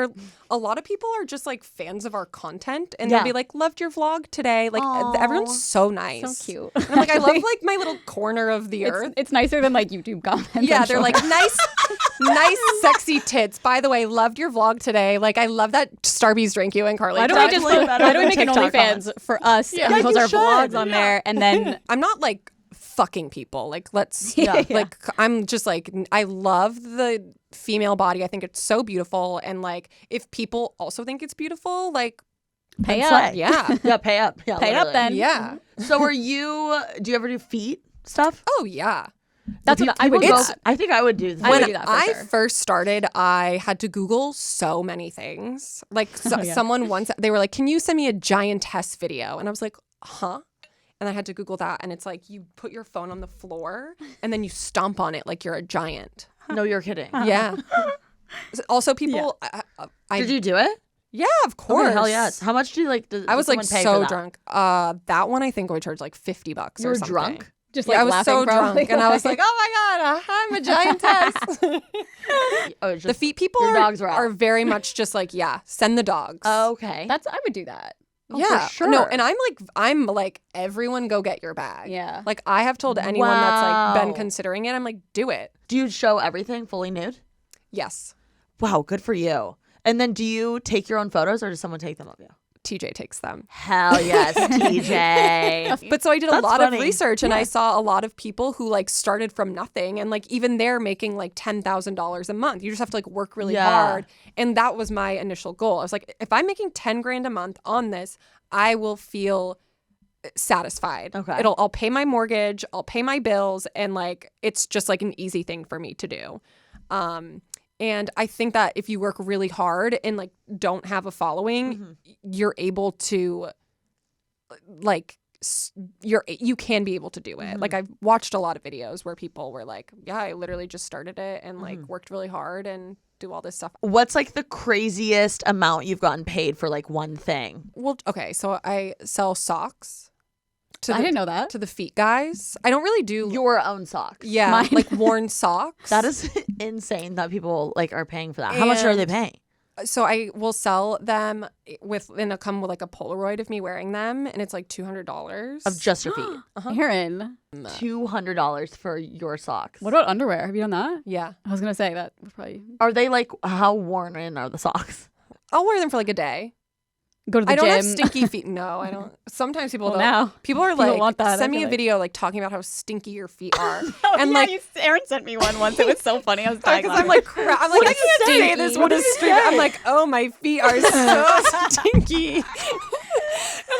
Speaker 3: a lot of people are just like fans of our content, and
Speaker 1: Yeah.
Speaker 3: they'll be like, loved your vlog today. Like
Speaker 1: Aw.
Speaker 3: everyone's so nice.
Speaker 2: So cute.
Speaker 3: And I'm like, I love like my little corner of the earth.
Speaker 2: It's nicer than like YouTube comments.
Speaker 3: Yeah,
Speaker 2: I'm
Speaker 3: they're
Speaker 2: sure.
Speaker 3: like nice, sexy tits. By the way, loved your vlog today. Like, I love that Starbucks drink you and Carly.
Speaker 2: Why don't we
Speaker 3: did.
Speaker 2: just
Speaker 1: Definitely better
Speaker 2: why don't we
Speaker 1: than
Speaker 2: make an
Speaker 1: TikTok
Speaker 2: OnlyFans for us and
Speaker 1: Yeah,
Speaker 2: post
Speaker 1: you
Speaker 2: our
Speaker 1: should.
Speaker 2: vlogs on there, and then
Speaker 3: I'm not like fucking people. Like, let's
Speaker 2: Yeah.
Speaker 3: like I'm just like I love the female body. I think it's so beautiful, and like if people also think it's beautiful, like
Speaker 2: pay
Speaker 1: Then
Speaker 2: up.
Speaker 1: slay.
Speaker 3: yeah,
Speaker 1: Yeah, pay up. Yeah,
Speaker 2: Pay up
Speaker 1: literally.
Speaker 2: then.
Speaker 3: yeah.
Speaker 1: So, do you ever do feet stuff?
Speaker 3: Oh yeah.
Speaker 2: That's what I would do.
Speaker 1: People go-
Speaker 2: that.
Speaker 1: I think I would do that.
Speaker 2: I would
Speaker 3: When
Speaker 2: do that for
Speaker 3: I
Speaker 2: sure.
Speaker 3: first started, I had to Google so many things. Like
Speaker 2: yeah.
Speaker 3: someone once, they were like, "Can you send me a giantess video?" And I was like, "Huh?" And I had to Google that, and it's like you put your phone on the floor and then you stomp on it like you're a giant.
Speaker 1: No, you're kidding.
Speaker 3: Yeah. Also, people, I
Speaker 1: Did you do it?
Speaker 3: yeah, of course.
Speaker 1: Okay, hell yes. How much do you like?
Speaker 3: I was like
Speaker 1: someone pay for
Speaker 3: so
Speaker 1: that?
Speaker 3: drunk. That one I think would charge like $50
Speaker 1: You
Speaker 3: or
Speaker 1: were
Speaker 3: something.
Speaker 1: drunk?
Speaker 2: Just
Speaker 3: Yeah,
Speaker 2: like
Speaker 3: I was
Speaker 2: laughing
Speaker 3: so
Speaker 2: probably.
Speaker 3: drunk, and I was like, "Oh my god, I'm a giantess."
Speaker 1: Oh, it's
Speaker 3: The
Speaker 1: just,
Speaker 3: feet people
Speaker 1: your
Speaker 3: are,
Speaker 1: dogs were out.
Speaker 3: are very much just like, yeah, send the dogs.
Speaker 1: Oh, okay.
Speaker 2: That's I would do that.
Speaker 1: Oh,
Speaker 3: yeah,
Speaker 1: for sure.
Speaker 3: no, and I'm like, everyone go get your bag.
Speaker 2: Yeah.
Speaker 3: Like I have told anyone that's like been
Speaker 1: Wow.
Speaker 3: considering it, I'm like, do it.
Speaker 1: Do you show everything fully nude?
Speaker 3: Yes.
Speaker 1: Wow, good for you. And then do you take your own photos or does someone take them of you?
Speaker 3: TJ takes them.
Speaker 1: Hell yes, TJ.
Speaker 3: But so I did a
Speaker 1: That's
Speaker 3: lot
Speaker 1: funny.
Speaker 3: of research, and I saw a lot of people who like started from nothing, and like even they're making like $10,000 a month. You just have to like work really
Speaker 1: Yeah.
Speaker 3: hard, and that was my initial goal. I was like, if I'm making 10 grand a month on this, I will feel satisfied.
Speaker 1: Okay.
Speaker 3: I'll pay my mortgage, I'll pay my bills, and like it's just like an easy thing for me to do. And I think that if you work really hard and like don't have a following, you're able to like you can be able to do it. Like I've watched a lot of videos where people were like, yeah, I literally just started it and like worked really hard and do all this stuff.
Speaker 1: What's like the craziest amount you've gotten paid for like one thing?
Speaker 3: Well, okay, so I sell socks
Speaker 2: I didn't know that.
Speaker 3: to the feet guys. I don't really do
Speaker 1: Your own socks.
Speaker 3: yeah,
Speaker 2: Mine.
Speaker 3: like worn socks.
Speaker 1: That is insane that people like are paying for that. How much are they
Speaker 3: And-
Speaker 1: paying?
Speaker 3: So I will sell them and it'll come with like a Polaroid of me wearing them, and it's like $200
Speaker 1: Of just your feet.
Speaker 2: Erin,
Speaker 1: $200 for your socks.
Speaker 2: what about underwear? Have you done that?
Speaker 3: Yeah,
Speaker 2: I was gonna say that would probably
Speaker 1: Are they like, how worn in are the socks?
Speaker 3: I'll wear them for like a day.
Speaker 2: go to the
Speaker 3: I don't
Speaker 2: gym.
Speaker 3: have stinky feet. No, I don't. Sometimes people
Speaker 2: Well,
Speaker 3: don't.
Speaker 2: now
Speaker 3: People are
Speaker 2: people
Speaker 3: like,
Speaker 2: want that, I
Speaker 3: send me
Speaker 2: feel
Speaker 3: a
Speaker 2: like.
Speaker 3: video like talking about how stinky your feet are,
Speaker 2: Oh,
Speaker 3: and
Speaker 2: yeah,
Speaker 3: like.
Speaker 2: Erin sent me one once. It was so funny. I was dying.
Speaker 3: Because I'm like, I'm like, I can't say this. What is stinky? I'm like, oh, my feet are so stinky.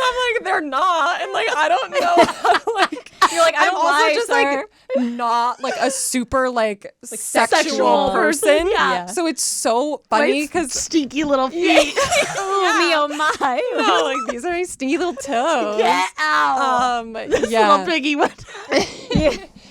Speaker 3: I'm like, they're not. And like, I don't know how, like,
Speaker 2: You're like, I don't
Speaker 3: I'm also
Speaker 2: lie,
Speaker 3: just
Speaker 2: sir.
Speaker 3: like not like a super like
Speaker 2: sexual
Speaker 3: sexual person.
Speaker 2: Yeah.
Speaker 3: So it's so funny because
Speaker 1: stinky little feet.
Speaker 2: Oh, me, oh my.
Speaker 3: no, like these are my stinky little toes.
Speaker 1: Get out.
Speaker 3: Yeah.
Speaker 1: Little piggy one.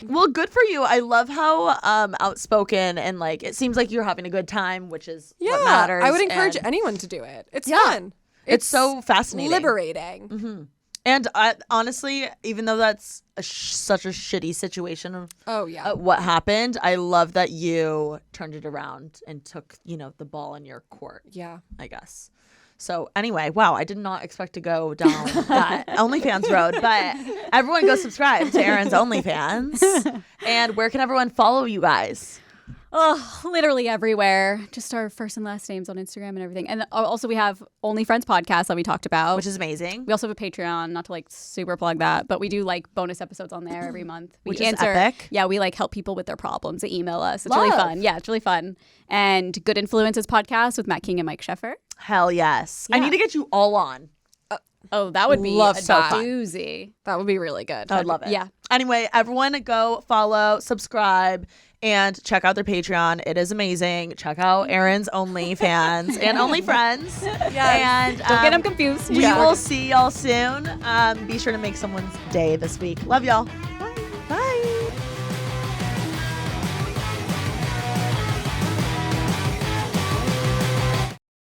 Speaker 1: Well, good for you. I love how outspoken and like it seems like you're having a good time, which is what matters.
Speaker 3: I would encourage
Speaker 1: and
Speaker 3: anyone to do it. It's
Speaker 1: Yeah.
Speaker 3: fun.
Speaker 1: It's so fascinating.
Speaker 3: liberating.
Speaker 1: And honestly, even though that's such a shitty situation of
Speaker 3: Oh yeah.
Speaker 1: what happened, I love that you turned it around and took, the ball in your court,
Speaker 3: Yeah.
Speaker 1: I guess. So anyway, wow, I did not expect to go down that OnlyFans road, but everyone go subscribe to Erin's OnlyFans. And where can everyone follow you guys?
Speaker 2: Oh, literally everywhere. Just our first and last names on Instagram and everything. And also we have Only Friends podcast that we talked about.
Speaker 1: Which is amazing.
Speaker 2: We also have a Patreon, not to like super plug that, but we do like bonus episodes on there every month. We
Speaker 1: Which is epic.
Speaker 2: Yeah, we like help people with their problems. They email us. It's really fun. Yeah, it's really fun. And Good Influences podcast with Matt King and Mike Sheffer.
Speaker 1: Hell yes. I
Speaker 2: Yeah.
Speaker 1: need to get you all on.
Speaker 2: Oh, that would be
Speaker 3: Love
Speaker 2: a
Speaker 3: that.
Speaker 2: doozy.
Speaker 3: That would be really good.
Speaker 1: I would love it.
Speaker 2: Yeah.
Speaker 1: Anyway, everyone go follow, subscribe, and check out their Patreon. It is amazing. Check out Erin's OnlyFans and OnlyFriends.
Speaker 3: Yes.
Speaker 1: And
Speaker 2: Don't get them confused.
Speaker 1: we will see y'all soon. Be sure to make someone's day this week. Love y'all.